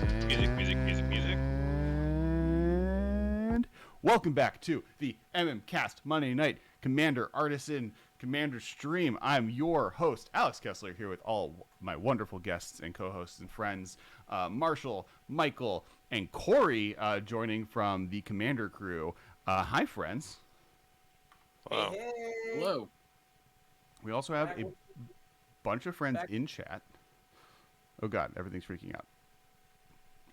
Music. And welcome back to the Cast Monday Night Commander Artisan Commander Stream. I'm your host, Alex Kessler, here with all my wonderful guests and co-hosts and friends, Marshall, Michael, and Corey, joining from the Commander crew. Hi, friends. Wow. Hey. Hello. We also have a bunch of friends in chat. Oh God, everything's freaking out.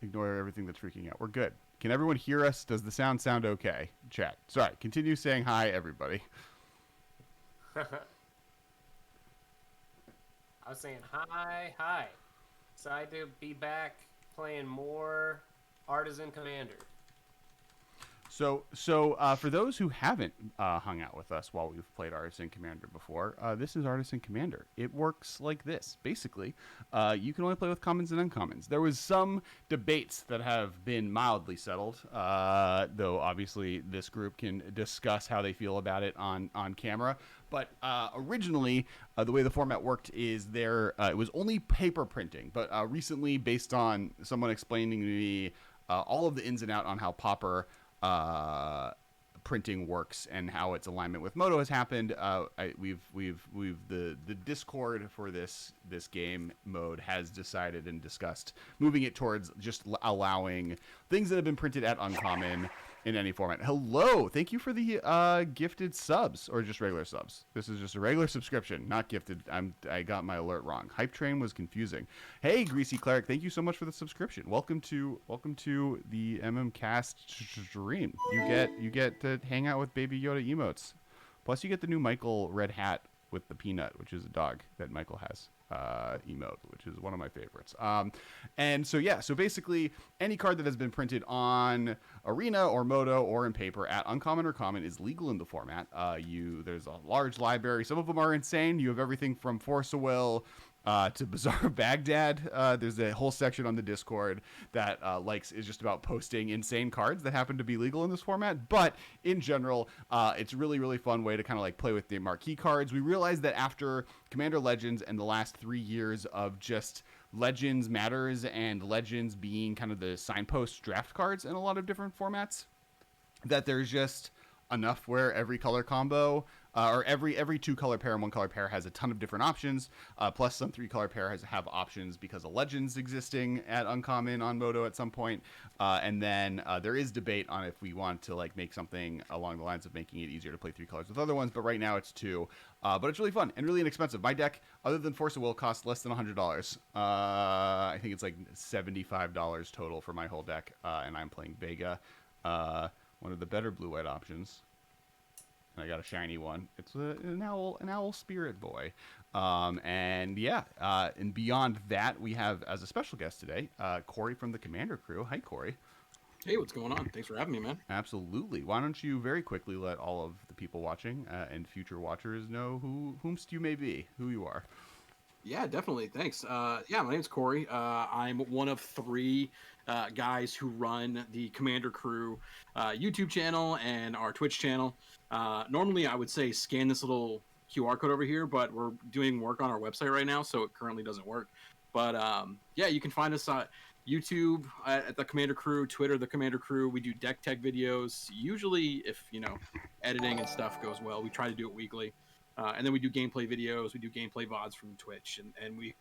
Ignore everything that's freaking out. We're good. Can everyone hear us? Does the sound okay? Chat. Sorry. Continue saying hi, everybody. I was saying hi. Excited to be back playing more Artisan Commander. So for those who haven't hung out with us while we've played Artisan Commander before, this is Artisan Commander. It works like this. Basically, you can only play with commons and uncommons. There was some debates that have been mildly settled, though obviously this group can discuss how they feel about it on camera. But originally, the way the format worked is it was only paper printing. But recently, based on someone explaining to me all of the ins and outs on how Pauper printing works and how its alignment with Moto has happened. The Discord for this game mode has decided and discussed moving it towards just allowing things that have been printed at uncommon in any format. Hello, thank you for the gifted subs, or just regular subs. This is just a regular subscription, not gifted. I got my alert wrong. Hype Train was confusing. Hey, Greasy Cleric, thank you so much for the subscription. Welcome to the Cast stream. You get to hang out with Baby Yoda emotes. Plus, you get the new Michael red hat with the peanut, which is a dog that Michael has. Emote, which is one of my favorites. And so basically any card that has been printed on Arena or Moto or in paper at uncommon or common is legal in the format. There's a large library. Some of them are insane. You have everything from Force of Will to Bizarre Baghdad. There's a whole section on the Discord that is just about posting insane cards that happen to be legal in this format. But in general, it's a really, really fun way to kind of like play with the marquee cards. We realized that after Commander Legends and the last 3 years of just Legends Matters and Legends being kind of the signpost draft cards in a lot of different formats, that there's just enough where every color combo or every 2 color pair and 1 color pair has a ton of different options, plus some 3 color pair have options because of Legends existing at uncommon on Moto at some point, and then there is debate on if we want to like make something along the lines of making it easier to play 3 colors with other ones, but right now it's 2, but it's really fun and really inexpensive. My deck, other than Force of Will, costs less than $100. I think it's like $75 total for my whole deck, and I'm playing Vega, one of the better blue-white options. And I got a shiny one. It's an owl spirit boy. And beyond that, we have, as a special guest today, Corey from the Commander crew. Hi, Corey. Hey, what's going on? Thanks for having me, man. Absolutely. Why don't you very quickly let all of the people watching and future watchers know whomst you may be, who you are. Yeah, definitely. Thanks. My name's Corey. I'm one of 3 guys who run the Commander Crew YouTube channel and our Twitch channel. Normally, I would say scan this little QR code over here, but we're doing work on our website right now, so it currently doesn't work. But you can find us on YouTube at the Commander Crew, Twitter, the Commander Crew. We do deck tech videos. Usually, if editing and stuff goes well, we try to do it weekly. And then we do gameplay videos. We do gameplay VODs from Twitch, and we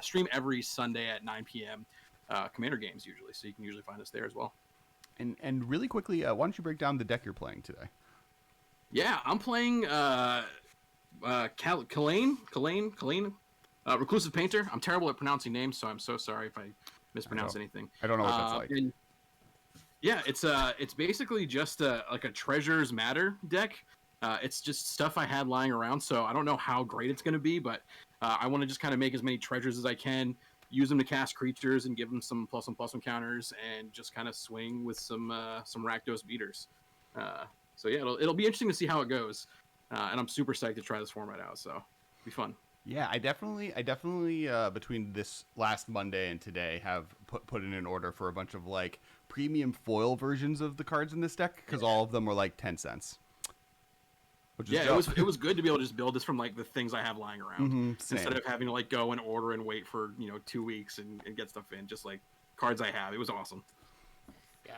stream every Sunday at 9 p.m. Commander games usually, so you can usually find us there as well. And really quickly, why don't you break down the deck you're playing today? Yeah, I'm playing Kalane, Reclusive Painter. I'm terrible at pronouncing names, so I'm so sorry if I mispronounce anything. I don't know what that's like. It's basically just a Treasures Matter deck. It's just stuff I had lying around, so I don't know how great it's going to be, but I want to just kind of make as many treasures as I can, use them to cast creatures and give them some +1/+1 counters, and just kind of swing with some Rakdos beaters. It'll be interesting to see how it goes, and I'm super psyched to try this format out, so it'll be fun. Yeah, I definitely between this last Monday and today have put in an order for a bunch of like premium foil versions of the cards in this deck, because all of them were like 10 cents. It was good to be able to just build this from like the things I have lying around, instead of having to like go and order and wait for 2 weeks and get stuff in. Just like cards I have. It was awesome. Yeah,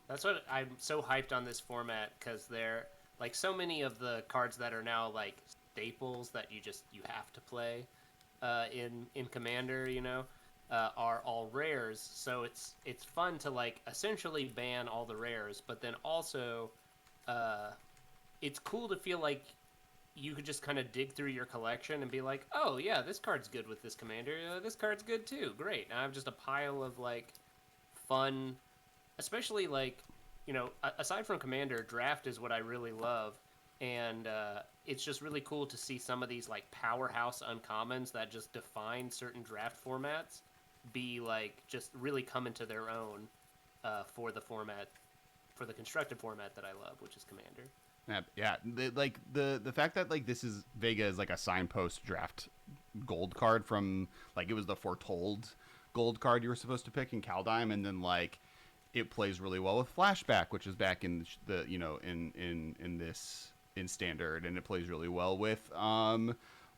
that's what I'm so hyped on this format, because they're like so many of the cards that are now like staples that you have to play in Commander, are all rares. So it's fun to like essentially ban all the rares, but then also uh, it's cool to feel like you could just kind of dig through your collection and be like, oh yeah, this card's good with this commander. This card's good too. Great. Now I have just a pile of like fun, especially like, aside from commander, draft is what I really love, and it's just really cool to see some of these like powerhouse uncommons that just define certain draft formats be like just really come into their own for the format, for the constructed format that I love, which is commander. Yeah, the fact that like this is Vega is like a signpost draft gold card from like it was the foretold gold card you were supposed to pick in Kaldheim, and then like it plays really well with flashback, which is back in the in this in standard, and it plays really well with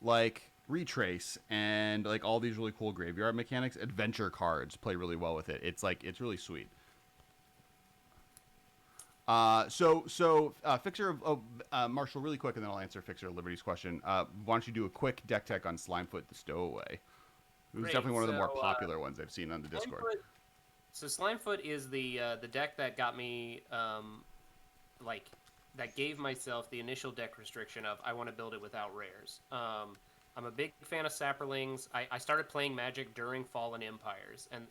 like retrace and like all these really cool graveyard mechanics. Adventure cards play really well with it. It's like it's really sweet. Fixer of Marshall, really quick, and then I'll answer Fixer of Liberty's question. Why don't you do a quick deck tech on Slimefoot the Stowaway? Who's Great. definitely one of the more So, popular ones I've seen on the Discord. So Slimefoot is the deck that got me like that gave myself the initial deck restriction of I want to build it without rares. I'm a big fan of Saprolings. I started playing Magic during Fallen Empires, and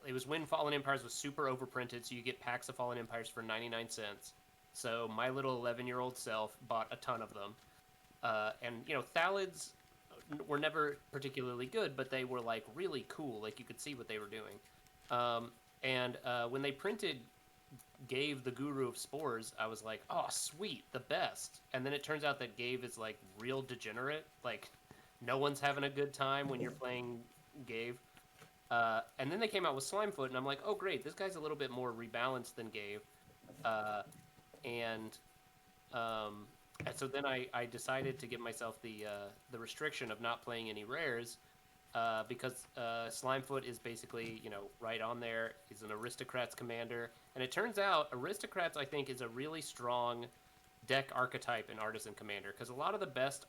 it was when Fallen Empires was super overprinted, so you get packs of Fallen Empires for 99 cents. So my little 11-year-old self bought a ton of them. And, Thalids were never particularly good, but they were, like, really cool. Like, you could see what they were doing. When they printed Gave the Guru of Spores, I was like, oh, sweet, the best. And then it turns out that Gave is, like, real degenerate. Like, no one's having a good time when you're playing Gave. And then they came out with Slimefoot, and I'm like, oh, great, this guy's a little bit more rebalanced than Gave. And so then I decided to give myself the restriction of not playing any rares, because Slimefoot is basically, right on there. He's an Aristocrats commander. And it turns out Aristocrats, I think, is a really strong deck archetype in Artisan Commander, because a lot of the best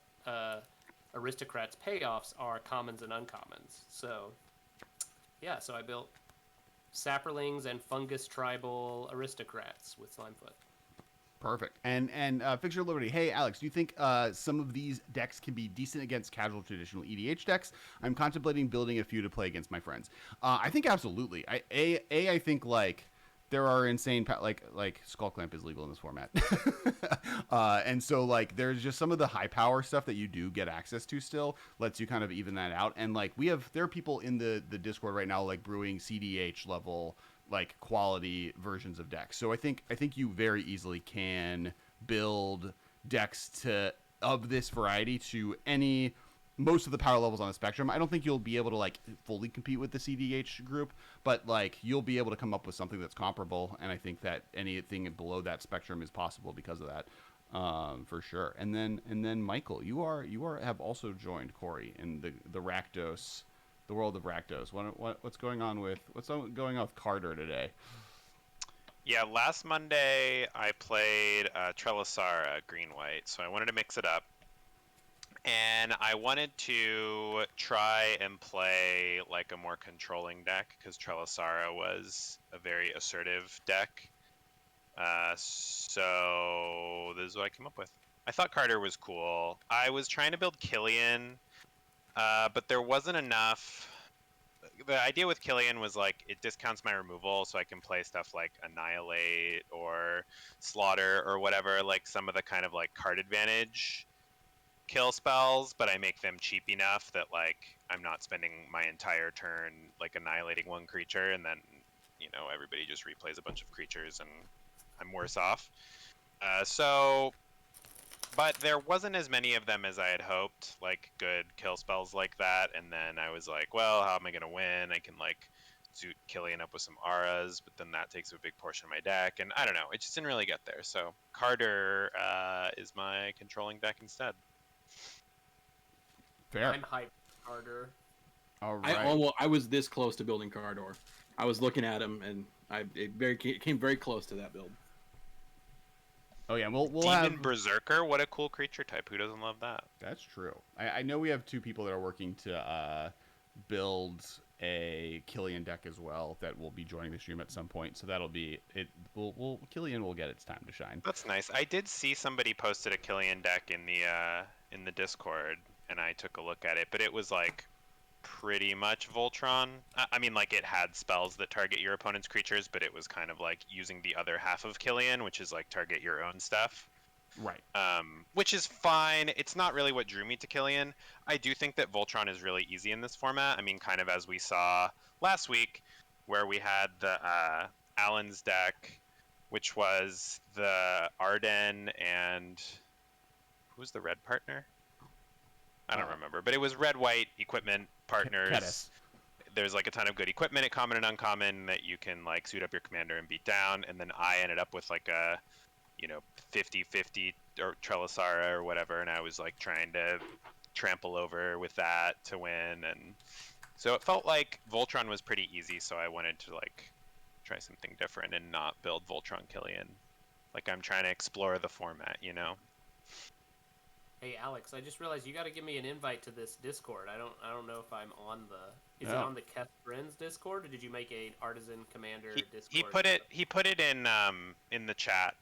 Aristocrats payoffs are commons and uncommons. So, yeah, so I built Saprolings and Fungus Tribal Aristocrats with Slimefoot. Perfect. And Fixture of Liberty, hey, Alex, do you think some of these decks can be decent against casual traditional EDH decks? I'm contemplating building a few to play against my friends. I think absolutely. I think, like, there are insane like Skullclamp is legal in this format, and so like there's just some of the high power stuff that you do get access to still lets you kind of even that out. And like there are people in the Discord right now like brewing CDH level like quality versions of decks. So I think you very easily can build decks of this variety to most of the power levels on the spectrum. I don't think you'll be able to like fully compete with the CDH group, but like you'll be able to come up with something that's comparable. And I think that anything below that spectrum is possible because of that, for sure. And then Michael, you have also joined Corey in the Rakdos, the world of Rakdos. What's going on with Carter today? Yeah, last Monday I played Trelasara green-white, so I wanted to mix it up. And I wanted to try and play like a more controlling deck, because Trelasara was a very assertive deck. So this is what I came up with. I thought Carter was cool. I was trying to build Killian, but there wasn't enough. The idea with Killian was like it discounts my removal, so I can play stuff like Annihilate or Slaughter or whatever, like some of the kind of like card advantage kill spells, but I make them cheap enough that like I'm not spending my entire turn like annihilating one creature, and then everybody just replays a bunch of creatures and I'm worse off. But there wasn't as many of them as I had hoped, like good kill spells like that. And then I was like, well, how am I gonna win? I can like suit Killian up with some auras, but then that takes a big portion of my deck, and I don't know, it just didn't really get there. So Carter is my controlling deck instead. Fair. I'm hyped, Carter. All right. I was this close to building Cardor. I was looking at them, and it came very close to that build. Oh yeah, we'll Demon have. Berserker. What a cool creature type. Who doesn't love that? That's true. I know we have 2 people that are working to build a Killian deck as well that will be joining the stream at some point. So that'll be it. Killian will get its time to shine. That's nice. I did see somebody posted a Killian deck in the Discord, and I took a look at it, but it was like pretty much Voltron. I mean, like, it had spells that target your opponent's creatures, but it was kind of like using the other half of Killian, which is like target your own stuff. Right. Which is fine. It's not really what drew me to Killian. I do think that Voltron is really easy in this format. I mean, kind of as we saw last week, where we had the Allen's deck, which was the Arden and who was the red partner? I don't remember, but it was red-white equipment partners. Kedis. There's like a ton of good equipment at common and uncommon that you can like suit up your commander and beat down, and then I ended up with like a 50-50 or Trelisara or whatever, and I was like trying to trample over with that to win, and so it felt like Voltron was pretty easy, so I wanted to like try something different and not build Voltron Killian. Like, I'm trying to explore the format, Hey Alex, I just realized you got to give me an invite to this Discord. I don't know if I'm on the. Is it Oh. on the Keth Friends Discord, or did you make a Artisan Commander Discord? He put it in the chat,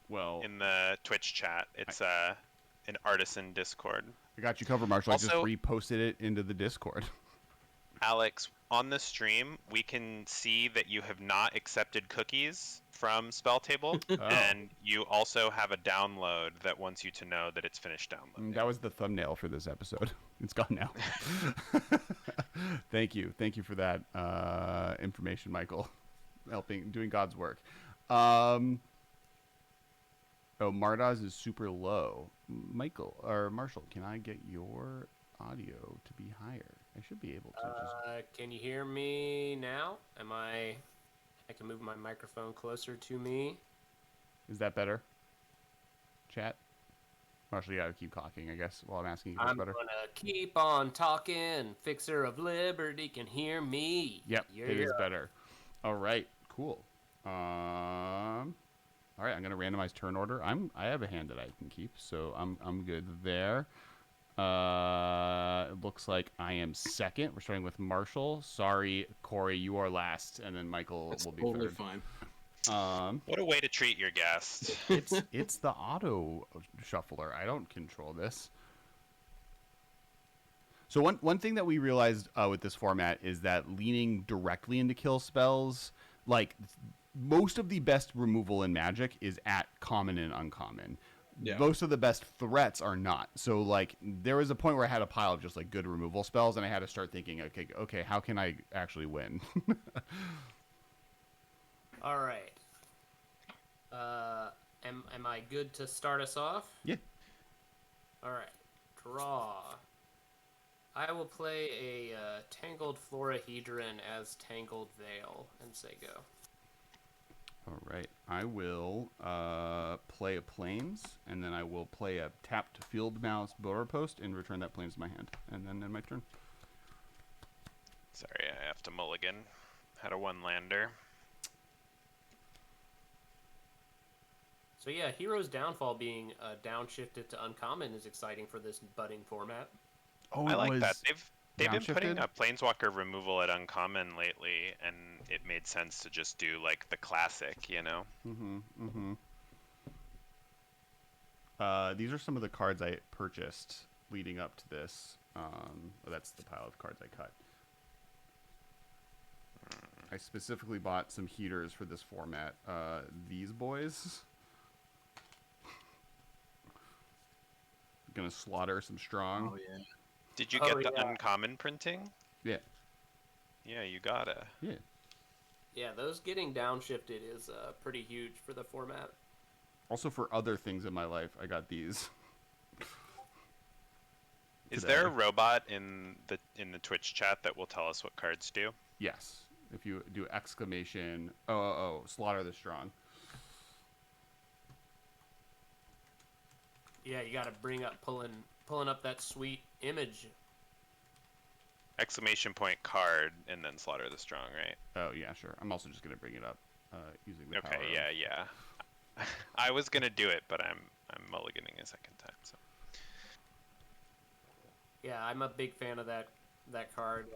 Well, in the Twitch chat. It's an Artisan Discord. I got you covered, Marshall. I just Also- reposted it into the Discord. Alex, on the stream, we can see that you have not accepted cookies from Spell Table, Oh. and you also have a download that wants you to know that it's finished downloading. That was the thumbnail for this episode. It's gone now. Thank you for that information, Michael. Doing God's work. Oh, Mardoz is super low. Michael or Marshall, can I get your audio to be higher? I should be able to. Can you hear me now? I can move my microphone closer to me. Is that better? Chat. Marshall, you gotta keep talking, I guess, while I'm asking you if it's I'm better. gonna keep on talking. Fixer of Liberty can hear me. Yep, Yeah. it is better. All right, cool. All right, I'm gonna randomize turn order. I have a hand that I can keep, so I'm good there. It looks like I am second. We're starting with Marshall. Sorry, Corey, you are last, and then Michael That's will be totally third. fine. What a way to treat your guest. It's the auto shuffler. I don't control this. So one thing that we realized with this format is that leaning directly into kill spells, like most of the best removal in Magic is at common and uncommon. Yeah. Most of the best threats are not. So like there was a point where I had a pile of just like good removal spells, and I had to start thinking, okay, how can I actually win? All right. Am I good to start us off? Yeah. All right. Draw. I will play a Tangled Florahedron as Tangled Veil and say go. All right. I will play a Plains, and then I will play a tapped Field Mouse Border Post and return that Plains to my hand. And then end my turn. Sorry, I have to mulligan. Had a one-lander. So yeah, Hero's Downfall being downshifted to uncommon is exciting for this budding format. Oh, I like that. They've been downshifted? putting a Planeswalker removal at uncommon lately, and it made sense to just do like the classic, These are some of the cards I purchased leading up to this. That's the pile of cards I cut. I specifically bought some heaters for this format. These boys. Gonna slaughter some strong. Oh yeah. Did you Oh, get the yeah. uncommon printing? Yeah. Yeah, you gotta. Yeah. Yeah, those getting downshifted is pretty huge for the format. Also for other things in my life, I got these. Is Today. there a robot in the Twitch chat that will tell us what cards do? Yes. If you do exclamation, slaughter the strong. Yeah, you got to pulling up that sweet image. exclamation point card and then slaughter the strong, right? Oh yeah, sure. I'm also just gonna bring it up using the power. Okay, yeah. I was gonna do it, but I'm mulliganing a second time. So Yeah, I'm a big fan of that card.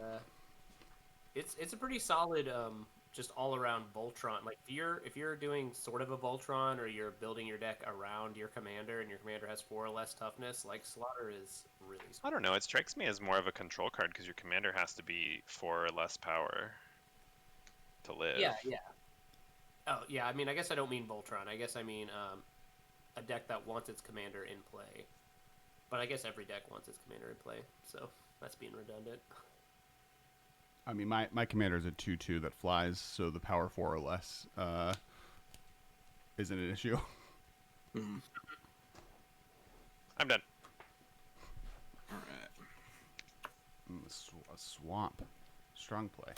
It's a pretty solid just all around Voltron. Like if you're doing sort of a Voltron or you're building your deck around your commander and your commander has 4 or less toughness, like Slaughter is really I don't know. It strikes me as more of a control card because your commander has to be 4 or less power to live. Yeah. Oh, yeah, I mean, I guess I don't mean Voltron. I guess I mean a deck that wants its commander in play. But I guess every deck wants its commander in play, so that's being redundant. I mean, my commander is a 2/2 that flies, so the power 4 or less isn't an issue. Mm. I'm done. All right. A swamp. Strong play.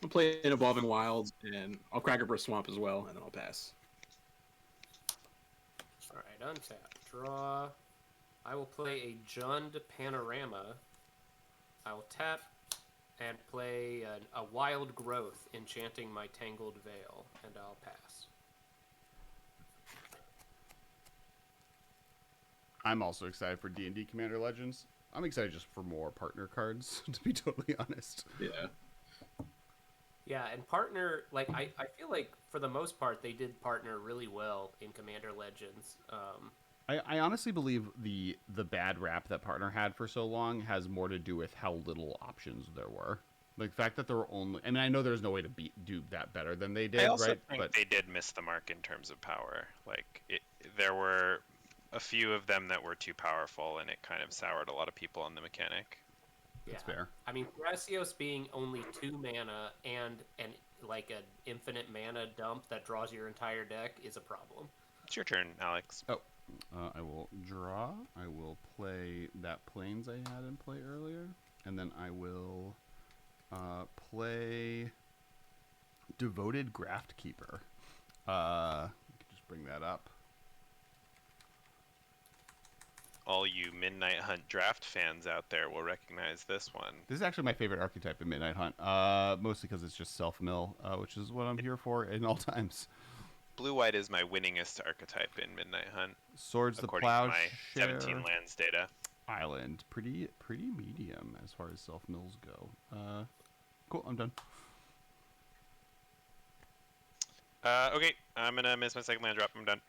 I'll play an Evolving Wilds, and I'll crack up for a swamp as well, and then I'll pass. All right, untap, draw. I will play a Jund Panorama. I will tap and play a Wild Growth, enchanting my Tangled Veil, and I'll pass. I'm also excited for D&D Commander Legends. I'm excited just for more partner cards, to be totally honest. Yeah. Yeah, and partner, like, I feel like for the most part they did partner really well in Commander Legends. I honestly believe the bad rap that partner had for so long has more to do with how little options there were. Like the fact that there were only, I mean, I know there's no way to do that better than they did, I also right? think But they did miss the mark in terms of power. Like there were a few of them that were too powerful, and it kind of soured a lot of people on the mechanic. that's fair. I mean, Thrasios being only 2 mana and like an infinite mana dump that draws your entire deck is a problem. It's your turn, Alex. Oh, I will draw. I will play that Plains I had in play earlier, and then I will play Devoted Graft Keeper. Just bring that up. All you Midnight Hunt draft fans out there will recognize this one. This is actually my favorite archetype in Midnight Hunt, mostly because it's just self-mill, which is what I'm here for in all times. Blue-white is my winningest archetype in Midnight Hunt. Swords the according to my Plowshare 17 lands data. Island, pretty medium as far as self-mills go. Cool, I'm done. Okay, I'm gonna miss my second land drop. I'm done.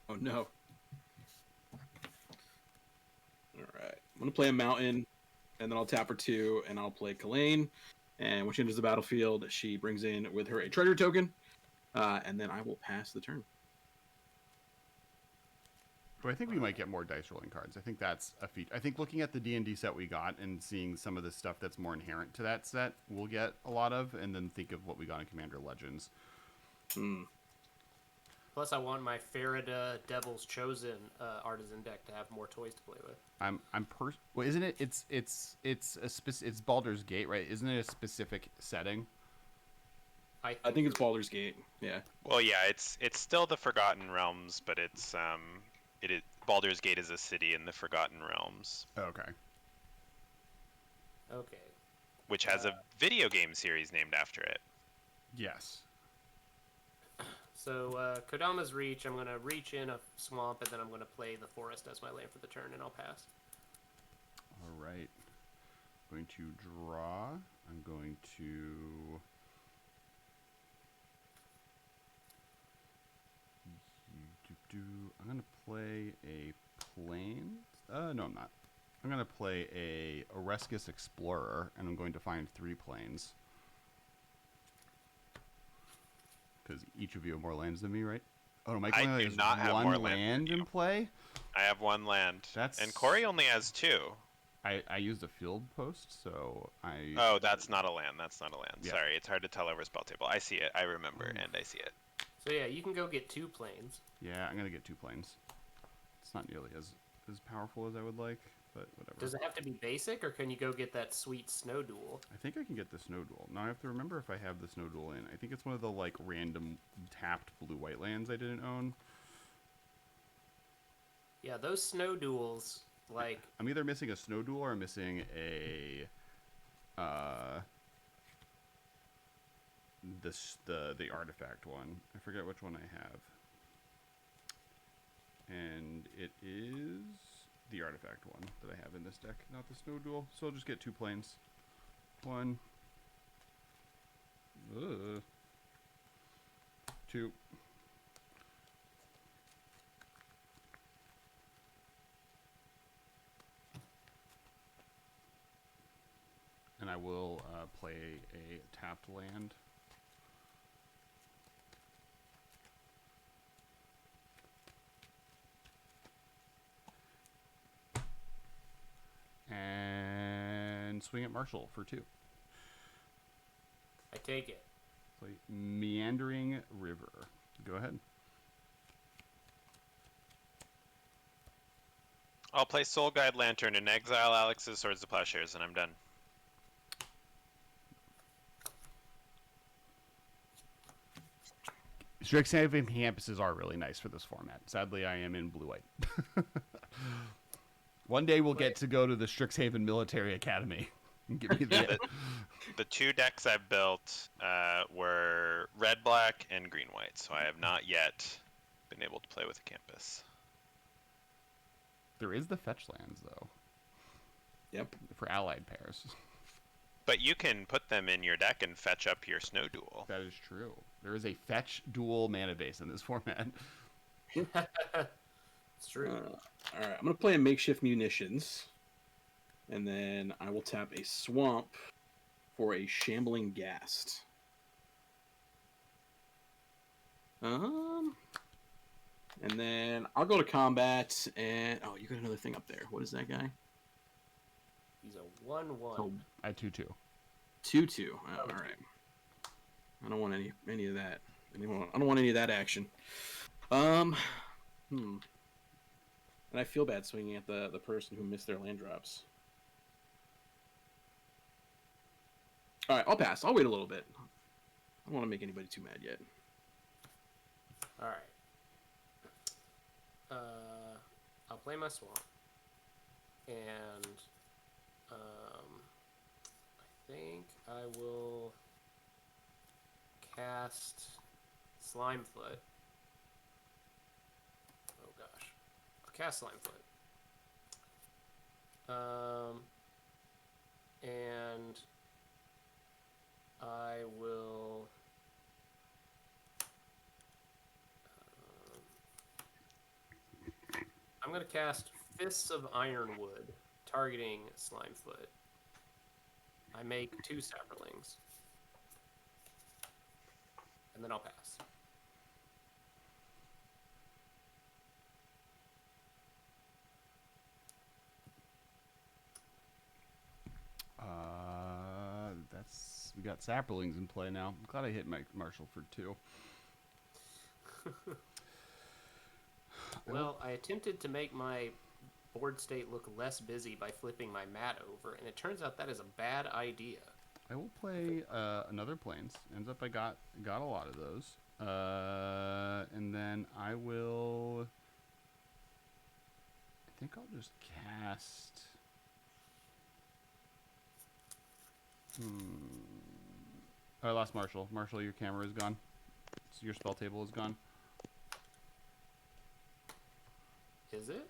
Oh no. Alright. I'm gonna play a mountain, and then I'll tap her 2, and I'll play Kalain. And when she enters the battlefield, she brings in with her a treasure token. And then I will pass the turn. But I think we might get more dice rolling cards. I think that's a feat. I think looking at the D&D set we got and seeing some of the stuff that's more inherent to that set, we'll get a lot of, and then think of what we got in Commander Legends. Hmm. Plus, I want my Farida Devil's Chosen Artisan deck to have more toys to play with. Well, isn't it? It's Baldur's Gate, right? Isn't it a specific setting? I think it's Baldur's Gate. Yeah. Well, yeah, it's still the Forgotten Realms, but it's Baldur's Gate is a city in the Forgotten Realms. Okay. Okay. Which has a video game series named after it. Yes. So, Kodama's Reach, I'm going to reach in a swamp, and then I'm going to play the forest as my land for the turn, and I'll pass. All right. I'm going to draw. I'm going to... I'm going to play a Plains. No, I'm not. I'm going to play a Oreskis Explorer, and I'm going to find 3 planes. Because each of you have more lands than me, right? Oh, no, Mike I only do has not have one more land land than in you. play. I have 1 land. That's... And Corey only has 2. I used a field post, so I... Oh, that's not a land. That's not a land. Yeah. Sorry, it's hard to tell over spell table. I see it. I remember, and I see it. So yeah, you can go get 2 planes. Yeah, I'm going to get 2 planes. It's not nearly as powerful as I would like, but whatever. Does it have to be basic, or can you go get that sweet Snow Duel? I think I can get the Snow Duel. Now I have to remember if I have the Snow Duel in. I think it's one of the like random tapped blue-white lands I didn't own. Yeah, those Snow Duels, like... I'm either missing a Snow Duel or I'm missing a the artifact one. I forget which one I have. And it is the artifact one that I have in this deck, not the snow duel. So I'll just get 2 planes. 1. 2. And I will play a tapped land. And swing at Marshall for 2. I take it. Play Meandering River. Go ahead. I'll play Soul Guide Lantern and exile Alex's Swords to Plowshares, and I'm done. Strixhaven campuses are really nice for this format. Sadly, I am in blue-white. One day we'll get to go to the Strixhaven Military Academy. And give me The 2 decks I've built were red, black, and green, white, so I have not yet been able to play with a campus. There is the fetch lands, though. Yep. For allied pairs. But you can put them in your deck and fetch up your snow duel. That is true. There is a fetch dual mana base in this format. It's true. All right, I'm gonna play a makeshift munitions, and then I will tap a swamp for a shambling ghast. And then I'll go to combat, and oh, you got another thing up there. What is that guy? He's a 1/1. Oh, I 2/2. 2/2. All right. I don't want any of that. I don't want any of that action. And I feel bad swinging at the person who missed their land drops. All right, I'll pass. I'll wait a little bit. I don't want to make anybody too mad yet. All right. I'll play my swamp, and I think I will cast Slimefoot. Oh gosh, I'll cast Slimefoot. And I will. I'm going to cast Fists of Ironwood, targeting Slimefoot. I make 2 Saprolings. And then I'll pass. We got Saprolings in play now. I'm glad I hit Marshall for 2. Well, I attempted to make my board state look less busy by flipping my mat over, and it turns out that is a bad idea. I will play another planes. Ends up I got a lot of those. And then I will. I think I'll just cast. Oh, I lost Marshall. Marshall, your camera is gone. So your spell table is gone. Is it?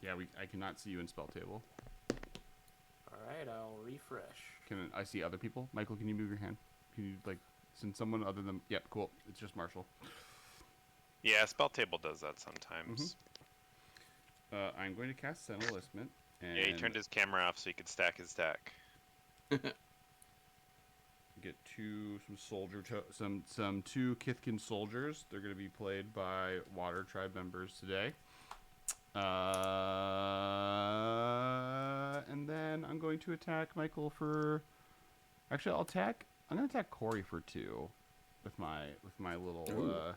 Yeah, I cannot see you in spell table. Alright, I'll refresh. Can I see other people? Michael, can you move your hand? Can you, send someone other than... Yep, cool. It's just Marshall. Yeah, spell table does that sometimes. I'm going to cast Sentinel Enlistment. And Yeah, he turned his camera off so he could stack his deck. Get some 2 Kithkin soldiers. They're going to be played by Water Tribe members today. And then I'm going to attack Michael for. Actually, I'm going to attack Corey for 2 with my little.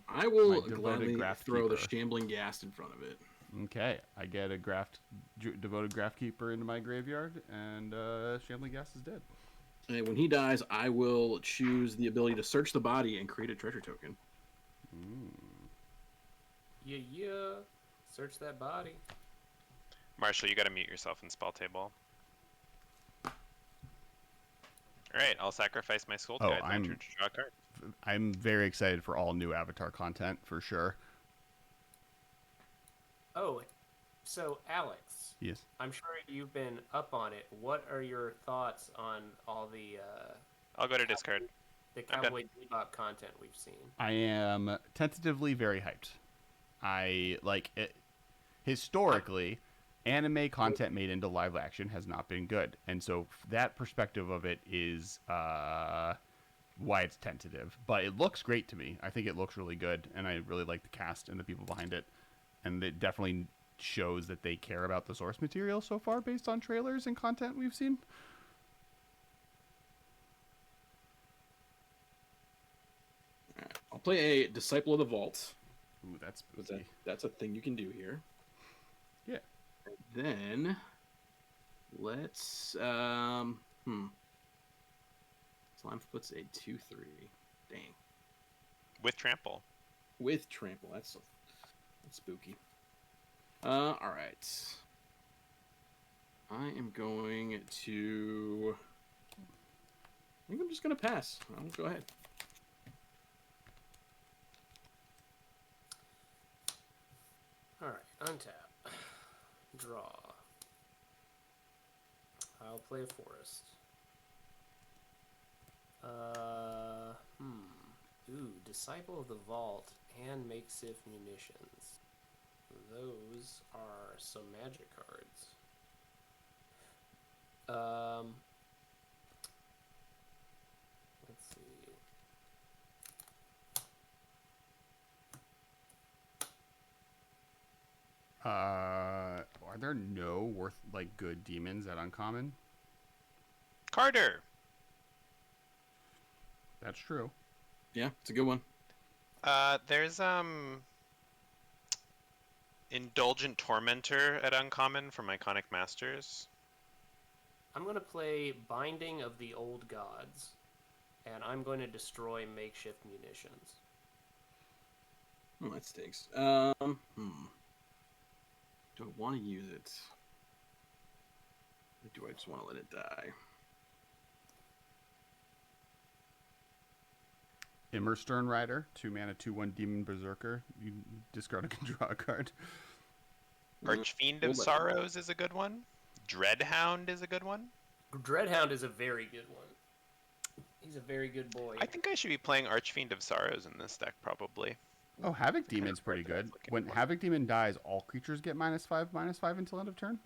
I will my devoted gladly Graph throw the Keeper. shambling ghast in front of it. Okay, I get a devoted Graph Keeper into my graveyard, and Shambling Gas is dead. And when he dies, I will choose the ability to search the body and create a treasure token. Yeah. Search that body. Marshall, you gotta mute yourself in spell table. All right, I'll sacrifice my Skull Oh, Guide Lantern to draw a card. I'm very excited for all new Avatar content for sure. Oh, so Alex, Yes. I'm sure you've been up on it. What are your thoughts on all the I'll go to discard. I'm done. Cowboy Bebop content we've seen? I am tentatively very hyped. I like it. Historically, anime content made into live action has not been good, and so that perspective of it is why it's tentative. But it looks great to me. I think it looks really good, and I really like the cast and the people behind it, and it definitely shows that they care about the source material so far based on trailers and content we've seen. I'll play a Disciple of the Vault. Ooh, that's Because spooky. that's a thing you can do here. Yeah. And then let's Slimefoot's a 2/3. Dang. With trample. With trample. That's spooky. All right. I am going to. I think I'm just gonna pass. I'll go ahead. All right, untap, draw. I'll play a forest. Ooh, Disciple of the Vault and Makeshift Munitions. Those are some magic cards. Let's see. Are there no worth like good demons at uncommon? Carter. That's true. Yeah, it's a good one. There's Indulgent Tormentor at uncommon from Iconic Masters. I'm going to play Binding of the Old Gods, and I'm going to destroy Makeshift Munitions. Oh, that stinks. Do I want to use it? Or do I just want to let it die? Immerstern Rider, 2-mana, 2/1 Demon Berserker. You discard and can draw a card. Archfiend We'll of let- Sorrows is a good one. Dreadhound is a good one. Dreadhound is a very good one. He's a very good boy. I think I should be playing Archfiend of Sorrows in this deck, probably. Oh, Havoc Demon's pretty card that I was good. looking When for. Havoc Demon dies, all creatures get -5/-5 until end of turn.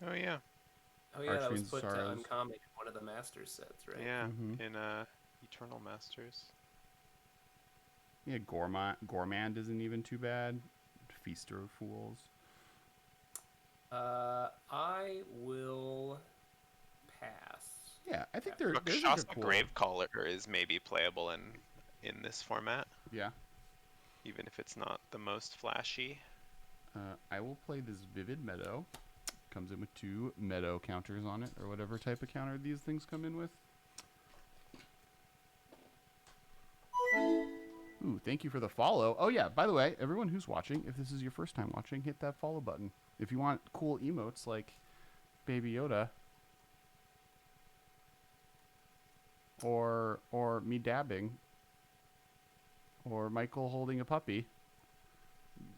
Oh, yeah. Oh yeah, that was Archfiend's put to Sorrows. uncommon in one of the Masters sets, right? Yeah, Mhm. in Eternal Masters. Yeah, Gormand isn't even too bad. Feaster of Fools. I will pass. Yeah, I think there's a Rakshasa cool. Gravecaller is maybe playable in this format, Yeah. even if it's not the most flashy. I will play this Vivid Meadow. Comes in with 2 Meadow counters on it, or whatever type of counter these things come in with. Ooh, thank you for the follow. Oh yeah, by the way, everyone who's watching, if this is your first time watching, hit that follow button. If you want cool emotes like Baby Yoda, or me dabbing, or Michael holding a puppy,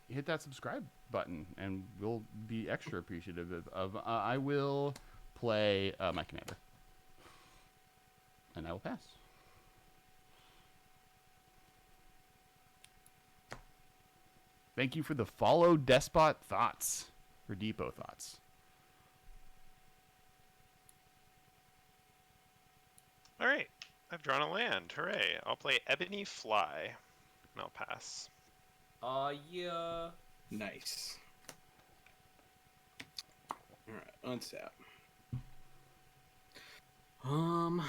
hit that subscribe button, and we'll be extra appreciative of. I will play my commander, and I will pass. Thank you for the follow, Despot Thoughts, or Depot Thoughts. All right, I've drawn a land. Hooray! I'll play Ebony Fly, and I'll pass. Yeah. Nice. All right, untap. I'm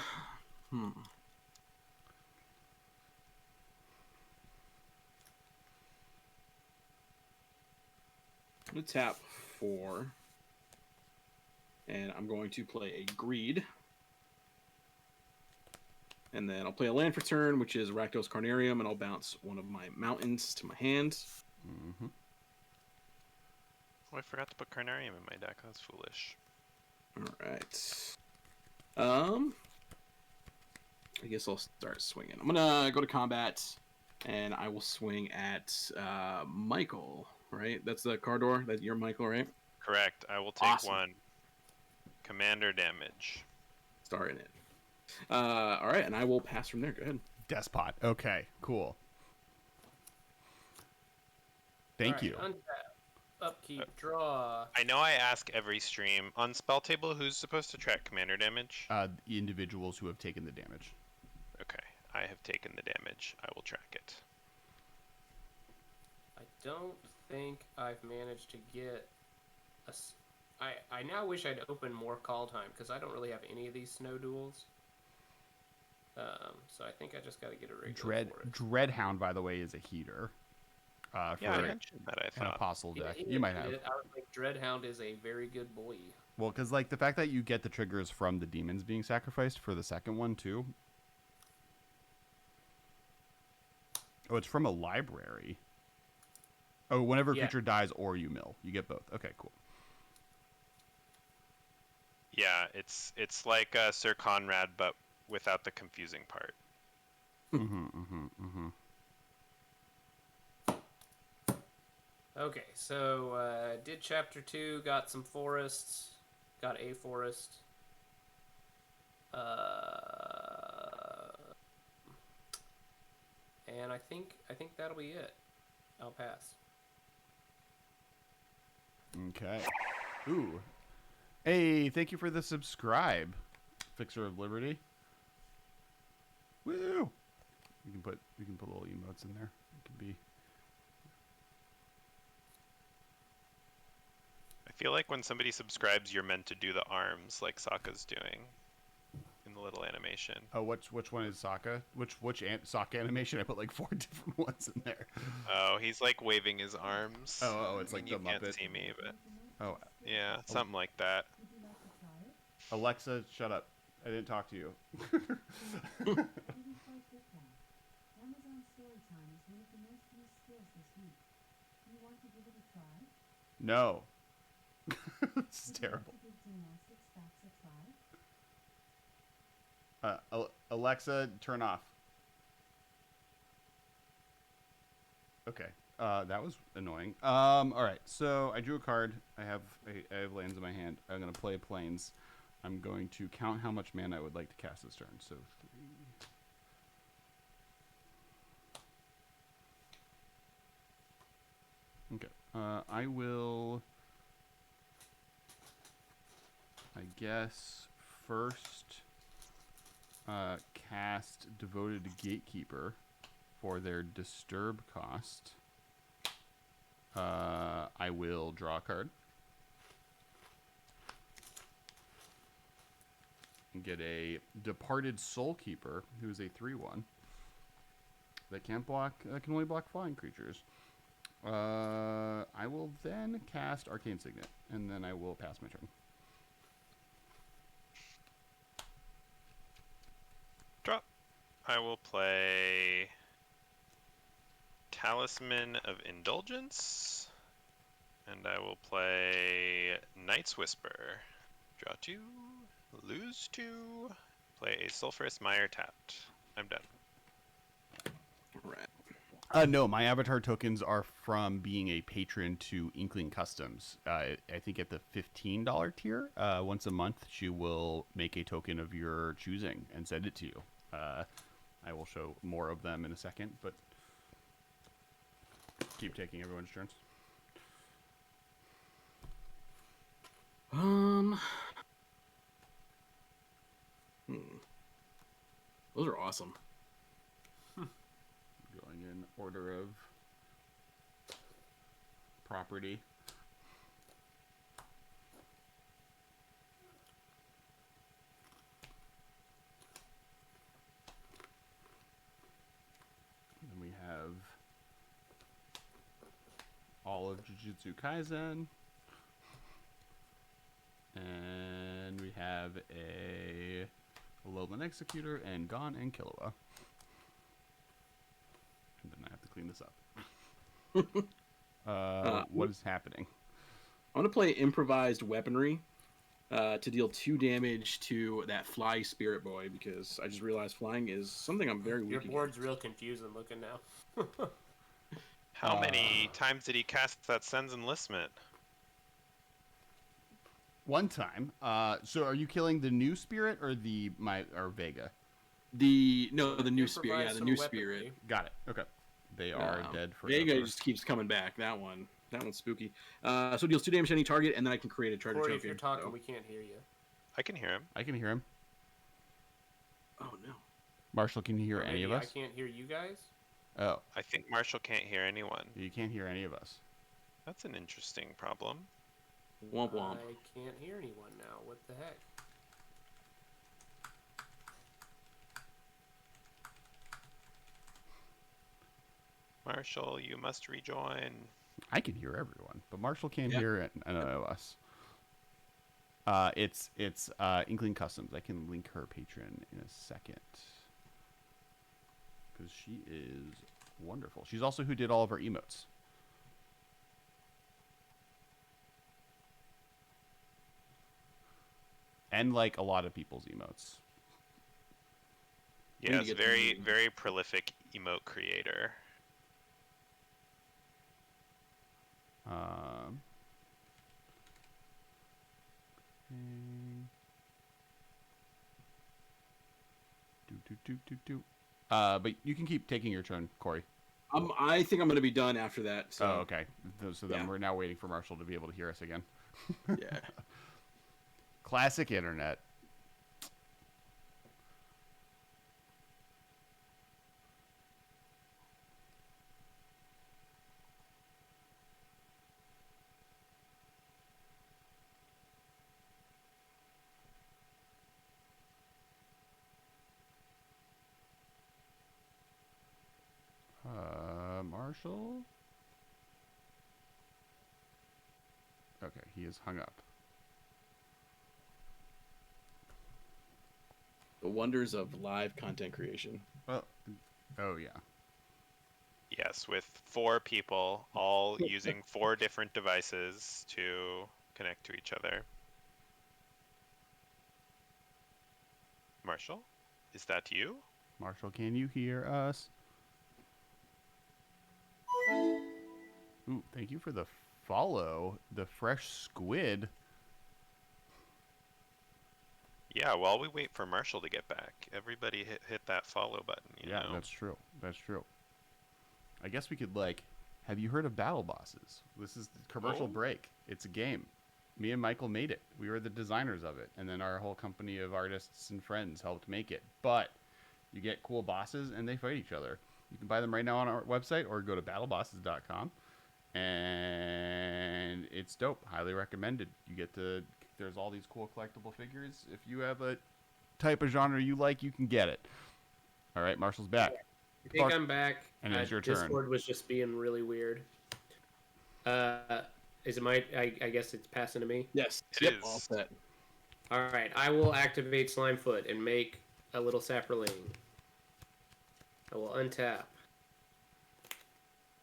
gonna tap 4, and I'm going to play a Greed, and then I'll play a land for turn, which is Rakdos Carnarium, and I'll bounce one of my mountains to my hand. Mm-hmm. Oh, I forgot to put Carnarium in my deck. That's foolish. All right. I guess I'll start swinging. I'm gonna go to combat, and I will swing at Michael. Right, that's the Cardor. That you're Michael, right? Correct. I will take Awesome. 1 commander damage. Starting it. All right, and I will pass from there. Go ahead. Despot. Okay, cool. Thank you. Untap, upkeep, draw. I know I ask every stream on spell table who's supposed to track commander damage. The individuals who have taken the damage. Okay, I have taken the damage. I will track it. I don't think I've managed to get I now wish I'd open more call time because I don't really have any of these snow duels. So I think I just got to get a regular for it. Dreadhound, by the way, is a heater. Yeah, for I mentioned that. I an thought. apostle Yeah, deck. he You might mentioned have. it. I would think Dreadhound is a very good boy. Well, because like the fact that you get the triggers from the demons being sacrificed for the second one too. Oh, it's from a library. Oh, whenever a Yeah. creature dies or you mill, you get both. Okay, cool. Yeah, it's like Sir Conrad, but without the confusing part. Okay, so did chapter 2, got some forests, got a forest. And I think that'll be it. I'll pass. Okay. Ooh. Hey, thank you for the subscribe, Fixer of Liberty. Woo! We can put little emotes in there. It could be. I feel like when somebody subscribes, you're meant to do the arms like Sokka's doing in the little animation. Oh, which one is Sokka? Which Sokka animation? I put like 4 different ones in there. Oh, he's like waving his arms. Oh, it's I mean, like you the can't Muppet. see me, but Oh, yeah, something like that. Alexa, shut up. I didn't talk to you. No. This is terrible. Alexa, turn off. Okay. That was annoying. All right. So I drew a card. I have lands in my hand. I'm gonna play planes. I'm going to count how much mana I would like to cast this turn. So 3. Okay. I will. I guess first cast Devoted Gatekeeper for their disturb cost. I will draw a card and get a Departed Soulkeeper, who is a 3/1 that can't block. Can only block flying creatures. I will then cast Arcane Signet, and then I will pass my turn. Drop. I will play Talisman of Indulgence, and I will play Night's Whisper. Draw 2, lose 2, play a Sulphurous Mire tapped. I'm done. Right. No, my avatar tokens are from being a patron to Inkling Customs. I think at the $15 tier, once a month, she will make a token of your choosing and send it to you. I will show more of them in a second, but keep taking everyone's turns. Those are awesome. Going in order of property. Then we have all of Jujutsu Kaisen. And we have a Lowland Executor and Gon and Killua. And then I have to clean this up. What is happening? I want to play improvised weaponry. to deal 2 damage to that fly spirit boy, because I just realized flying is something I'm very Your weak board's real confusing looking now. How many times did he cast that Sen's Enlistment? One time. So are you killing the new spirit or or Vega? The new spirit. Improvise Yeah, the some new weaponry. spirit. Got it. Okay. They are dead forever. Vega just keeps coming back. That one's spooky. So it deals 2 damage to any target, and then I can create a treasure Corey, token. if you're talking, so. we can't hear you. I can hear him. I can hear him. Oh no. Marshall, can you hear Or any of maybe us? I can't hear you guys. Oh, I think Marshall can't hear anyone. you can't hear any of us. That's an interesting problem. Womp womp. I can't hear anyone now. What the heck? Marshall, you must rejoin. I can hear everyone, but Marshall can't Yeah. hear none of us. It's Inkling Customs. I can link her Patreon in a second because she is wonderful. She's also who did all of our emotes. And like a lot of people's emotes. We need to Yes, get very, them- very prolific emote creator. But you can keep taking your turn, Corey. I think I'm going to be done after that. So. Oh, okay. So then Yeah. we're now waiting for Marshall to be able to hear us again. Yeah. Classic internet. Marshall? Okay, he is hung up. The wonders of live content creation. Well, oh yeah. Yes, with 4 people, all using 4 different devices to connect to each other. Marshall, is that you? Marshall, can you hear us? Ooh, thank you for the follow. The fresh squid. Yeah, while we wait for Marshall to get back, everybody hit that follow button, you Yeah, know? that's true. That's true. I guess we could have you heard of Battle Bosses? This is the commercial Oh. break. It's a game. Me and Michael made it. We were the designers of it, and then our whole company of artists and friends helped make it. But you get cool bosses, and they fight each other. You can buy them right now on our website, or go to battlebosses.com, and it's dope. Highly recommended. There's all these cool collectible figures. If you have a type of genre you like, you can get it. All right, Marshall's back. I think Clark, I'm back. and it's your turn. Discord was just being really weird. Is it my? I guess it's passing to me. Yes. It Yep. is. All set. All right, I will activate Slimefoot and make a little sapperling. I will untap.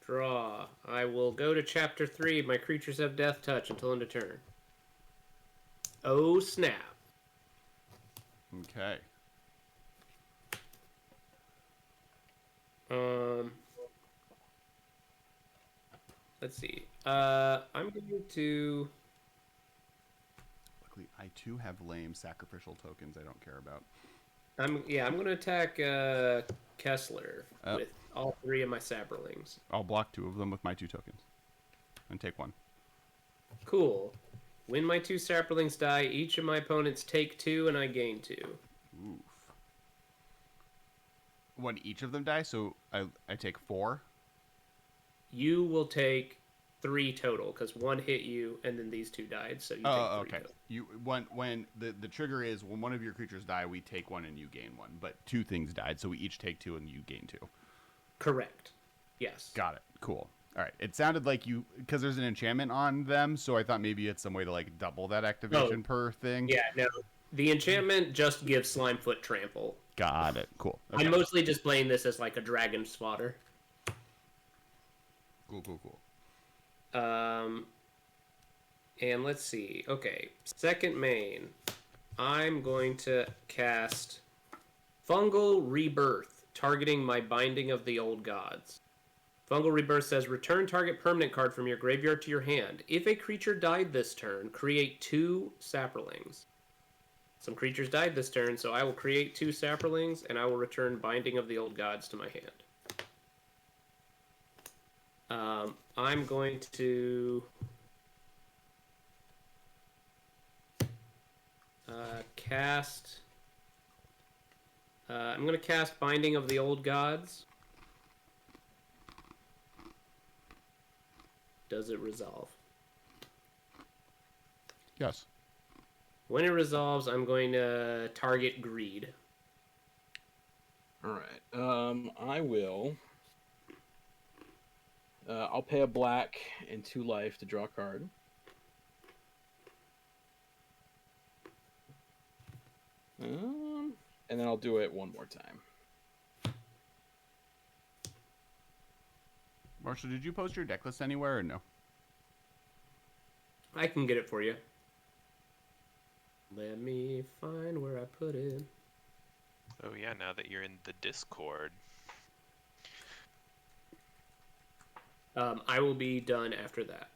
Draw. I will go to chapter 3. My creatures have death touch until end of turn. Oh snap! Okay. Let's see. I'm going to. Luckily, I too have lame sacrificial tokens I don't care about. I'm going to attack Kessler Oh. with all 3 of my sapperlings. I'll block 2 of them with my 2 tokens. And take 1. Cool. When my 2 sapperlings die, each of my opponents take 2 and I gain 2. Oof. When each of them die, so I take 4. You will take 3 total because 1 hit you and then these 2 died, so you take 3 okay. total. You when the trigger is when one of your creatures die, we take 1 and you gain 1. But 2 things died, so we each take 2 and you gain 2. Correct. Yes. Got it. Cool. All right. It sounded like because there's an enchantment on them, so I thought maybe it's some way to double that activation per thing. Yeah, no. The enchantment just gives Slimefoot trample. Got it. Cool. Okay. I'm mostly just playing this as like a dragon spotter. Cool. And let's see. Okay, second main. I'm going to cast Fungal Rebirth, targeting my Binding of the Old Gods. Fungal Rebirth says, return target permanent card from your graveyard to your hand. If a creature died this turn, create 2 Saprolings. Some creatures died this turn, so I will create 2 Saprolings, and I will return Binding of the Old Gods to my hand. I'm going to cast... I'm going to cast Binding of the Old Gods. Does it resolve? Yes. When it resolves, I'm going to target Greed. All right. I will. I'll pay a black and 2 life to draw a card. And then I'll do it one more time. Marshall, did you post your deck list anywhere or no? I can get it for you. Let me find where I put it. Oh yeah, now that you're in the Discord. I will be done after that.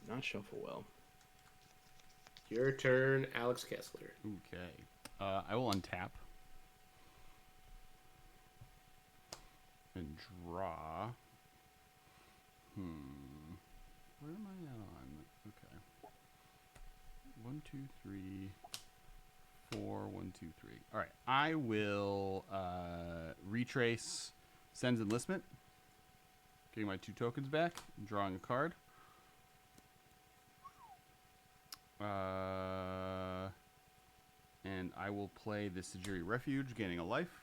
Did not shuffle well. Your turn, Alex Kessler. Okay. I will untap. And draw. Where am I on? Okay. 1, 2, 3, 4, 1, 2, 3. All right. I will retrace Sen's Enlistment. Getting my 2 tokens back. Drawing a card. And I will play the Sajiri Refuge, gaining a life.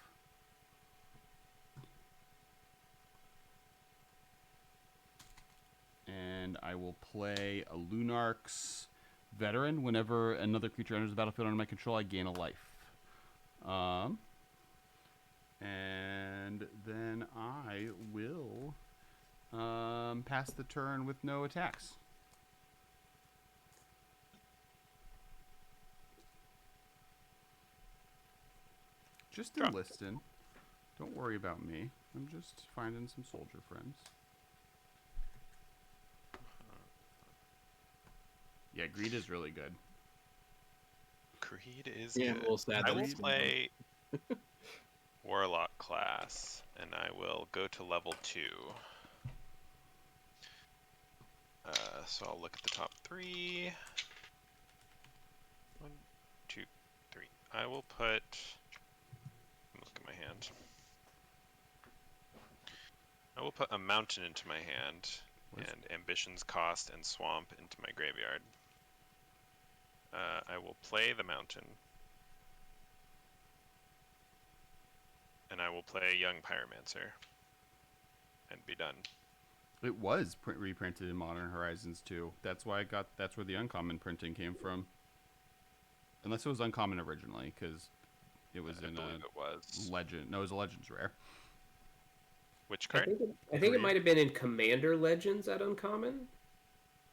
And I will play a Lunark's Veteran. Whenever another creature enters the battlefield under my control, I gain a life. And then I will pass the turn with no attacks. Just enlisting. Don't worry about me. I'm just finding some soldier friends. Yeah, Greed is really good. Greed is Yeah, good. a little sad I that will it's play Warlock class, and I will go to level 2. So I'll look at the top 3. 1, 2, 3. I will put... Look at my hand. I will put a mountain into my hand, and ambitions cost and swamp into my graveyard. I will play the mountain, and I will play Young Pyromancer, and be done. It was reprinted in Modern Horizons 2. That's why that's where the uncommon printing came from. Unless it was uncommon originally, because it was in a it was. legend. No, it was a Legends rare. Which I card? think it might have been in Commander Legends at Uncommon.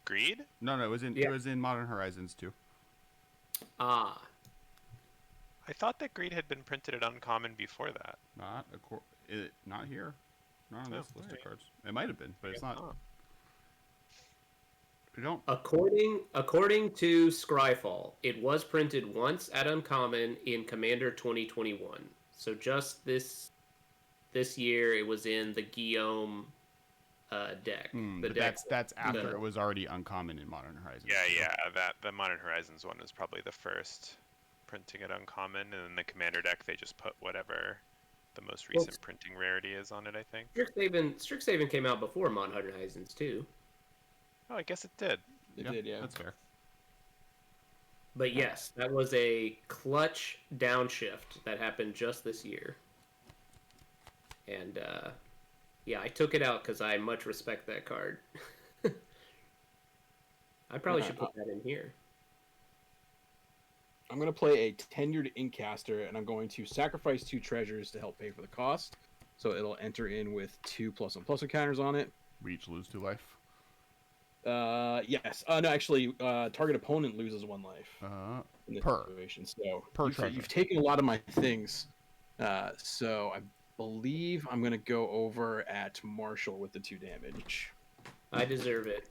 Greed? No, it was in it was in Modern Horizons 2. Ah. I thought that Greed had been printed at Uncommon before that. Not here. Not on No, this list okay. of cards. It might have been, but it's not. Oh. We don't. According to Scryfall, it was printed once at Uncommon in Commander 2021. So just this year, it was in the Guillaume deck. But that's after it was already uncommon in Modern Horizons. Yeah. The Modern Horizons one was probably the first printing at Uncommon, and then the Commander deck they just put whatever the most recent printing rarity is on it, I think. Strixhaven came out before Modern Horizons too. Oh, I guess it did. It did, yeah. That's fair. But yes, that was a clutch downshift that happened just this year. And yeah, I took it out because I much respect that card. I probably should put that in here. I'm going to play a tenured Inkcaster, and I'm going to sacrifice 2 treasures to help pay for the cost. So it'll enter in with 2 +1/+1 counters on it. We each lose 2 life. Yes. No, actually, target opponent loses 1 life in this Per. situation. So Per treasure. you've taken a lot of my things. So I believe I'm gonna go over at Marshall with the 2 damage. I deserve it.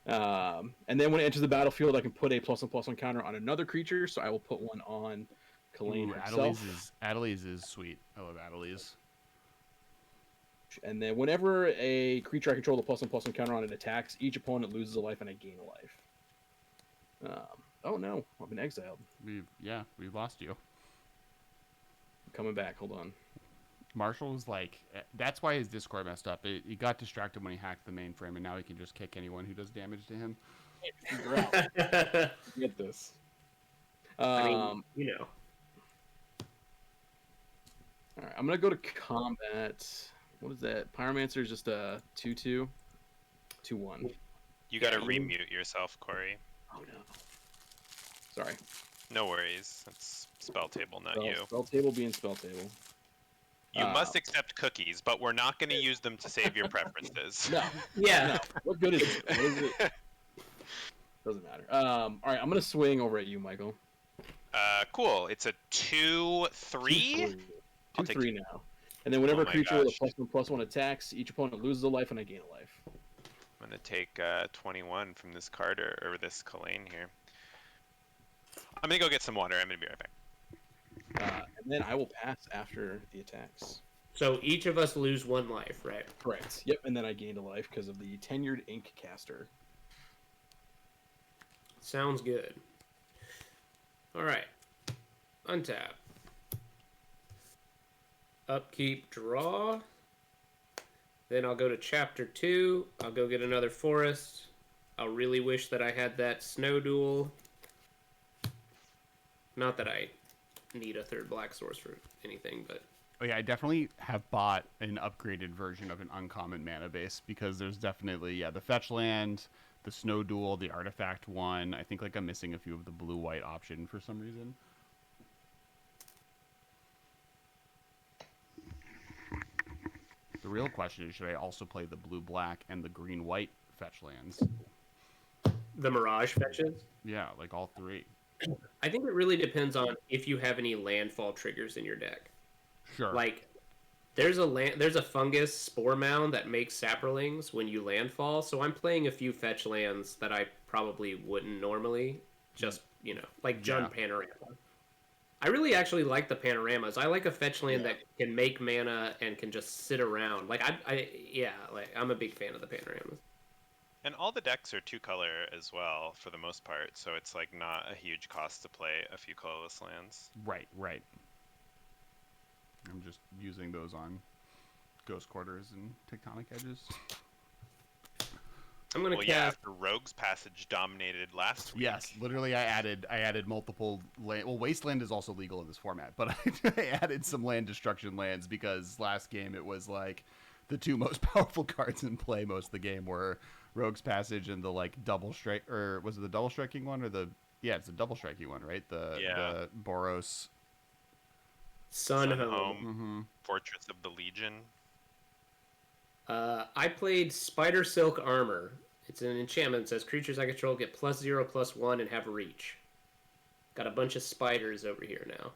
And then when it enters the battlefield, I can put a +1/+1 counter on another creature. So I will put one on Kalane herself. Adeliz is sweet. I love Adeliz. And then whenever a creature I control the +1/+1 counter on it attacks, each opponent loses a life and I gain a life. Oh no, I've been exiled. We lost you. I'm coming back. Hold on. Marshall was like, that's why his Discord messed up. He got distracted when he hacked the mainframe, and now he can just kick anyone who does damage to him. Get this. I mean, you know. All right, I'm gonna go to combat. What is that? Pyromancer is just a 2/2, 2/1. You gotta remute yourself, Corey. Oh no. Sorry. No worries. It's spell table, not you. Spell table being spell table. You must accept cookies, but we're not going to use them to save your preferences. No. Yeah. No. What good is it? What is it? Doesn't matter. All right, I'm gonna swing over at you, Michael. Cool. It's a 2/3. 2/3 now. And then whenever Oh a my creature with gosh. a +1/+1 attacks, each opponent loses a life and I gain a life. I'm gonna take 21 from this card or this Kalane here. I'm gonna go get some water. I'm gonna be right back. And then I will pass after the attacks. So each of us lose 1 life, right? Correct. Yep, and then I gained a life because of the tenured ink caster. Sounds good. All right. Untap. Upkeep, draw. Then I'll go to chapter 2. I'll go get another forest. I'll really wish that I had that snow duel. Not that I need a 3rd black source for anything, but Oh yeah, I definitely have bought an upgraded version of an uncommon mana base because there's definitely the fetch land, the snow duel, the artifact one. I think like I'm missing a few of the blue-white option for some reason. The real question is, should I also play the blue-black and the green-white fetch lands? the Mirage fetches. Yeah, like all 3. I think it really depends on if you have any landfall triggers in your deck. Sure. Like, there's a fungus spore mound that makes saprolings when you landfall, so I'm playing a few fetch lands that I probably wouldn't normally, just, like Jund Panorama. I really actually like the panoramas. I like a fetch land that can make mana and can just sit around. Like, I'm a big fan of the panoramas. And all the decks are 2-color as well, for the most part, so it's like not a huge cost to play a few colorless lands. Right. I'm just using those on Ghost Quarters and Tectonic Edges. I'm gonna cast. Yeah, after Rogue's Passage dominated last week. Yes, literally, I added multiple land. Well, Wasteland is also legal in this format, but I added some land destruction lands because last game it was like the 2 most powerful cards in play most of the game were Rogue's Passage and the like double strike, or was it the double striking one or the? Yeah, it's the double striking one, right? The Boros. Sun Home. Mm-hmm. Fortress of the Legion. I played Spider Silk Armor. It's an enchantment. It says creatures I control get +0/+1 and have reach. Got a bunch of spiders over here now.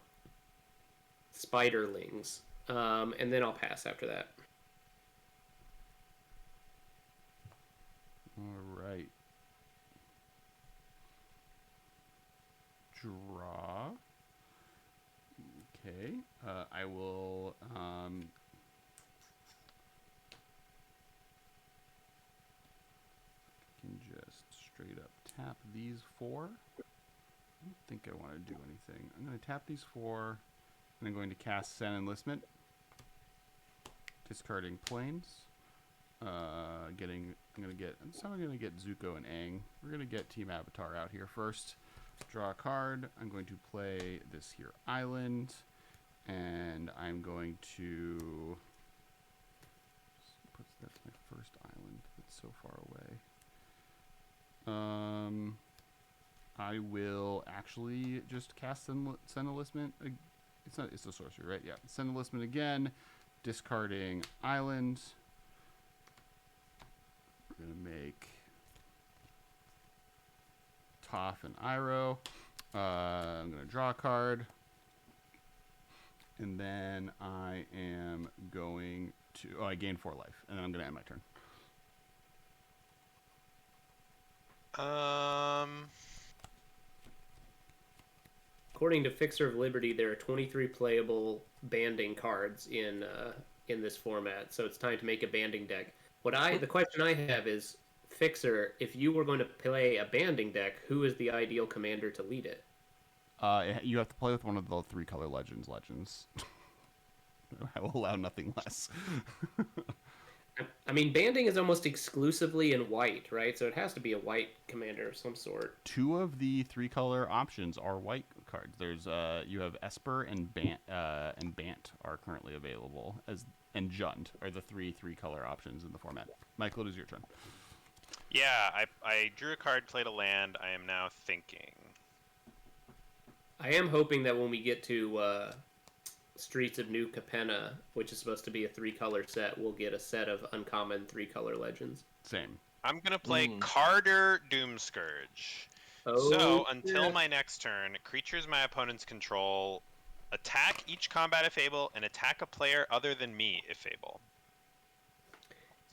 Spiderlings. And then I'll pass after that. All right. Draw. Okay. I will. Can just straight up tap these 4. I don't think I want to do anything. I'm going to tap these 4, and I'm going to cast Sen Enlistment, discarding planes. I'm going to get Zuko and Aang. We're going to get Team Avatar out here first. Draw a card. I'm going to play this here island, and I'm going to. That's my first island. That's so far away. I will actually just cast Sen Enlistment. It's a sorcery, right? Yeah. Sen Enlistment again, discarding island. We're going to make Toph and Iroh. I'm going to draw a card. And then I am going to... Oh, I gain 4 life. And then I'm going to end my turn. According to Fixer of Liberty, there are 23 playable banding cards in this format, so it's time to make a banding deck. The question I have is, Fixer, if you were going to play a banding deck, who is the ideal commander to lead it? You have to play with one of the 3-color legends. I will allow nothing less. I mean, banding is almost exclusively in white, right? So it has to be a white commander of some sort. 2 of the 3-color options are white cards. There's you have Esper and Bant are currently available, and Jund are the 3-color options in the format. Michael, it is your turn. Yeah, I drew a card, played a land. I am now thinking. I am hoping that when we get to Streets of New Capenna, which is supposed to be a 3-color set, we'll get a set of uncommon 3-color legends. Same. I'm going to play Carter Doomscourge. Oh, So, until my next turn, creatures my opponents control attack each combat if able, and attack a player other than me if able.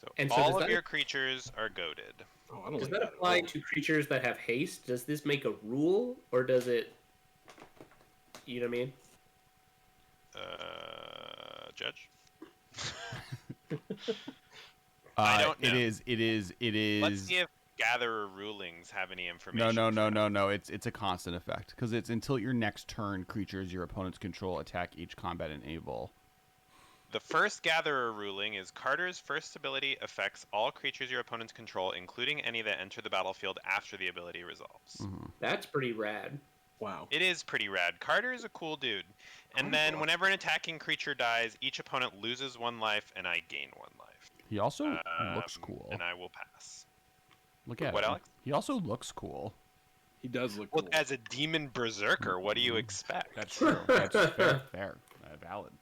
So, all of your creatures are goaded. Oh, I don't Does like that apply to creatures that have haste? Does this make a rule, or does it... You know what I mean? Judge? I don't know. It is. Let's see if Gatherer Rulings have any information. No. It's a constant effect because it's until your next turn. Creatures your opponents control attack each combat and able. The first Gatherer ruling is Carter's first ability affects all creatures your opponents control, including any that enter the battlefield after the ability resolves. Mm-hmm. That's pretty rad. Wow. It is pretty rad. Carter is a cool dude. And then whenever an attacking creature dies, each opponent loses 1 life, and I gain 1 life. He also looks cool. And I will pass. Look at what, him. Alex? He also looks cool. He does look Well, cool. as a demon berserker, what do you expect? That's true. That's fair. Valid.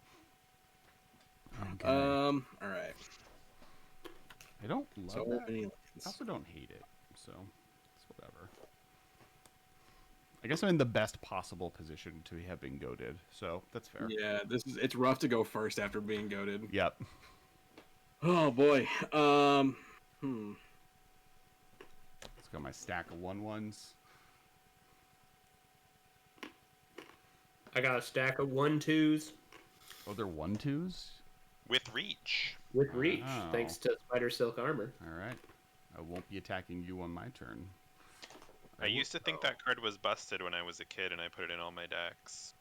Okay. All right. I don't love So that. many I lands. also don't hate it, so it's whatever. I guess I'm in the best possible position to have been goaded, so that's fair. Yeah, it's rough to go first after being goaded. Yep. Oh boy. Let's got my stack of 1/1s. I got a stack of 1/2s Oh, they're 1/2s? With reach. with reach, Wow. thanks to Spider Silk Armor. All right. I won't be attacking you on my turn. I used to think that card was busted when I was a kid, and I put it in all my decks.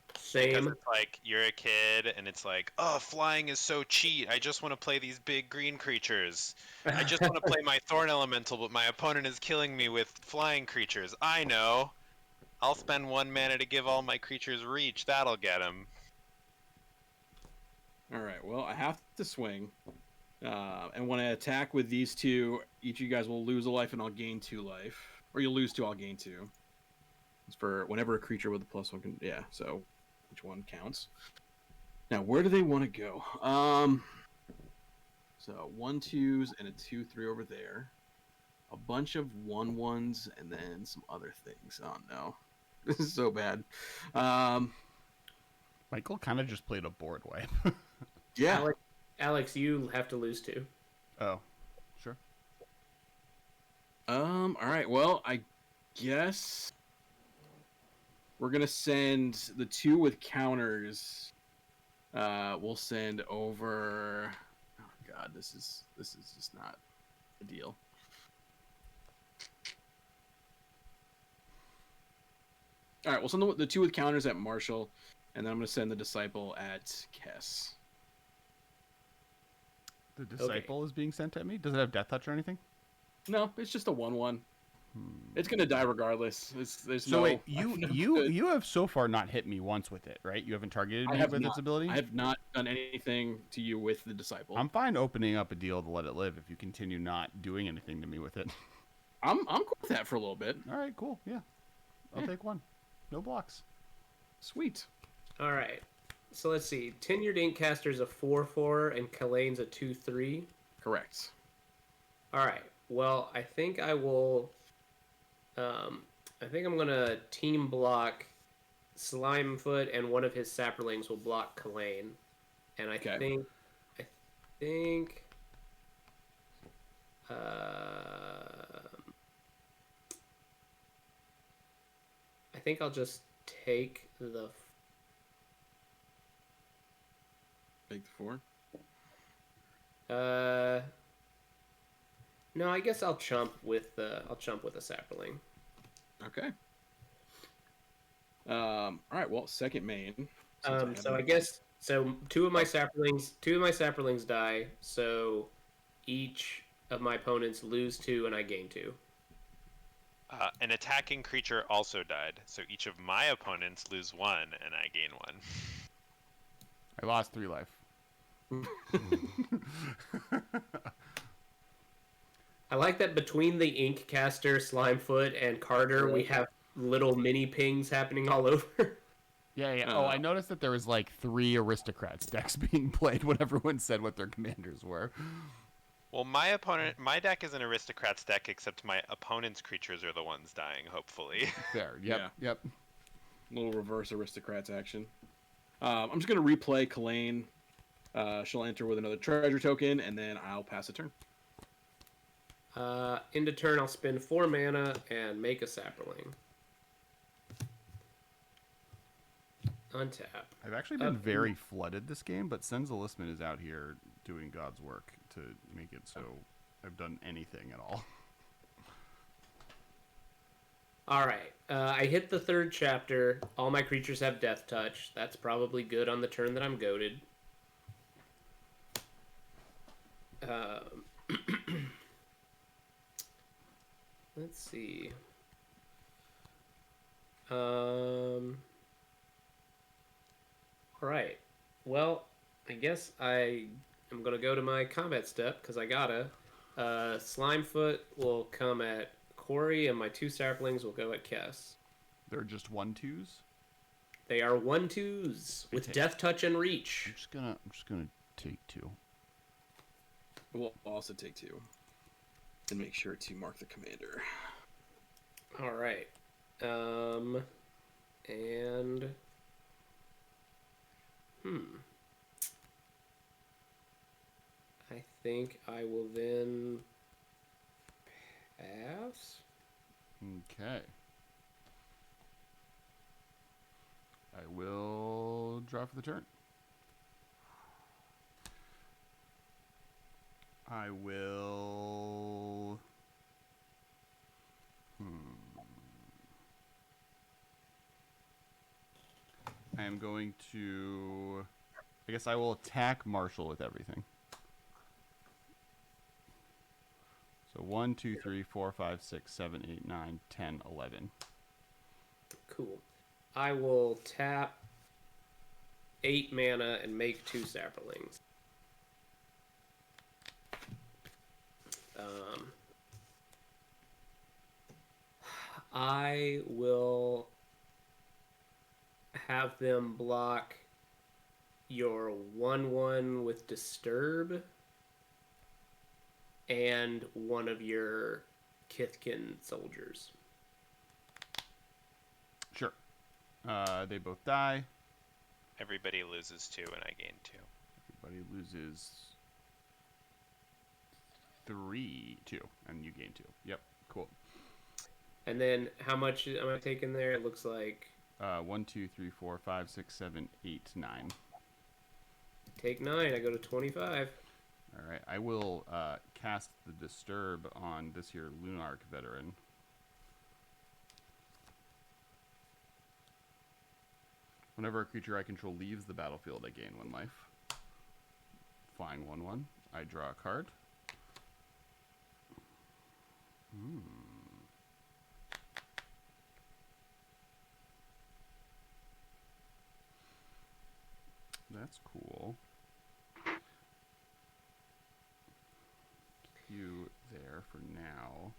Because Same. it's like, you're a kid, and it's like, oh, flying is so cheat. I just want to play these big green creatures. I just want to play my Thorn Elemental, but my opponent is killing me with flying creatures. I know. I'll spend 1 mana to give all my creatures reach. That'll get them. All right. Well, I have to swing, and when I attack with these 2, each of you guys will lose a life, and I'll gain 2 life, or you'll lose 2, I'll gain 2. It's for whenever a creature with a +1 can. Yeah. So, which one counts? Now, where do they want to go? So 1/2s and a 2/3 over there. A bunch of 1/1s and then some other things. Oh no, this is so bad. Michael kind of just played a board wipe. Yeah. Alex, you have to lose 2. Oh, sure. All right. Well, I guess we're gonna send the 2 with counters. We'll send over. Oh God, this is just not a deal. All right, we'll send the 2 with counters at Marshall, and then I'm gonna send the Disciple at Kess. The Disciple is being sent at me? Does it have Death Touch or anything? No, it's just a 1/1. It's gonna die regardless. There's So no. wait, you have so far not hit me once with it, right? You haven't targeted me with its ability? I have not done anything to you with the Disciple. I'm fine opening up a deal to let it live if you continue not doing anything to me with it. I'm cool with that for a little bit. All right, cool. Yeah. I'll take 1. No blocks. Sweet. All right. So let's see. Tenured Inkcaster's a 4/4 and Kalane's a 2/3. Correct. All right. Well, I think I will. I think I'm gonna team block Slimefoot, and one of his saplings will block Kalane. And Okay. I think, uh, I think I'll just take the. Take the 4. No, I guess I'll chump with the sapling. Okay. All right. Well, second main. So I guess two of my saplings die. So each of my opponents lose 2, and I gain 2. An attacking creature also died, so each of my opponents lose 1, and I gain 1. I lost 3 life. I like that between the Ink Caster, Slimefoot, and Carter, we have little mini pings happening all over. Yeah. Oh, I noticed that there was like 3 aristocrats decks being played when everyone said what their commanders were. Well, my deck is an aristocrats deck, except my opponent's creatures are the ones dying, hopefully. Fair. Yep. Yeah. Yep. Little reverse aristocrats action. I'm just gonna replay Kalane. She'll enter with another treasure token, and then I'll pass a turn. End of turn, I'll spend 4 mana and make a sapling. Untap. I've actually been very flooded this game, but Senzalisman is out here doing God's work to make it so I've done anything at all. All right. I hit the 3rd chapter. All my creatures have Death Touch. That's probably good on the turn that I'm goaded. Let's see. All right. Well, I guess I am going to go to my combat step because I gotta. Slimefoot will come at Corey, and my 2 saplings will go at Kess. They're just 1/2s. They are 1/2s with Death Touch and Reach. I'm just gonna take 2. We'll also take 2. And make sure to mark the commander. All right. And I think I will then pass. Okay. I will draw for the turn. I will... I am going to... I guess I will attack Marshall with everything. So 1, 2, 3, 4, 5, 6, 7, 8, 9, 10, 11. Cool. I will tap 8 mana and make 2 saplings. I will have them block your 1/1 with Disturb and one of your Kithkin soldiers. Sure. They both die. Everybody loses 2, and I gain 2. Everybody loses 2, and you gain 2. Yep, cool. And then how much am I taking there? It looks like 1, 2, 3, 4, 5, 6, 7, 8, 9. Take 9. I go to 25. All right, I will cast the Disturb on this here Lunarch veteran. Whenever a creature I control leaves the battlefield, I gain 1 life. Flying 1/1. I draw a card. That's cool. You there for now.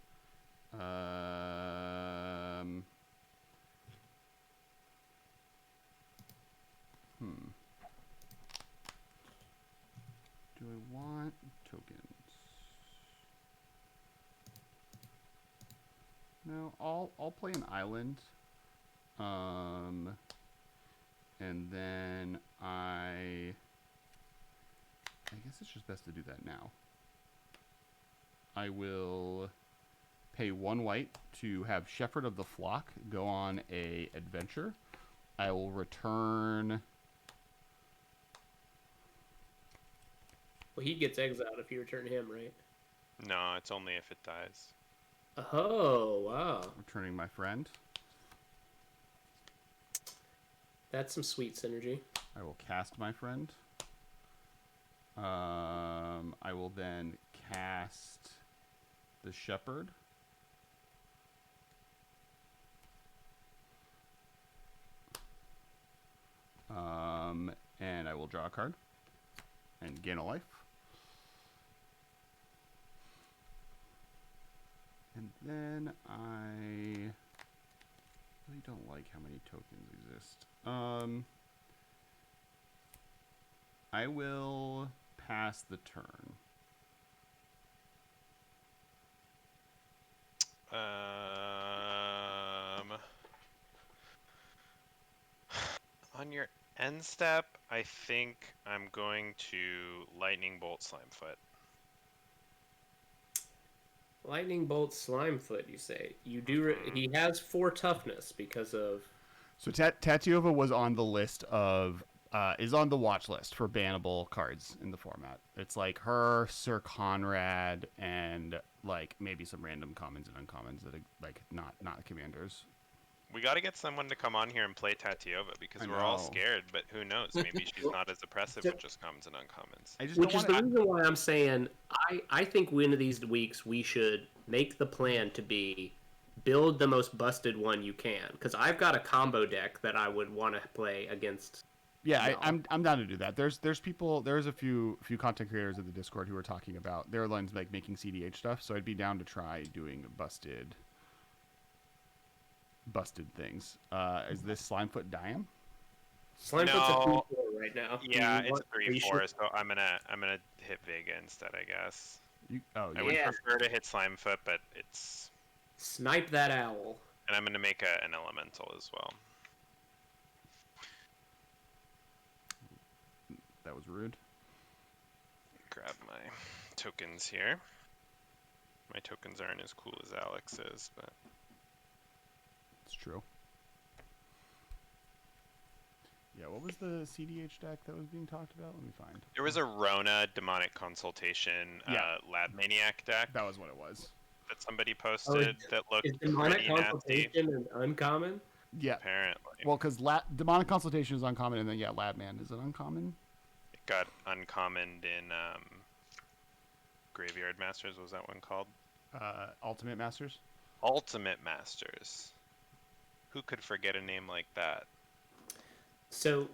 Do I want tokens? No, I'll play an island. And then I guess it's just best to do that now. I will pay 1 white to have Shepherd of the Flock go on a adventure. I will return. Well, he gets exiled if you return him, right? No, it's only if it dies. Oh, wow. Returning my friend. That's some sweet synergy. I will cast my friend. I will then cast the Shepherd. And I will draw a card and gain a life. And then I really don't like how many tokens exist. I will pass the turn. On your end step, I think I'm going to Lightning Bolt Slimefoot. Lightning Bolt Slimefoot, you say? You do. He has 4 toughness because of. So Tatiova was on the list of is on the watch list for bannable cards in the format. It's like her, Sir Conrad, and like maybe some random commons and uncommons that are like not commanders. We got to get someone to come on here and play Tatiova because I we're all know. scared, but who knows? Maybe she's not as oppressive with just commons and uncommons. I just Which don't is the wanna- reason why I'm saying I think one of these weeks we should make the plan to be build the most busted one you can, because I've got a combo deck that I would want to play against. Yeah, No. I'm down to do that. There's people. There's a few content creators in the Discord who are talking about their lines like making CDH stuff. So I'd be down to try doing busted things. Is this Slimefoot dying? Slimefoot's No. a 3/4 right now. Yeah, Do you it's a want- 3/4, so I'm gonna hit Vega instead, I guess. Oh, I would Yeah. prefer to hit Slimefoot, but it's, Snipe that owl. and I'm gonna make an elemental as well. that was rude. Grab my tokens here. My tokens aren't as cool as Alex's, but It's true. Yeah, what was the CDH deck that was being talked about? Let me find. there was a Rona Demonic Consultation Yeah. Lab Maniac deck That was what it was. that somebody posted that looked Is demonic pretty nasty. consultation an uncommon? Yeah. Apparently, Well, because Demonic Consultation is uncommon, and then Labman is it uncommon? it got uncommoned in Graveyard Masters. What was that one called? Ultimate Masters. Ultimate Masters. Who could forget a name like that? So,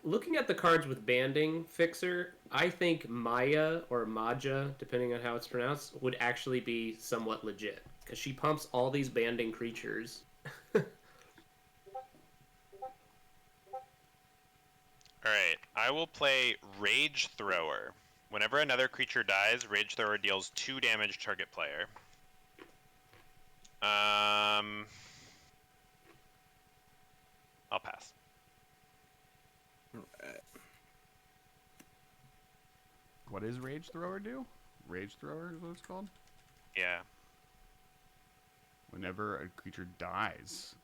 looking at the cards with banding fixer, I think Maya or Maja, depending on how it's pronounced, would actually be somewhat legit because she pumps all these banding creatures. Alright, I will play Rage Thrower. Whenever another creature dies, Rage Thrower deals 2 damage to target player. I'll pass. What does Rage Thrower do? Rage Thrower is what it's called? Yeah. Whenever a creature dies.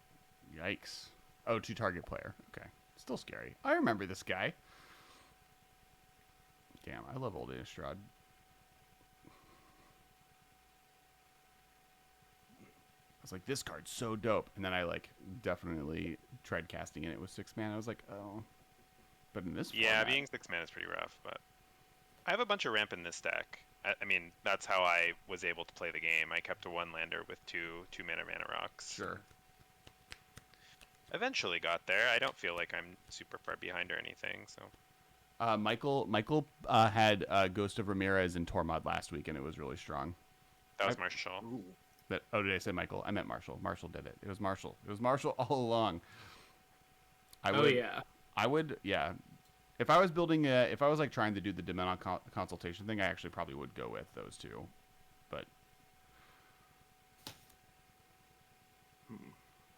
Yikes. Oh, to target player. Okay. Still scary. I remember this guy. Damn, I love old Innistrad. I was like, this card's so dope. And then I like definitely tried casting it. It was 6 mana. I was like, oh. But in this Yeah, format, being 6 mana is pretty rough, but I have a bunch of ramp in this deck. I mean, that's how I was able to play the game. I kept a 1-lander with two mana rocks. sure. Eventually got there. I don't feel like I'm super far behind or anything, so. Michael had Ghost of Ramirez and Tormod last week, and it was really strong. That was Marshall. Did I say Michael? I meant Marshall. Marshall did it. It was Marshall. It was Marshall all along. Yeah. I would, yeah. If I was building if I was like trying to do the demonic consultation thing, I actually probably would go with those two. But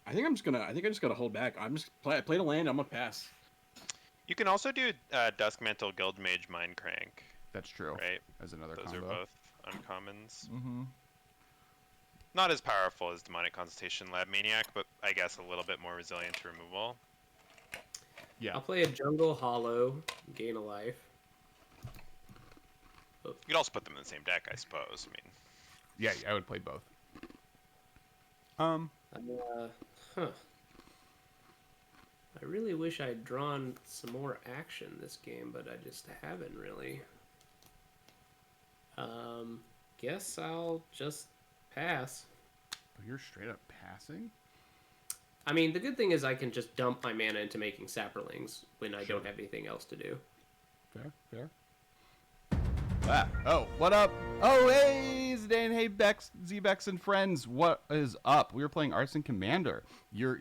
I think I just gotta hold back. I played a land. I'm gonna pass. You can also do Duskmantle, Guildmage, Mindcrank. That's true. Right. As another Those combo. are both uncommons. Mm-hmm. Not as powerful as Demonic Consultation, Lab Maniac, but I guess a little bit more resilient to removal. Yeah. I'll play a Jungle Hollow, gain a life. You could also put them in the same deck, I suppose. I mean, Yeah, I would play both. Huh. I really wish I'd drawn some more action this game, but I just haven't really. Guess I'll just pass. Oh, you're straight up passing? I mean, the good thing is I can just dump my mana into making Saprolings when I Sure. don't have anything else to do. Fair. Ah, oh, what up? Oh, hey, Zidane, hey, Bex, Z-Bex, and friends, what is up? We were playing Artisan Commander. You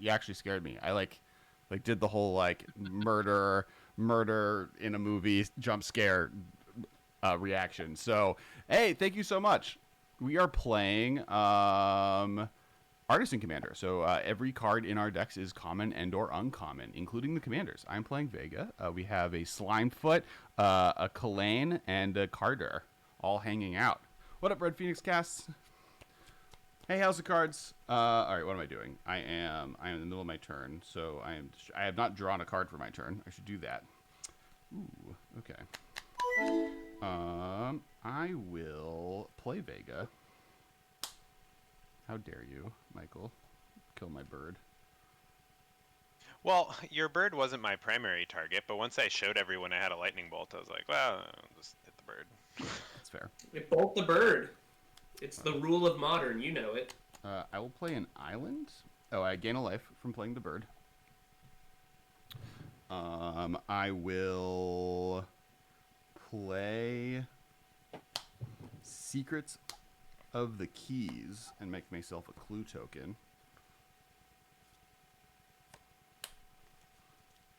actually scared me. I like did the whole like murder in a movie jump scare reaction. So, hey, thank you so much. We are playing Artisan Commander. So every card in our decks is common and or uncommon, including the commanders. I'm playing Vega. We have a Slimefoot, a Kalane, and a Carter all hanging out. What up, Red Phoenix Casts? Hey, House of Cards. All right, what am I doing? I am in the middle of my turn, so I have not drawn a card for my turn. I should do that. Ooh, okay. I will play Vega. How dare you, Michael? Kill my bird. well, your bird wasn't my primary target, but once I showed everyone I had a lightning bolt, I was like, well, I'll just hit the bird. That's fair. Bolt the bird. It's the rule of modern, you know it. I will play an island. Oh, I gain a life from playing the bird. I will play Secrets of the Keys and make myself a clue token.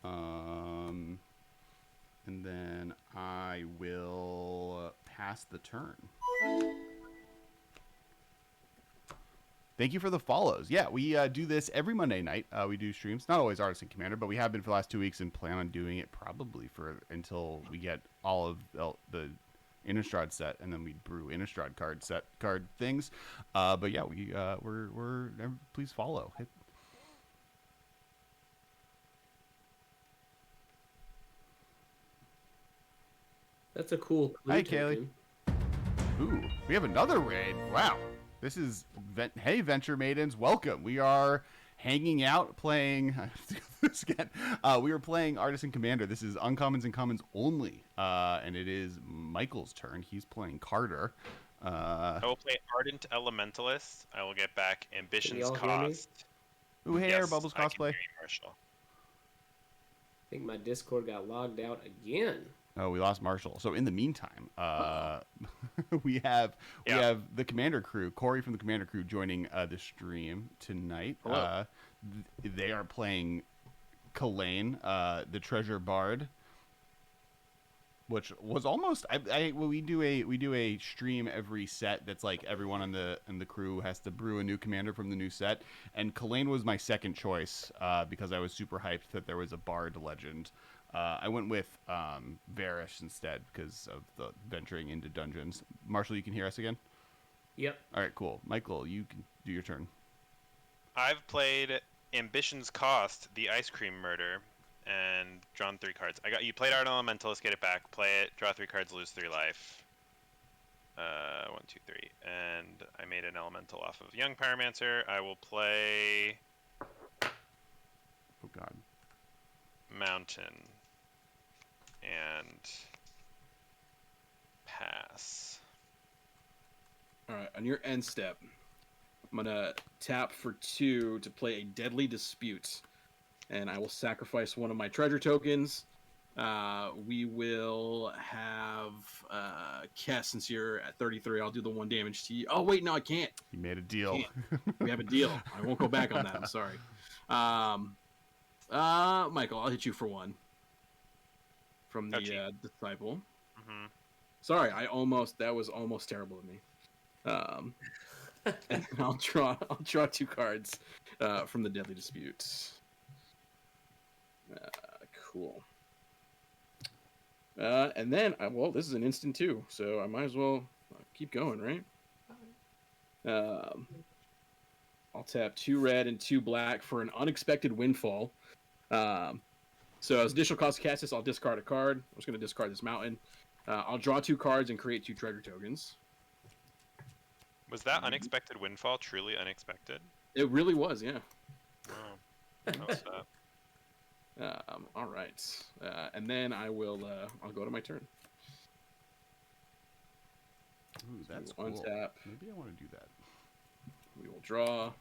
And then I will pass the turn. Thank you for the follows. Yeah, we do this every Monday night. We do streams. Not always Artisan Commander, but we have been for the last 2 weeks and plan on doing it probably until we get all of the Innistrad set, and then we brew Innistrad card things. But yeah, we're please follow. That's a cool clue Hi, token. Kaylee. Ooh, we have another raid. Wow. This is hey, Venture Maidens, welcome. We are hanging out playing. I have to go through this again. We were playing Artisan Commander. This is uncommons and commons only, and it is Michael's turn. He's playing Carter. I will play Ardent Elementalist. I will get back Ambition's y'all hear me? Cost. Ooh, hey, Air Bubbles I can cosplay. hear you, Marshall. I think my Discord got logged out again. Oh, we lost Marshall. So in the meantime, we have the Commander crew, Corey from the Commander crew, joining the stream tonight. They are playing Kalane, the Treasure Bard, which was almost we do a stream every set that's like everyone in the crew has to brew a new commander from the new set, and Kalane was my second choice because I was super hyped that there was a Bard legend. I went with Varish instead because of the venturing into dungeons. Marshall, you can hear us again? Yep. All right, cool. Michael, you can do your turn. I've played Ambition's Cost, the Ice Cream Murder, and drawn 3 cards. You played Ardent Elementalist, get it back, play it, draw 3 cards, lose 3 life. 1, 2, 3. And I made an elemental off of Young Pyromancer. I will play Oh god. Mountain and pass. All right, on your end step, I'm gonna tap for 2 to play a Deadly Dispute, and I will sacrifice one of my treasure tokens. We will have Kess, since you're at 33. I'll do the 1 damage to you. Oh wait, no, I can't. You made a deal. We have a deal. I won't go back on that. I'm sorry. Michael, I'll hit you for 1 from the disciple. Mm-hmm. Sorry, that was almost terrible of me. And I'll draw 2 cards, from the Deadly Dispute. Cool. And then, well, this is an instant too, so I might as well keep going, right? I'll tap 2 red and 2 black for an unexpected windfall. So as additional cost to cast this, I'll discard a card. I'm just going to discard this mountain. I'll draw 2 cards and create 2 treasure tokens. Was that unexpected windfall truly unexpected? It really was, yeah. Oh, that was that. All right. And then I'll go to my turn. Ooh, So that's we will cool. untap. Maybe I want to do that. We will draw.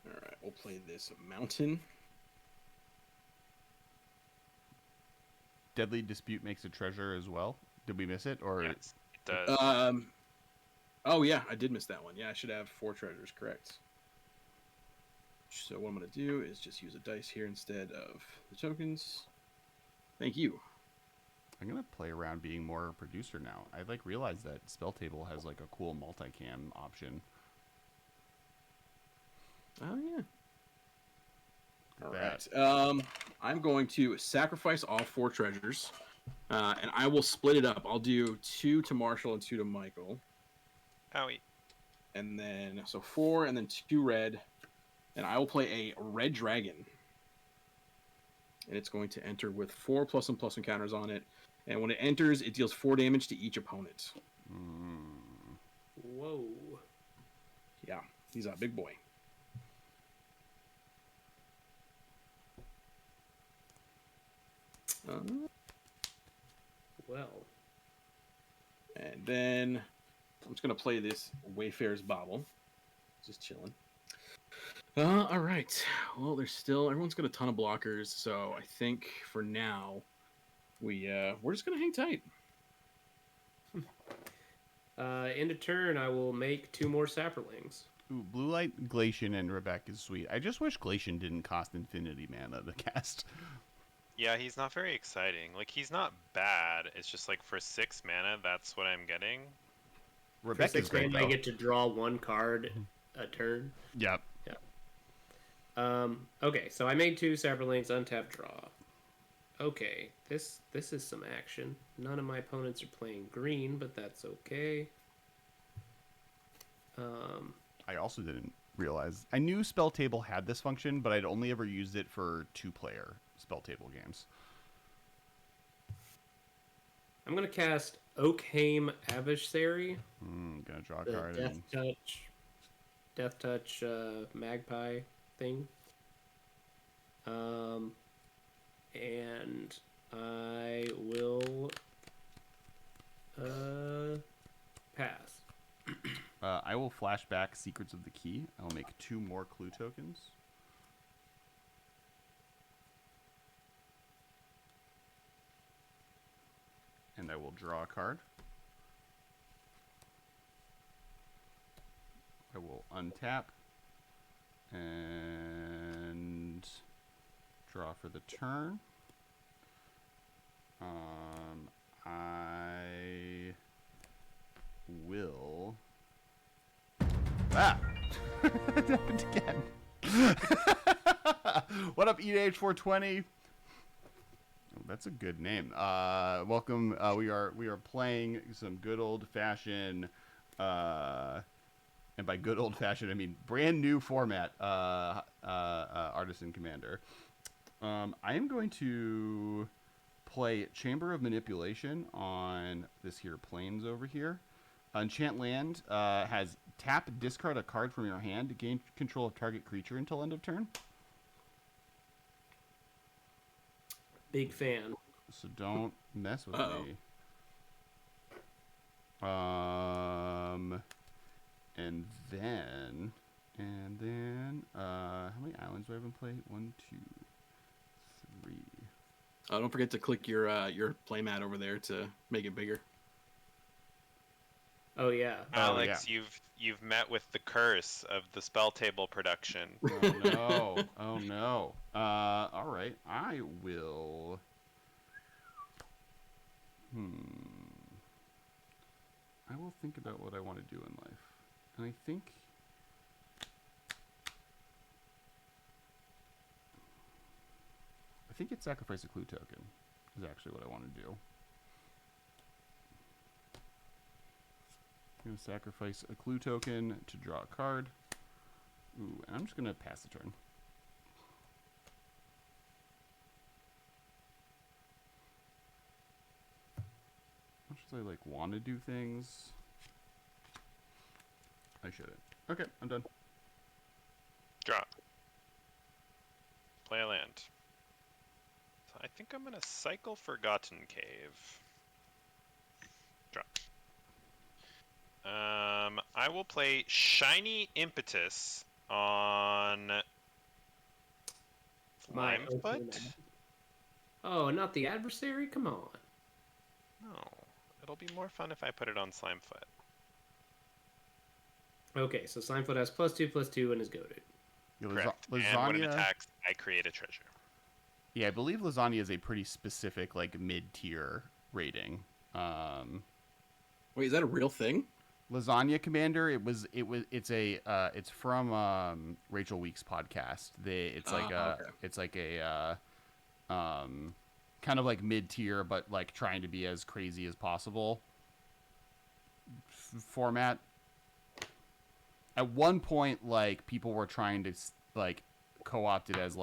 All right, we'll play this mountain. Deadly Dispute makes a treasure as well. Did we miss it? Or Yes, it does. Oh yeah, I did miss that one. Yeah, I should have 4 treasures, correct. So what I'm going to do is just use a dice here instead of the tokens. Thank you. I'm gonna play around being more a producer now. I realized that Spell Table has a cool multicam option. Oh yeah. All That. right. I'm going to sacrifice all 4 treasures, and I will split it up. I'll do 2 to Marshall and 2 to Michael, Howie. and then so 4 and then 2 red, and I will play a red dragon, and it's going to enter with 4 +1/+1 counters on it, and when it enters, it deals 4 damage to each opponent. Whoa. Yeah, he's a big boy. Well. And then I'm just gonna play this Wayfarer's Bauble, just chilling. All right. Well, everyone's got a ton of blockers, so I think for now we're just gonna hang tight. End of turn, I will make 2 more Saprolings. Ooh, Blue Light, Glacian, and Rebecca is sweet. I just wish Glacian didn't cost infinity mana to cast. Yeah, he's not very exciting. He's not bad. It's just for 6 mana, that's what I'm getting. Rebecca's great I though. get to draw 1 card a turn. Yep. Okay, so I made 2 Saprolings, untap, draw. Okay, this is some action. None of my opponents are playing green, but that's okay. I also didn't realize. I knew Spell Table had this function, but I'd only ever used it for 2-player Spell Table games. I'm gonna cast Oakheim Adversary. Gonna draw a The card. Death Touch Magpie thing. And I will pass. I will flashback Secrets of the Key. I'll make 2 more clue tokens. And I will draw a card. I will untap and draw for the turn. I will. Ah! It happened again. What up, EDH420? Oh, that's a good name. Welcome. We are playing some good old fashioned. And by good old fashioned, I mean brand new format. Artisan Commander. I am going to play Chamber of Manipulation on this here plains over here. Enchant Land has tap, discard a card from your hand to gain control of target creature until end of turn. Big fan. So don't mess with me. And then, how many islands do I have in play? 1, 2, 3. Don't forget to click your playmat over there to make it bigger. Oh yeah. Alex, you've met with the curse of the Spell Table production. Oh no! Oh no! All right, I will. I will think about what I want to do in life, and I think think it's sacrifice a clue token is actually what I want to do. I'm going to sacrifice a clue token to draw a card. Ooh, and I'm just going to pass the turn. Much as I want to do things, I shouldn't. Okay, I'm done. Draw. Play a land. So I think I'm gonna cycle Forgotten Cave. Draw. I will play Shiny Impetus on My Slimefoot. Oh, not the adversary? Come on. No, it'll be more fun if I put it on Slimefoot. Okay, so Slimefoot has +2/+2 and is goaded. Yeah, Correct. And when it attacks, I create a treasure. Yeah, I believe Lasagna is a pretty specific mid-tier rating. Wait, is that a real thing? Lasagna Commander. It's from Rachel Week's podcast. It's like a kind of mid-tier, but trying to be as crazy as possible format. At one point, people were trying to co-opt it as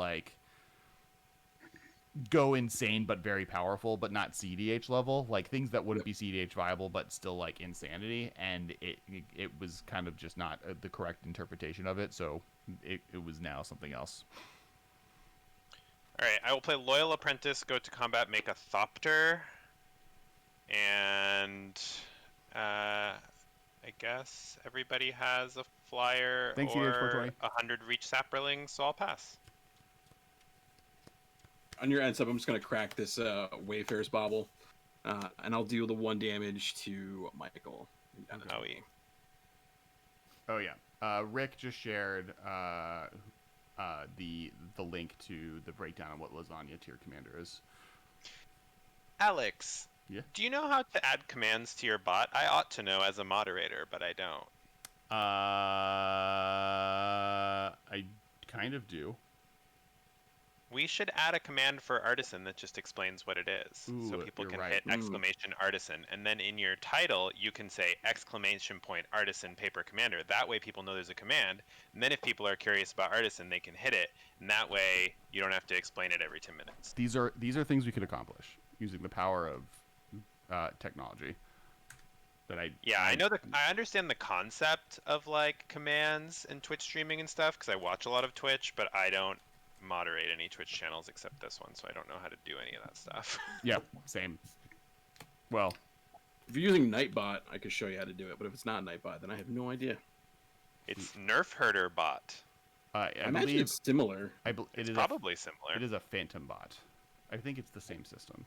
go insane but very powerful, but not CDH level, things that wouldn't be CDH viable but still insanity, and it was kind of just not the correct interpretation of it, so it was now something else. All right, I will play Loyal Apprentice, go to combat, make a Thopter, and I guess everybody has a flyer. Thanks, or EDH420. 100 reach Saproling, so I'll pass. On your end sub, I'm just going to crack this Wayfarer's Bauble, and I'll deal the 1 damage to Michael. Oh yeah. Rick just shared the link to the breakdown of what Lasagna tier commander is. Alex, Yeah? do you know how to add commands to your bot? I ought to know as a moderator, but I don't. I kind of do. We should add a command for Artisan that just explains what it is, so Ooh, people you're can right. hit exclamation Artisan, and then in your title you can say exclamation point Artisan Paper Commander. That way people know there's a command, and then if people are curious about Artisan, they can hit it, and that way you don't have to explain it every 10 minutes. These are things we could accomplish using the power of technology. I understand the concept of commands and Twitch streaming and stuff because I watch a lot of Twitch, but I don't moderate any Twitch channels except this one, so I don't know how to do any of that stuff. Yeah, same. Well, if you're using Nightbot, I could show you how to do it, but if it's not Nightbot, then I have no idea. It's Nerf Herder bot. I imagine it's similar. It's probably similar. It is a Phantom bot. I think it's the same system.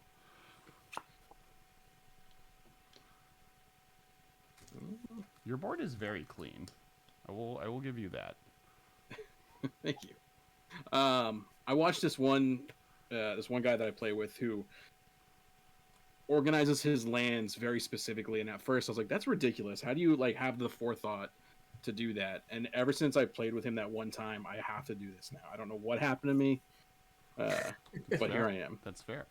Your board is very clean. I will give you that. Thank you. I watched this one guy that I play with who organizes his lands very specifically, and at first I was like, that's ridiculous. How do you have the forethought to do that? And ever since I played with him that one time, I have to do this now. I don't know what happened to me, but here I am. That's fair.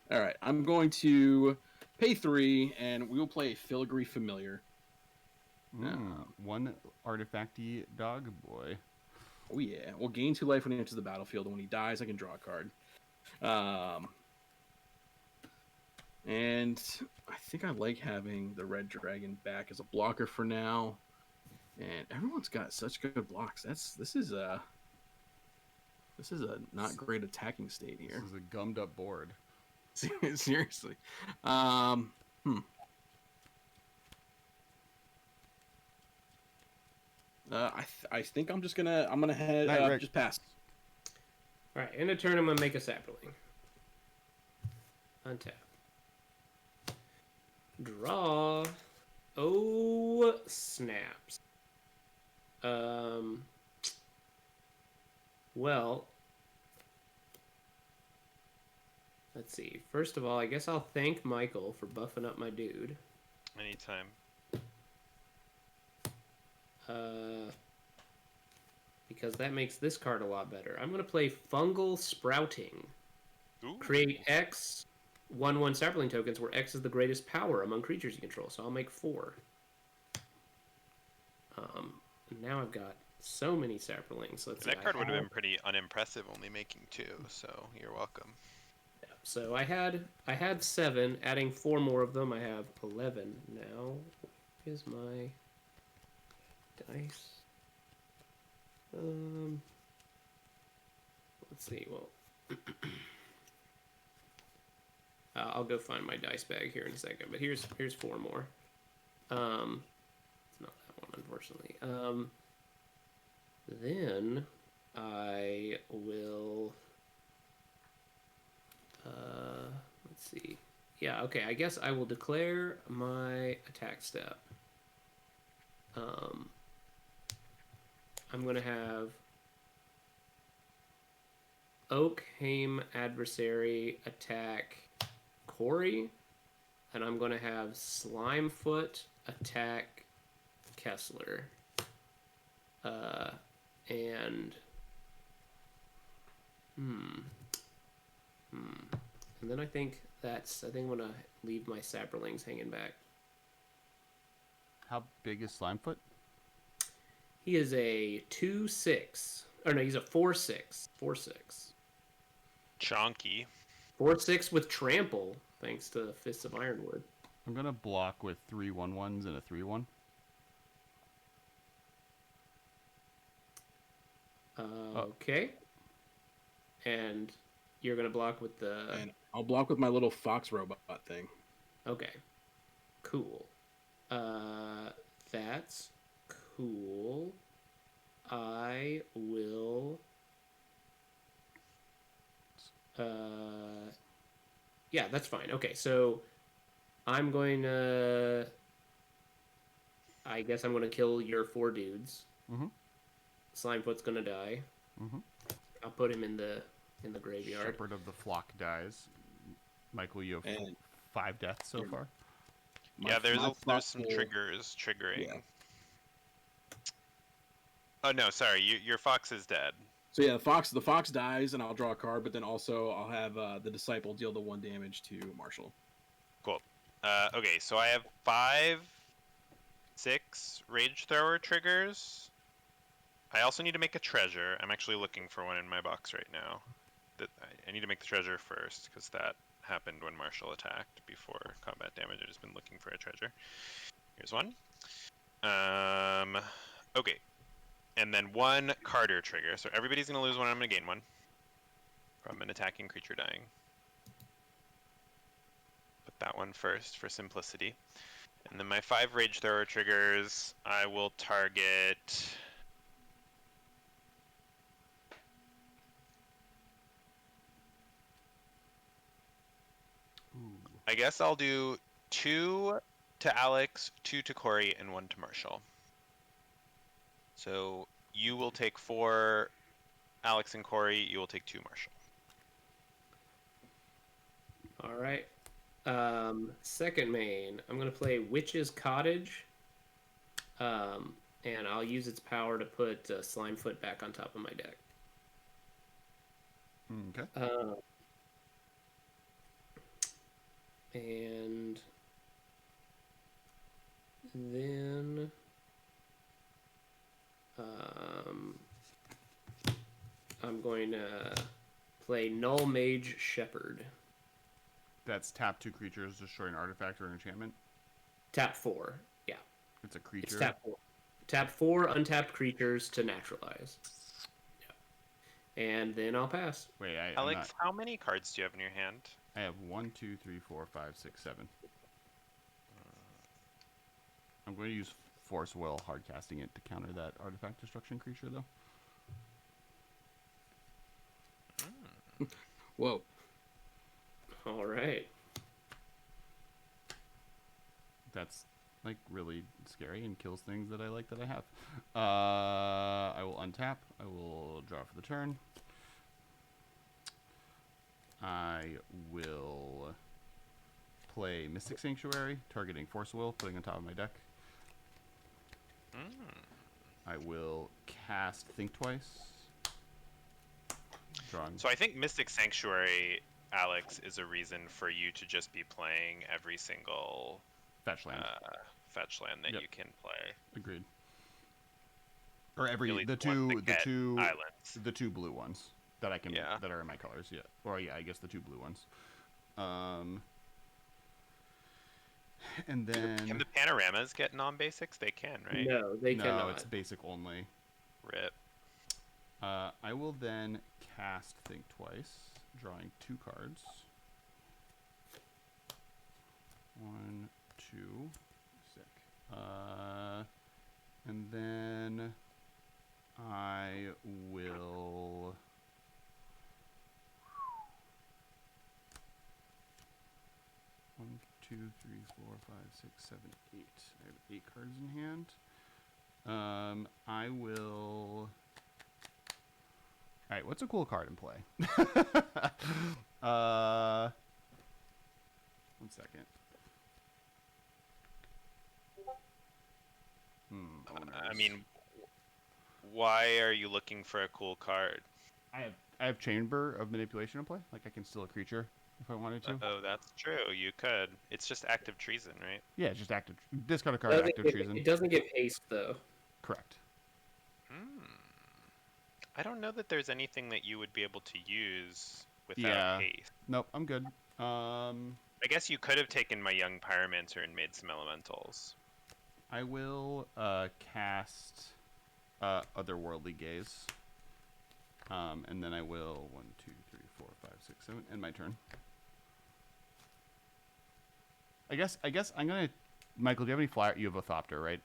All right, I'm going to pay 3, and we will play a Filigree Familiar. One artifacty dog boy. Oh yeah, we'll gain 2 life when he enters the battlefield, and when he dies, I can draw a card. And I think I like having the red dragon back as a blocker for now. And everyone's got such good blocks. This is a not great attacking state here. This is a gummed up board. Seriously. I think I'm gonna head just pass. All right, end of turn, I'm gonna make a sapling. Untap. Draw. Oh snaps. Well, let's see. First of all, I guess I'll thank Michael for buffing up my dude. Anytime. because that makes this card a lot better. I'm going to play Fungal Sprouting. Ooh. Create X 1/1 sapling tokens where X is the greatest power among creatures you control. So I'll make 4. Now I've got so many saplings. Let's see. That card would have been pretty unimpressive, only making 2. So you're welcome. So I had 7. Adding 4 more of them, I have 11 now. Here's my dice. Let's see. Well, I'll go find my dice bag here in a second. But here's 4 more. It's not that one, unfortunately. Then I will. Let's see. Yeah, okay. I guess I will declare my attack step. I'm gonna have Oakheim Adversary attack Corey, and I'm gonna have Slimefoot attack Kessler. And and then I think I'm gonna leave my Saprolings hanging back. How big is Slimefoot? He is a 2/6. Or no, he's a 4/6. 4/6. Chonky. 4/6 with trample, thanks to Fists of Ironwood. I'm gonna block with 3 1/1s and a 3/1. Okay. And you're gonna block with the. And I'll block with my little fox robot thing. Okay. Cool. That's cool. I will. Yeah, that's fine. Okay, so I'm going to. I guess I'm going to kill your 4 dudes. Mm-hmm. Slimefoot's going to die. Mm-hmm. I'll put him in the graveyard. Shepherd of the Flock dies. Michael, you have 5 deaths so far. Yeah, there's some triggers triggering. Yeah. Oh no, sorry, your fox is dead. So yeah, the fox dies, and I'll draw a card. But then also I'll have the disciple deal the 1 damage to Marshall. Cool. Okay, so I have 5, 6 rage thrower triggers. I also need to make a treasure. I'm actually looking for one in my box right now. I need to make the treasure first because that happened when Marshall attacked before combat damage. I've just been looking for a treasure. Here's one. Okay. And then 1 Carter trigger. So everybody's going to lose 1, I'm going to gain 1 from an attacking creature dying. Put that one first for simplicity. And then my 5 rage thrower triggers, I will target... I guess I'll do 2 to Alex, 2 to Corey, and 1 to Marshall. So you will take 4, Alex and Corey. You will take 2, Marshall. All right. Second main, I'm going to play Witch's Cottage. And I'll use its power to put Slimefoot back on top of my deck. Okay. And then I'm going to play Null Mage Shepherd. That's tap 2 creatures, destroy an artifact or an enchantment. Tap 4, yeah. It's a creature. It's tap 4. Tap 4 untapped creatures to naturalize. Yeah. And then I'll pass. Wait, Alex, how many cards do you have in your hand? I have 1, 2, 3, 4, 5, 6, 7. I'm going to use Force Will, hard casting it to counter that artifact destruction creature, though. Whoa. All right. That's like really scary and kills things that I like that I have. I will untap. I will draw for the turn. I will play Mystic Sanctuary, targeting Force Will, putting on top of my deck. I will cast Think Twice. Drawing. So I think Mystic Sanctuary, Alex, is a reason for you to just be playing every single Fetch land. Fetch land that Yep. you can play. Agreed. Or At least the the ones that two get islands. the two blue ones that I can Yeah. that are in my colors. Yeah. Or yeah, I guess the two blue ones. And then Can the panoramas get non-basics? They can, right? No, they no, cannot. it's basic only. Rip. I will then cast Think Twice, drawing 2 cards. 1, 2, sick. And then I will. One, 2, 3, 4, 5, 6, 7, 8. I have 8 cards in hand. I will. All right, what's a cool card in play? 1 second. I mean, why are you looking for a cool card? I have Chamber of Manipulation in play. Like I can steal a creature if I wanted to. Oh, that's true. You could. It's just active treason, right? Yeah, it's just active. Discard a card. Doesn't Active give- treason. It doesn't give haste though. Correct. I don't know that there's anything that you would be able to use without Yeah. haste. Nope, I'm good. I guess you could have taken my Young Pyromancer and made some elementals. I will cast Otherworldly Gaze. And then I will 1, 2, 3, 4, 5, 6, 7, end my turn. I guess I'm gonna. Michael, do you have any flyer? You have a Thopter, right?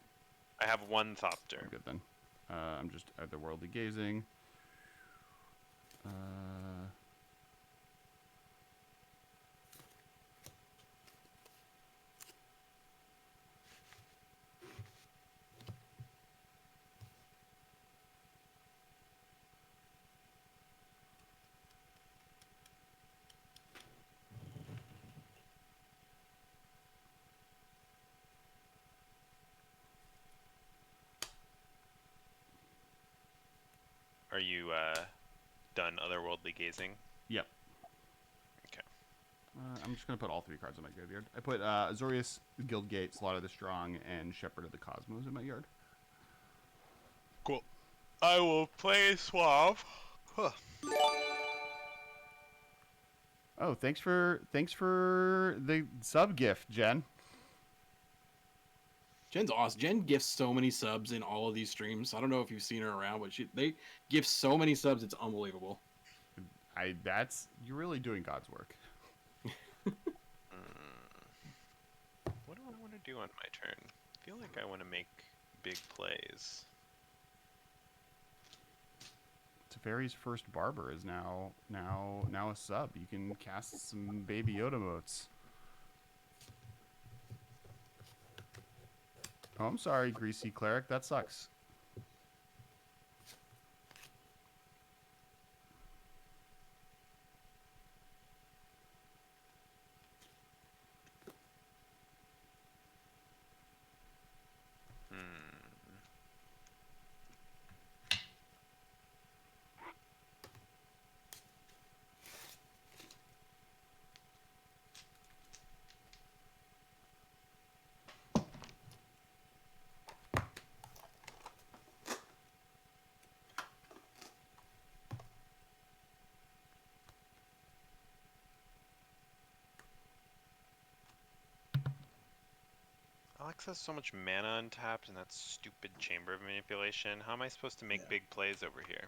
I have one Thopter. I'm good then. I'm just Otherworldly Gazing. Are you done otherworldly gazing? Yep. Okay. I'm just gonna put all 3 cards in my graveyard. I put Azorius, Guildgate, Slaughter the Strong, and Shepherd of the Cosmos in my yard. Cool. I will play Suave. Oh, thanks for the sub gift, Jen. Jen's awesome. Jen gifts so many subs in all of these streams. I don't know if you've seen her around, but they gift so many subs. It's unbelievable. You're really doing God's work. What do I want to do on my turn? I feel like I want to make big plays. Teferi's first barber is now a sub. You can cast some Baby Yoda motes. Oh, I'm sorry, Greasy Cleric. That sucks. Alex has so much mana untapped and that stupid Chamber of Manipulation. How am I supposed to make big plays over here?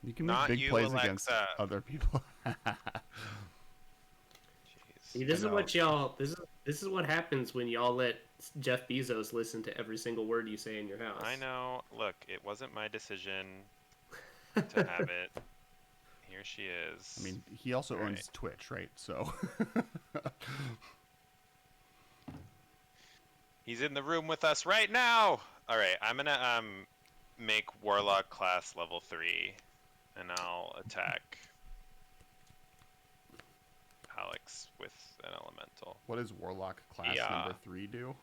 You can Not make big you, plays against Alexa. other people. Jeez. See, this is know. what y'all. This is what happens when y'all let Jeff Bezos listen to every single word you say in your house. I know. Look, it wasn't my decision to have it. Here she is. I mean, he also All owns right. Twitch, right? So. He's in the room with us right now. All right, I'm gonna make Warlock class level 3, and I'll attack Alex with an elemental. What does Warlock class Yeah. number 3 do?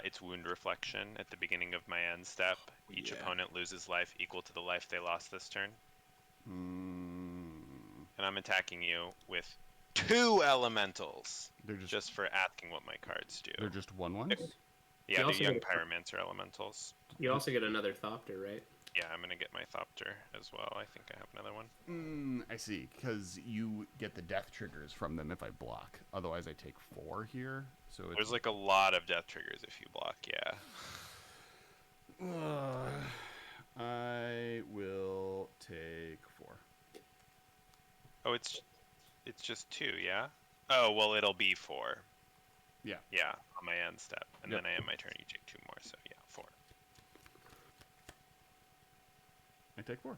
It's wound reflection at the beginning of my end step. Each Yeah. opponent loses life equal to the life they lost this turn. And I'm attacking you with 2 elementals. They're Just for asking what my cards do. they're just 1/1s. Yeah, You they're also young get a- pyromancer elementals. You also get another Thopter, right? Yeah, I'm gonna get my Thopter as well. I think I have another one. I see, because you get the death triggers from them if I block. Otherwise, I take 4 here. So it's There's like a lot of death triggers if you block. Yeah. I will take 4. Oh, it's just 2. Yeah. Oh well, it'll be 4. Yeah. Yeah, on my end step, and Yep. then I end my turn. You take 2 more, so yeah, 4. I take 4.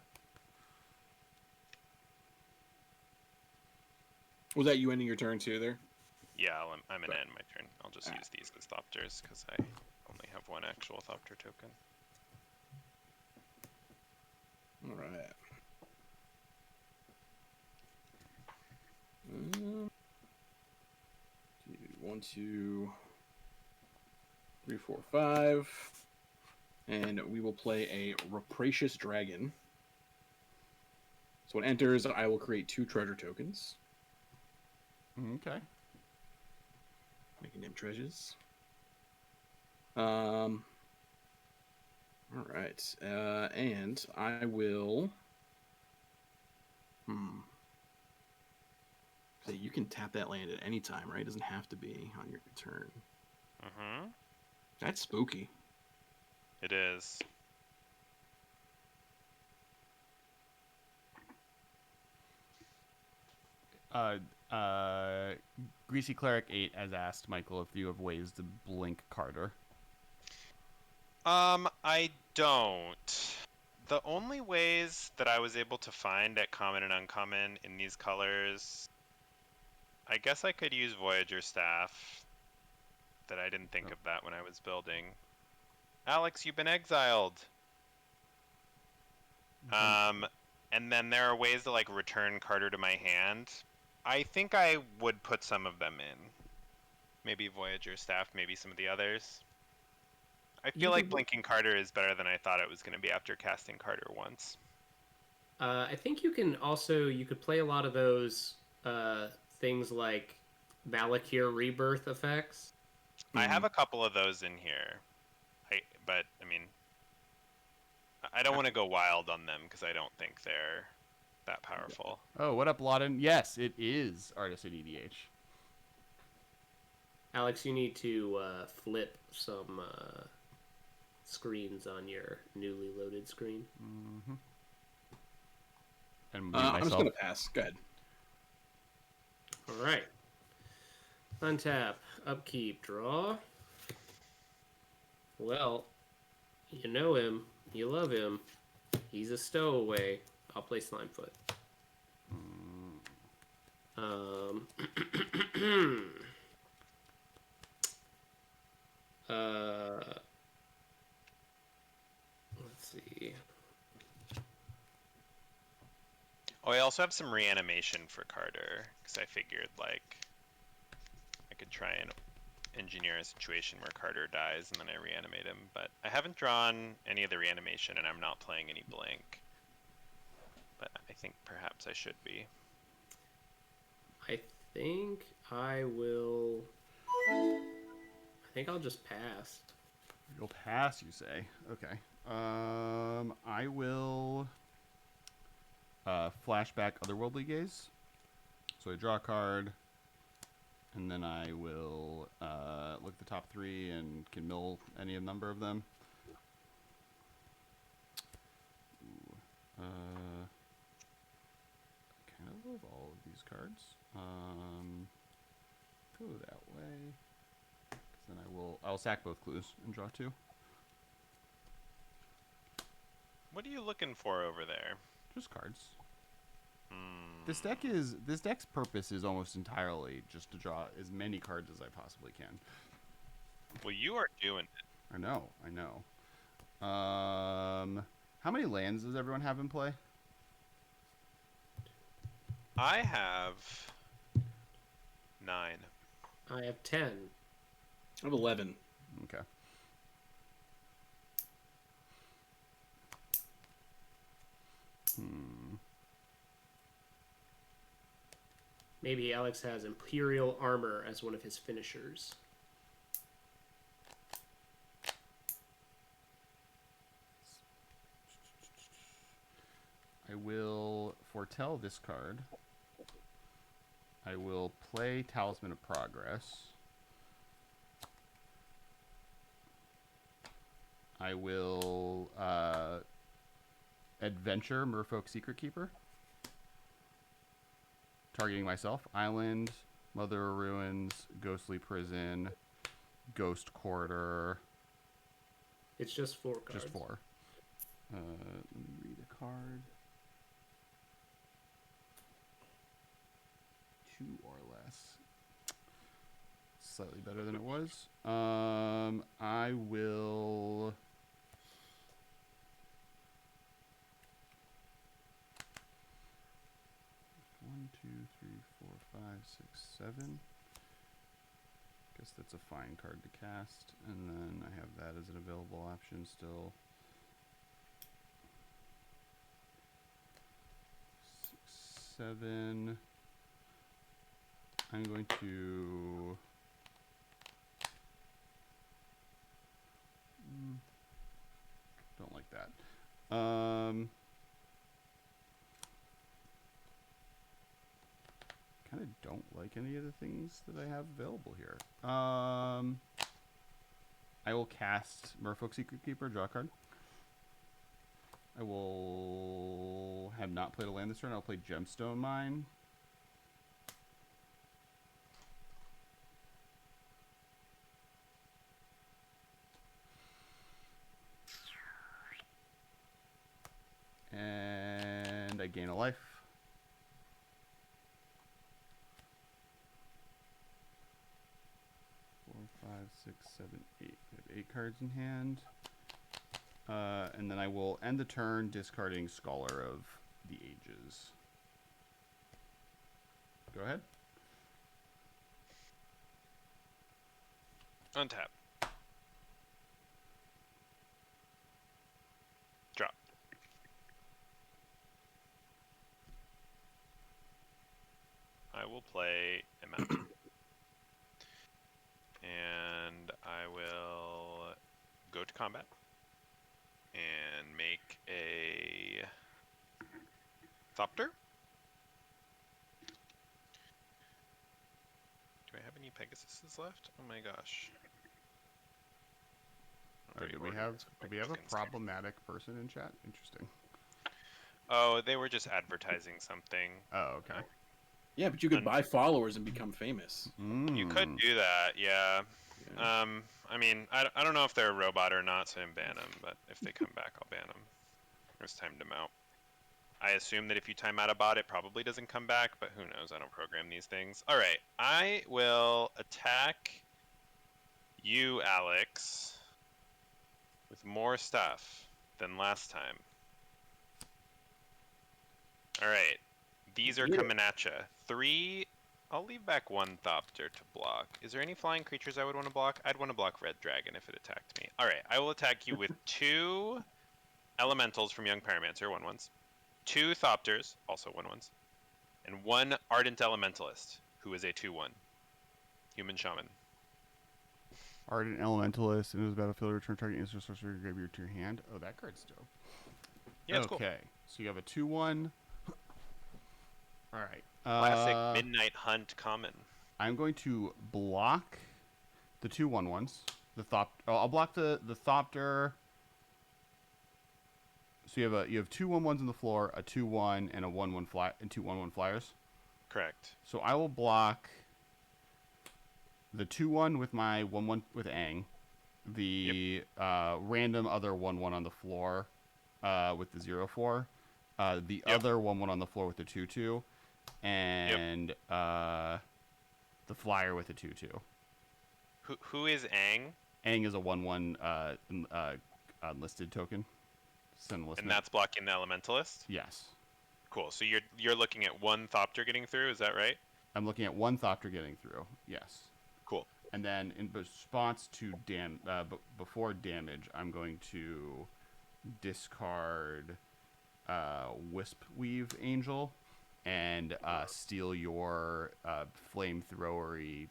Was that you ending your turn too there? Yeah, I'm gonna Right. end my turn. I'll just Alright. use these as Thopters because I only have 1 actual Thopter token. All right. 1, 2, 3, 4, 5, and we will play a Rapacious Dragon. So when it enters, I will create 2 treasure tokens, Okay. making them treasures. All right, and I will. So you can tap that land at any time, right? It doesn't have to be on your turn. Mm-hmm. That's spooky. It is. Greasy Cleric 8 has asked Michael if you have ways to blink Carter. I don't. The only ways that I was able to find at common and uncommon in these colors, I guess I could use Voyager Staff. That I didn't think of that when I was building. Alex, you've been exiled. And then there are ways to like return Carter to my hand. I think I would put some of them in. Maybe Voyager Staff, maybe some of the others. I feel like blinking Carter is better than I thought it was going to be after casting Carter once. I think you could play a lot of those things like Valakir Rebirth effects. I have a couple of those in here. But I mean, I don't want to go wild on them because I don't think they're that powerful. Oh, what up, Lawton? Yes, it is Artisan EDH. Alex, you need to flip some screens on your newly loaded screen. Mm-hmm. And I'm just gonna pass. Go ahead. All right. Untap, upkeep, draw. Well, you know him, you love him. He's a stowaway. I'll play Slimefoot. Let's see. Oh, I also have some reanimation for Carter because I figured like I could try and engineer a situation where Carter dies and then I reanimate him, but I haven't drawn any of the reanimation and I'm not playing any blink. But I think perhaps I should be. I think I will. I think I'll just pass. You'll pass, you say? Okay. I will flashback Otherworldly Gaze. So I draw a card, and then I will look at the top 3 and can mill any number of them. Ooh. I kind of love all of these cards. Go that way. 'Cause then I'll sack both clues and draw 2. What are you looking for over there? Just cards. This deck's purpose is almost entirely just to draw as many cards as I possibly can. Well, you are doing it. I know. How many lands does everyone have in play? I have 9. I have 10. I have 11. Okay. Maybe Alex has Imperial Armor as one of his finishers. I will foretell this card. I will play Talisman of Progress. I will adventure Merfolk Secret Keeper. Targeting myself. Island, Mother of Ruins, Ghostly Prison, Ghost Corridor. It's just 4 cards. Just 4. Let me read a card. 2 or less. Slightly better than it was. I will... One, two, three, four, five, six, 7. Guess that's a fine card to cast, and then I have that as an available option still. 6, 7. I'm going to don't like that. Kind of don't like any of the things that I have available here. I will cast Merfolk Secret Keeper, draw a card. I will have not played a land this turn. I'll play Gemstone Mine. And I gain a life. Four, 5, 6, 7, 8. I have 8 cards in hand. And then I will end the turn discarding Scholar of the Ages. Go ahead. Untap. Drop. I will play a mountain. And I will go to combat and make a Thopter. Do I have any Pegasuses left? Oh my gosh. Do we have a problematic person in chat? Interesting. Oh, they were just advertising something. Oh, okay. Yeah, but you could buy followers and become famous. You could do that, yeah. I mean, I don't know if they're a robot or not, so I ban them, but if they come back, I'll ban them. Just timed them out. I assume that if you time out a bot, it probably doesn't come back, but who knows? I don't program these things. All right, I will attack you, Alex, with more stuff than last time. All right, these are coming at you. 3. I'll leave back 1 Thopter to block. Is there any flying creatures I would want to block? I'd want to block Red Dragon if it attacked me. All right, I will attack you with 2 Elementals from Young Pyromancer, 1/1s. 2 Thopters, also 1/1s. And 1 Ardent Elementalist, who is a 2/1. Human Shaman. Ardent Elementalist, and it was battlefield, return target instant sorcery graveyard to your hand. Oh, that card's dope. Yeah, it's cool. Okay, so you have a 2/1. All right. Classic Midnight Hunt common. I'm going to block the 2 1/1s. I'll block the Thopter. So you have 2 1/1s on the floor, a 2/1, and a 1/1 fly, and 2 1/1 flyers. Correct. So I will block the 2/1 with my 1/1 with Aang, the random other 1/1 on the floor with the 0/4, the other 1/1 on the floor with the 2/2, and the flyer with the 2/2. Who is Aang? Aang is a 1/1 unlisted token. And that's blocking the Elementalist? Yes. Cool. So you're looking at 1 Thopter getting through, is that right? I'm looking at 1 Thopter getting through. Yes. Cool. And then in response to before damage, I'm going to discard Wisp Weave Angel and steal your flamethrowery.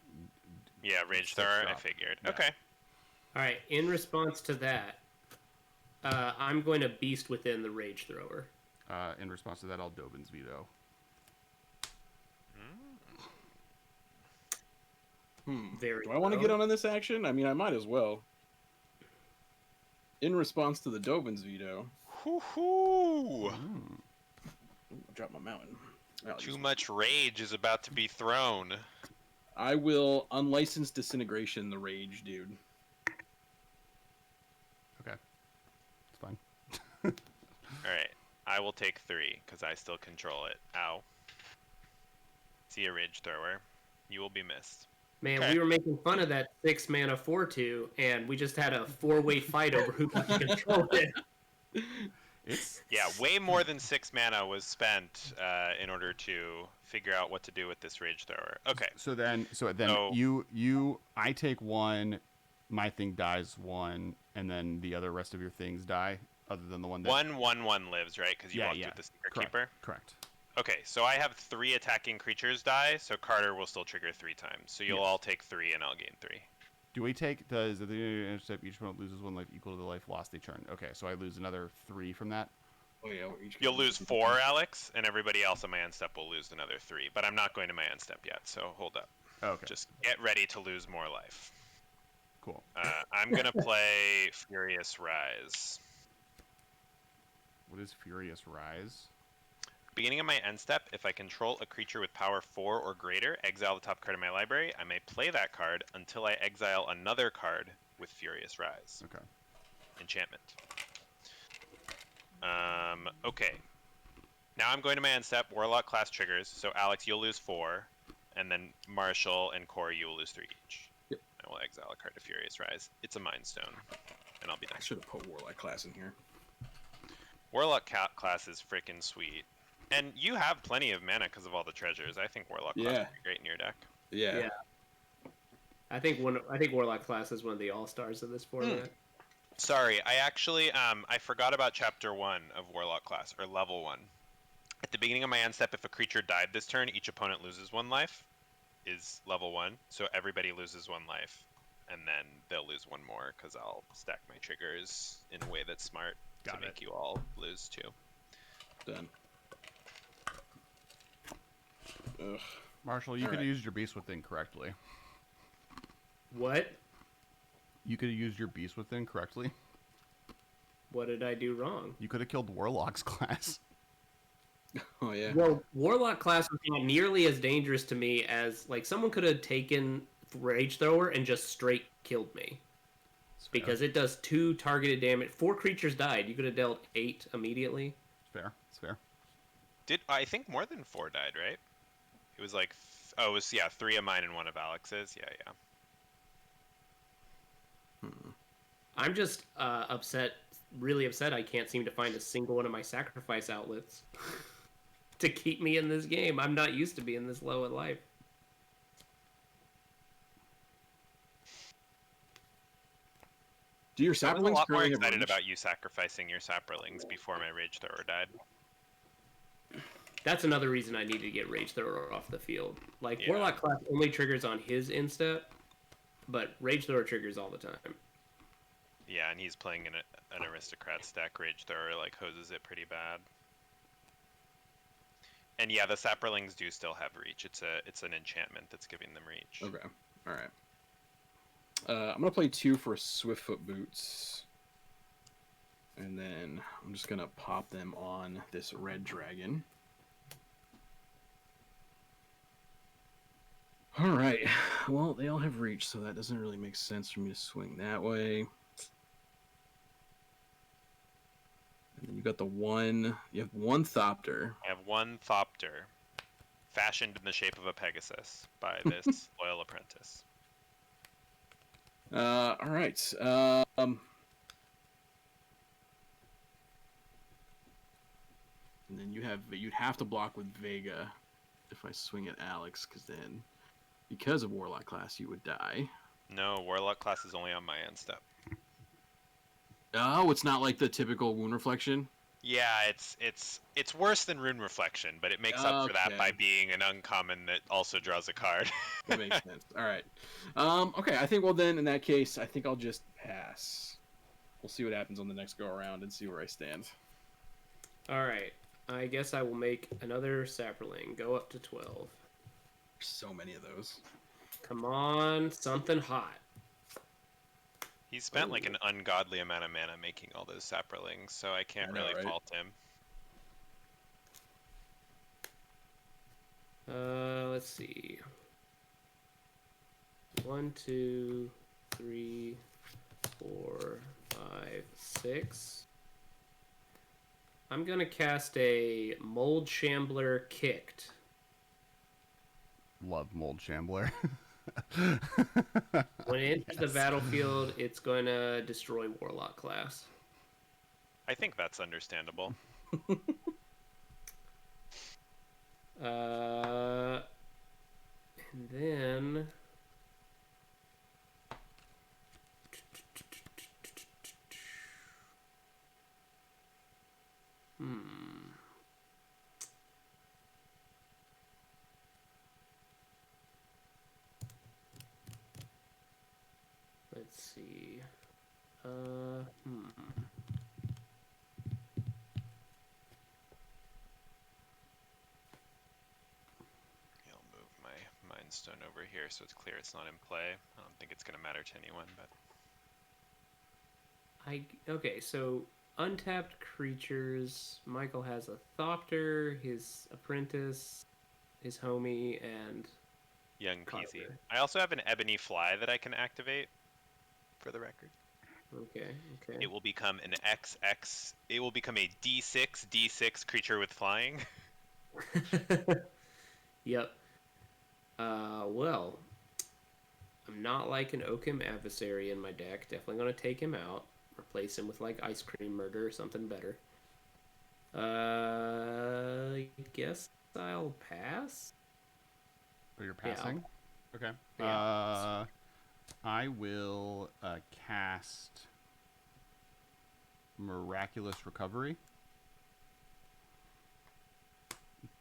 Yeah, Rage Stick Thrower, I drop. figured. Yeah. Okay. All right. In response to that, I'm going to Beast Within the Rage Thrower. In response to that, I'll Dovin's Veto. Very Do I want to well. get on this action? I mean, I might as well. In response to the Dovin's veto, Hoo-hoo! Mm. Ooh, I dropped my mountain. I'll Too use- much rage is about to be thrown. I will unlicensed disintegration the rage, dude. Okay. It's fine. Alright. I will take 3, because I still control it. Ow. See a Rage Thrower. You will be missed. Man, Okay. we were making fun of that 6 mana 4/2, and we just had a 4-way fight over who got to control it. It's Yeah, way more than 6 mana was spent in order to figure out what to do with this Rage Thrower. Okay. So then So- I take 1, my thing dies 1, and then the other rest of your things die, other than the one that 1/1/1 lives, right? Because you walked with the Secret correct, Keeper. Correct. Okay, so I have 3 attacking creatures die, so Carter will still trigger 3 times. So you'll Yes. all take 3 and I'll gain 3. Do we take does the intercept each opponent loses 1 life equal to the life lost they turn? Okay, so I lose another 3 from that. Oh yeah, we're each You'll gonna lose 4, Alex, and everybody else on my end step will lose another 3. But I'm not going to my end step yet, so hold up. Okay, Just get ready to lose more life. cool. I'm gonna play Furious Rise. What is Furious Rise? Beginning of my end step, if I control a creature with power 4 or greater, exile the top card of my library. I may play that card until I exile another card with Furious Rise. Okay. Enchantment. Okay. Now I'm going to my end step. Warlock class triggers. So Alex, you'll lose 4, and then Marshall and Corey, you will lose 3 each. Yep. I will exile a card to Furious Rise. It's a Mind Stone, and I'll be I done. should have put Warlock class in here. Warlock class is freaking sweet. And you have plenty of mana because of all the treasures. I think Warlock class Yeah. would be great in your deck. Yeah. Yeah. I think Warlock class is one of the all-stars of this format. Sorry, I actually I forgot about chapter 1 of Warlock class, or level 1. At the beginning of my end step, if a creature died this turn, each opponent loses 1 life, is level 1. So everybody loses 1 life, and then they'll lose 1 more because I'll stack my triggers in a way that's smart Got to it. make you all lose too. Done. Ugh. Marshall, you could have Alright. used your Beast Within correctly. What? You could have used your Beast Within correctly. What did I do wrong? You could have killed Warlock's class. Oh yeah. Well, Warlock class was not nearly as dangerous to me as, like, someone could have taken Rage Thrower and just straight killed me. It's fair. Because it does 2 targeted damage. 4 creatures died. You could have dealt 8 immediately. It's fair. It's fair. I think more than 4 died, right? It was like it was 3 of mine and 1 of Alex's. Yeah. I'm just really upset I can't seem to find a single one of my sacrifice outlets to keep me in this game. I'm not used to being this low in life. Do your I was a saplings lot more currently have excited reach? about you sacrificing your saplings before my Rage Thrower died. That's another reason I need to get Rage Thrower off the field. Like, Yeah. Warlock class only triggers on his instep, but Rage Thrower triggers all the time. Yeah, and he's playing an aristocrat stack. Rage Thrower like hoses it pretty bad. And yeah, the saplings do still have reach. It's an enchantment that's giving them reach. Okay. All right. I'm gonna play 2 for Swiftfoot boots, and then I'm just gonna pop them on this red dragon. All right. Well, they all have reach, so that doesn't really make sense for me to swing that way. And then you got the one. You have 1 Thopter. I have 1 Thopter, fashioned in the shape of a Pegasus by this loyal apprentice. All right. And then you'd have to block with Vega if I swing at Alex, because then, because of Warlock class, you would die. No, Warlock class is only on my end step. Oh, it's not like the typical wound reflection. Yeah, it's worse than Rune Reflection, but it makes up for that by Okay. being an uncommon that also draws a card. That makes sense. All right. Okay. I think, well, then, in that case, I think I'll just pass. We'll see what happens on the next go around and see where I stand. All right. I guess I will make another Saproling. Go up to 12. There's so many of those. Come on, something hot. He spent like Ooh. an ungodly amount of mana making all those Saprolings, so I can't I know, really right? fault him. Let's see. 1, 2, 3, 4, 5, 6. I'm gonna cast a Mold Shambler Kicked. Love Mold Shambler. When it enters the battlefield, it's going to destroy Warlock class. I think that's understandable. And then... Let's see. I'll move my Mind Stone over here so it's clear it's not in play. I don't think it's going to matter to anyone, but Okay, so untapped creatures. Michael has a Thopter, his apprentice, his homie, and young peasy. Carver. I also have an Ebony Fly that I can activate, for the record. Okay. It will become an XX. It will become a D6 creature with flying. Yep. Well, I'm not like an Oakham Adversary in my deck. Definitely going to take him out. Replace him with, like, Ice Cream Murder or something better. I guess I'll pass. Oh, you're passing? Okay. Yeah. I will cast Miraculous Recovery,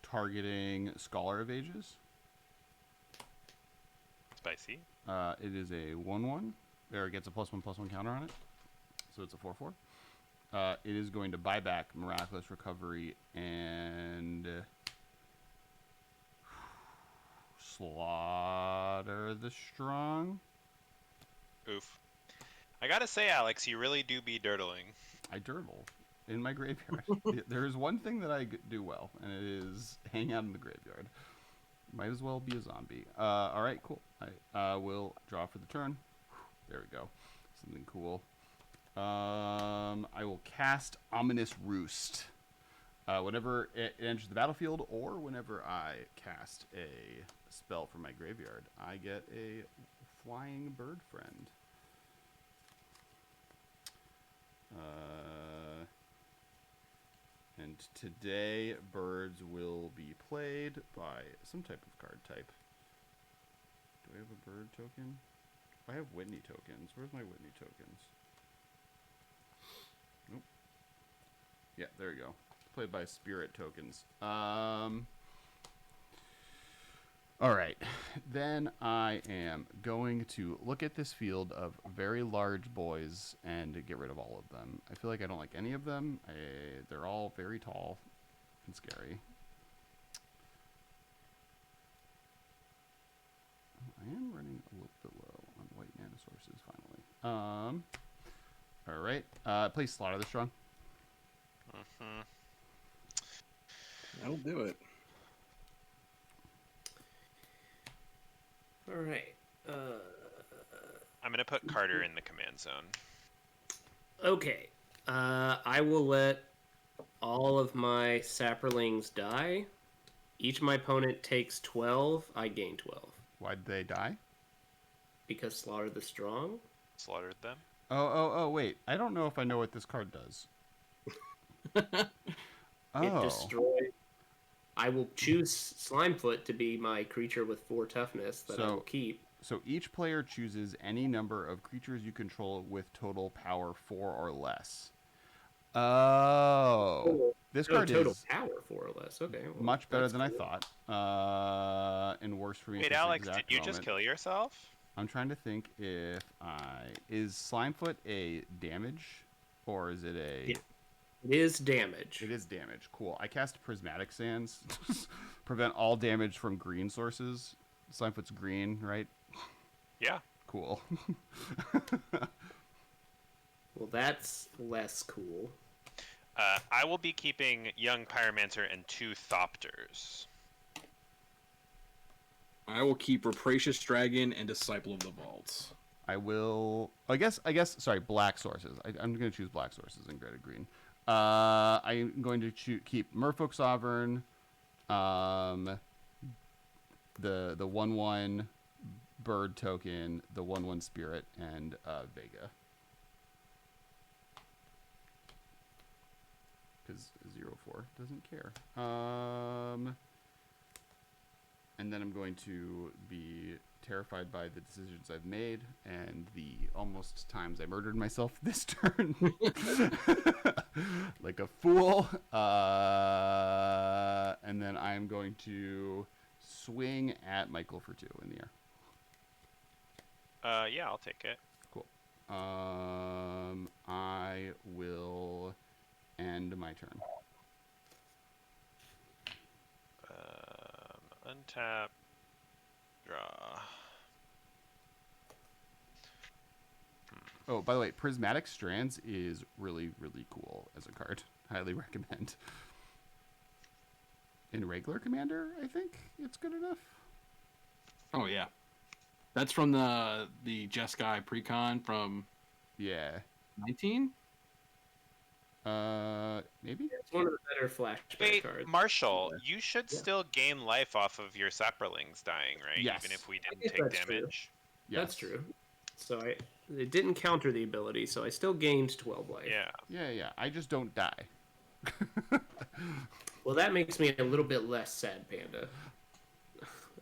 targeting Scholar of Ages. Spicy. It is a 1/1. There, it gets a +1/+1 counter on it, so it's a 4/4. It is going to buy back Miraculous Recovery and Slaughter the Strong. Oof. I gotta say, Alex, you really do be dirtling. I dirtle in my graveyard. There's one thing that I do well, and it is hang out in the graveyard. Might as well be a zombie. All right, cool. I will draw for the turn. There we go. Something cool. I will cast Ominous Roost. Whenever it enters the battlefield, or whenever I cast a spell from my graveyard, I get a flying bird friend. And today, birds will be played by some type of card type. Do I have a bird token? I have Whitney tokens. Where's my Whitney tokens? Nope. Yeah, there you go. Played by spirit tokens. Alright. Then I am going to look at this field of very large boys and get rid of all of them. I feel like I don't like any of them. They're all very tall and scary. I am running a little bit low on white mana sources finally. Alright. Please Slaughter the Strong. Mm-hmm. That'll do it. All right. I'm gonna put Carter in the command zone. Okay. I will let all of my Saprolings die. Each of my opponent takes 12. I gain 12. Why did they die? Because Slaughter the Strong. Slaughtered them. Oh, wait. I don't know if I know what this card does. It destroys. I will choose Slimefoot to be my creature with 4 toughness that I will keep. So each player chooses any number of creatures you control with total power 4 or less. Oh, this card total is power 4 or less. Okay, well, much better that's than I cool. thought. And worse for me. Wait, at this Alex, did exact you moment. just kill yourself? I'm trying to think if is Slimefoot a damage or is it a? Yeah. It is damage. It is damage. Cool. I cast Prismatic Sands. Prevent all damage from green sources. Slimefoot's green, right? Yeah. Cool. Well, that's less cool. I will be keeping Young Pyromancer and 2 Thopters. I will keep Rapacious Dragon and Disciple of the Vaults. I will. I guess. Sorry, black sources. I'm going to choose black sources and gray to green. I'm going to keep Merfolk Sovereign. The 1/1 bird token, the 1/1 spirit, and Vega. Because 0/4 doesn't care. And then I'm going to be terrified by the decisions I've made and the almost times I murdered myself this turn. Like a fool. And then I'm going to swing at Michael for 2 in the air. Yeah, I'll take it. Cool. I will end my turn. Untap. Draw. Oh, by the way, Prismatic Strands is really, really cool as a card. Highly recommend. In regular Commander, I think it's good enough. Oh yeah, that's from the Jeskai Precon from Yeah. 19. Maybe? It's one of the better flashback Wait, cards. Marshall, you should Yeah. still gain life off of your Saprolings dying, right? Yes. Even if we didn't guess take that's true. damage. Yes. That's true. So it didn't counter the ability, so I still gained 12 life. Yeah. Yeah. I just don't die. Well, that makes me a little bit less sad, Panda.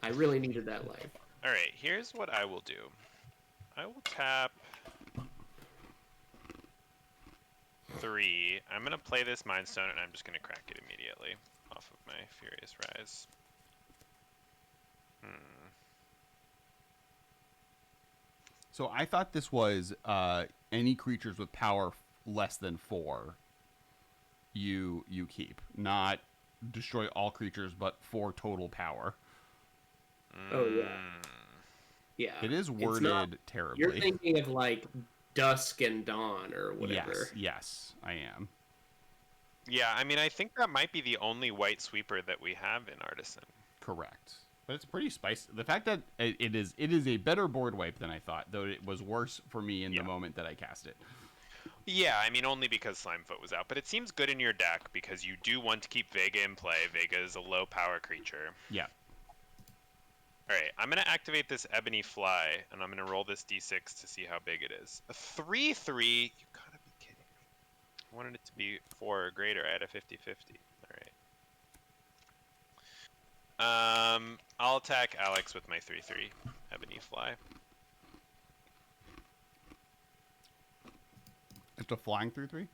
I really needed that life. All right, here's what I will do. I will tap 3. I'm going to play this Mind Stone, and I'm just going to crack it immediately off of my Furious Rise. So I thought this was any creatures with power less than 4 you keep, not destroy all creatures but 4 total power. Oh, yeah. Yeah. It is It's worded not- terribly. You're thinking of like Dusk and Dawn or whatever. Yes, I am. Yeah, I mean, I think that might be the only white sweeper that we have in Artisan. Correct. But it's pretty spicy. The fact that it is a better board wipe than I thought, though it was worse for me in the moment that I cast it. Yeah, I mean, only because Slimefoot was out. But it seems good in your deck because you do want to keep Vega in play. Vega is a low power creature. Yeah. Alright, I'm going to activate this Ebony Fly, and I'm going to roll this d6 to see how big it is. A 3/3? You gotta be kidding me. I wanted it to be 4 or greater. I had a 50-50. Alright. I'll attack Alex with my 3/3 Ebony Fly. It's a flying 3/3.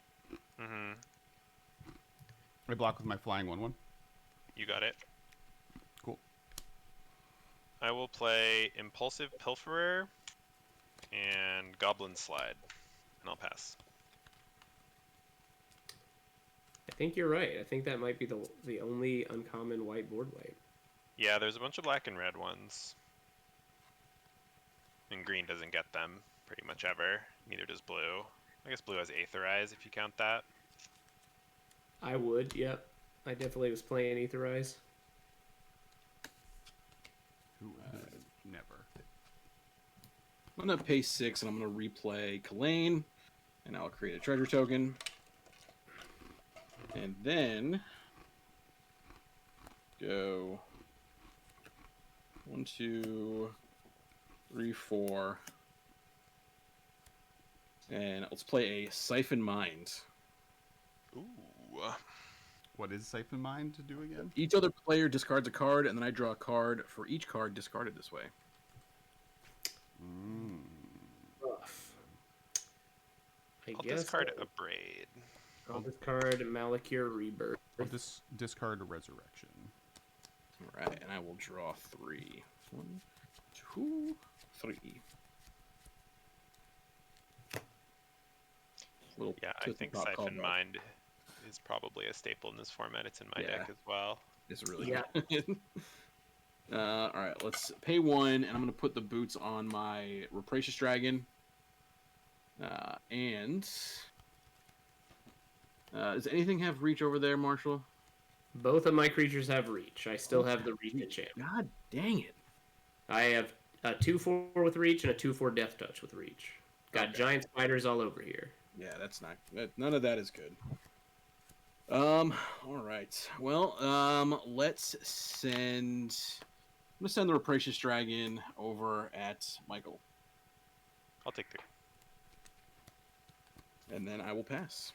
Mm-hmm. I block with my flying 1/1. You got it. Cool. I will play Impulsive Pilferer and Goblin Slide, and I'll pass. I think you're right. I think that might be the only uncommon white board wipe. Yeah, there's a bunch of black and red ones. And green doesn't get them pretty much ever. Neither does blue. I guess blue has Aetherize if you count that. I would, yep. I definitely was playing Aetherize. Who never. I'm gonna pay 6 and I'm gonna replay Kalane, and I'll create a treasure token. And then go 1, 2, 3, 4. And let's play a Siphon Mind. Ooh. What is Siphon Mind to do again? Each other player discards a card, and then I draw a card for each card discarded this way. Rough. I I'll guess discard a Braid. I'll discard Malakir Rebirth. I'll discard a Resurrection. All right, and I will draw 3. 1, 2, 3. Yeah, I think Siphon Mind is probably a staple in this format. It's in my deck as well. It's really good. All right, let's pay 1, and I'm going to put the boots on my Rapacious Dragon. Does anything have reach over there, Marshall? Both of my creatures have reach. I still have the reach enchantment. God dang it. I have a 2/4 with reach and a 2/4 Death Touch with reach. Got giant spiders all over here. Yeah, that's not... none of that is good. All right. Well, let's send... I'm going to send the Rapacious Dragon over at Michael. I'll take 3. And then I will pass.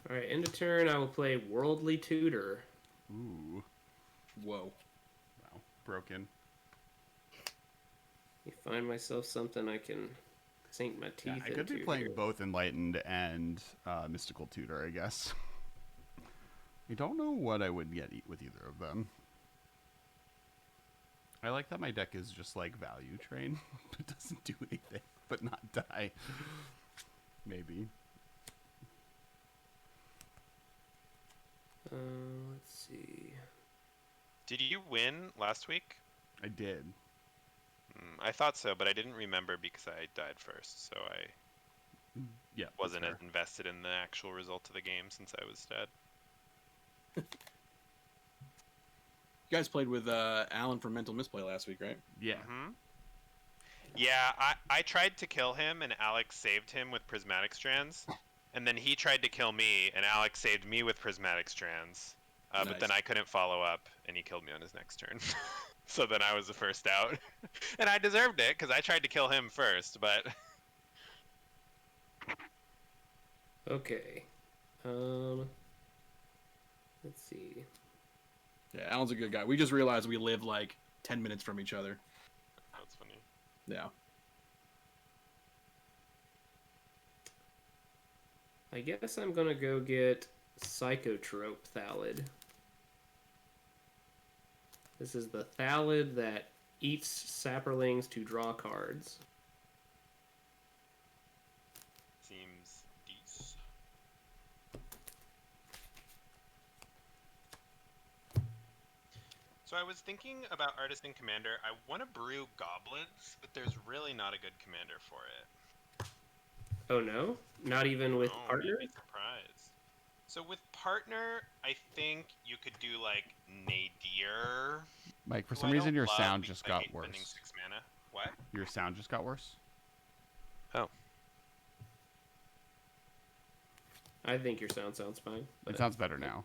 All right, end of turn, I will play Worldly Tutor. Ooh. Whoa. Wow. Broken. You find myself something I can sink my teeth into. I could be playing both Enlightened and Mystical Tutor, I guess. I don't know what I would get with either of them. I like that my deck is just like Value Train. It doesn't do anything but not die. Maybe. Let's see. Did you win last week? I did. I thought so, but I didn't remember because I died first, so I wasn't as invested in the actual result of the game since I was dead. You guys played with Alan from Mental Misplay last week, right? Yeah. Mm-hmm. Yeah, I tried to kill him, and Alex saved him with Prismatic Strands. And then he tried to kill me, and Alex saved me with Prismatic Strands. Nice. But then I couldn't follow up, and he killed me on his next turn. So then I was the first out. And I deserved it, because I tried to kill him first, but... Okay. Let's see. Yeah, Alan's a good guy. We just realized we live like 10 minutes from each other. That's funny. Yeah. I guess I'm gonna go get Psychotrope Thallid. This is the Thallid that eats sapperlings to draw cards. Seems decent. So I was thinking about Artisan Commander. I want to brew goblins, but there's really not a good commander for it. Oh no? Not even with Oh, partner? you'd be surprised. So with partner, I think you could do like Nadir. Mike, for who some I reason don't your love sound because just I got hate spending worse. 6 mana. What? Your sound just got worse? Oh. I think your sound sounds fine. It But sounds better now.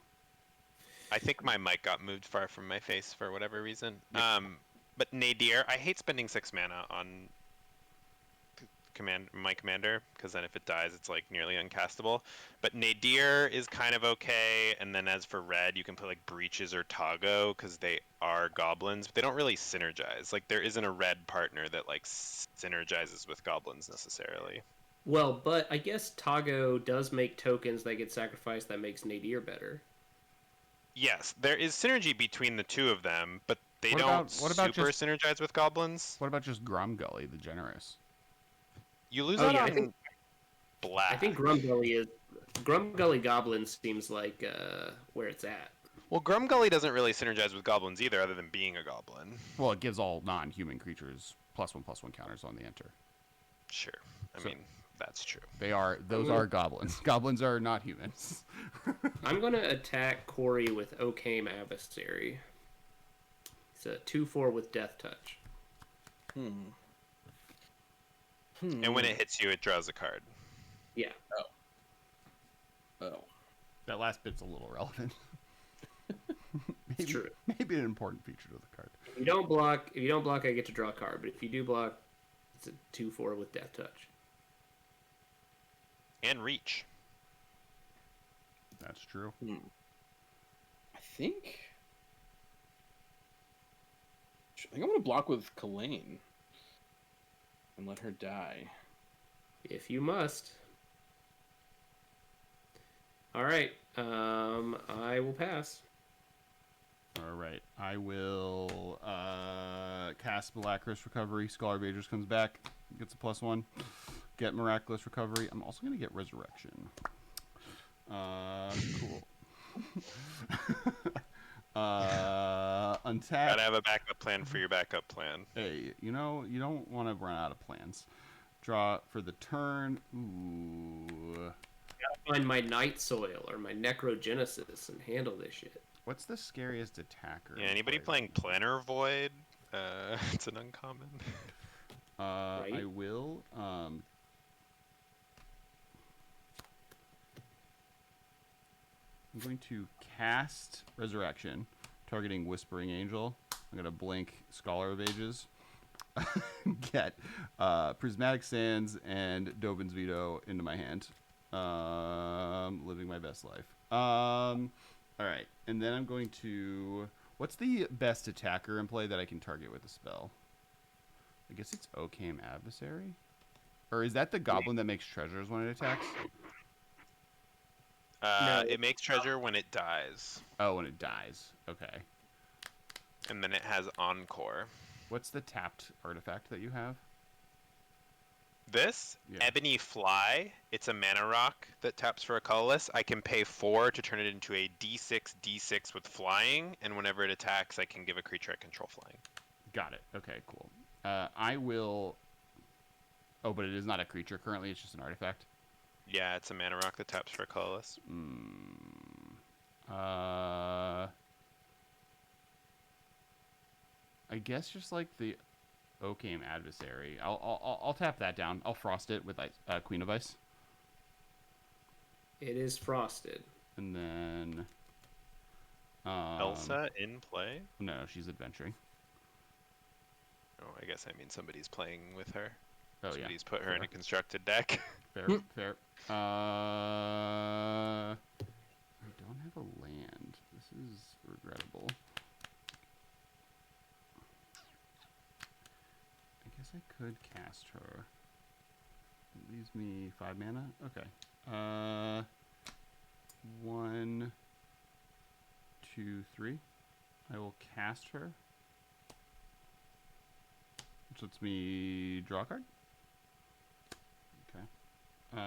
I think my mic got moved far from my face for whatever reason. But Nadir, I hate spending 6 mana on my commander, because then if it dies, it's like nearly uncastable. But Nadir is kind of okay, and then as for red, you can play like Breaches or Tago, because they are goblins, but they don't really synergize. Like there isn't a red partner that like synergizes with goblins necessarily. well, but I guess Tago does make tokens that get sacrificed that makes Nadir better. Yes, there is synergy between the two of them, but they What don't about super just- synergize with goblins. What about just Grumgully, the Generous? You lose Oh, out yeah, I on think- black. I think Grumgully Goblin seems like where it's at. Well, Grumgully doesn't really synergize with goblins either, other than being a goblin. Well, it gives all non-human creatures +1/+1 counters on the enter. Sure. I So- mean, that's true. Those are goblins. Goblins are not humans. I'm gonna attack Corey with Okame Adversary. It's a 2/4 with Death Touch. And when it hits you, it draws a card. Yeah. Oh. That last bit's a little relevant. It's true. Maybe an important feature of the card. If you don't block, I get to draw a card. But if you do block, it's a 2/4 with Death Touch. And reach. That's true. I think I'm going to block with Kalain and let her die. If you must. All right. I will pass. All right. I will cast Miraculous Recovery. Scholar of Ages comes back. Gets a +1. Get Miraculous Recovery. I'm also going to get Resurrection. Cool. Untap. Gotta have a backup plan for your backup plan. Hey, you don't want to run out of plans. Draw for the turn. Ooh. Find my Night Soil or my Necrogenesis and handle this shit. What's the scariest attacker? Yeah, anybody playing Planner Void? It's an uncommon. I Right? will. I'm going to cast Resurrection, targeting Whispering Angel. I'm going to blink Scholar of Ages. Get Prismatic Sands and Dovin's Veto into my hand. Living my best life. All right, and then I'm going to. What's the best attacker in play that I can target with a spell? I guess it's Okame Adversary, or is that the goblin that makes treasures when it attacks? No. It makes treasure when it dies, Oh, when it dies. Okay. and then it has Encore. What's the tapped artifact that you have? This Yeah. Ebony Fly, it's a mana rock that taps for a colorless. I can pay 4 to turn it into a D6 with flying, and whenever it attacks, I can give a creature I control flying. Got it. Okay, cool. I will. Oh, but it is not a creature currently. It's just an artifact. Yeah, it's a mana rock that taps for a colorless. I guess just like the Okame Adversary. I'll tap that down. I'll frost it with Queen of Ice, It is frosted. and then Elsa in play? No, she's adventuring. Oh, I guess I mean somebody's playing with her. Oh yeah. Somebody's put her in Fair. a constructed deck. Fair, fair. I don't have a land. This is regrettable. I guess I could cast her. It leaves me 5 mana. Okay. 1, 2, 3. I will cast her. Which lets me draw a card. Okay. So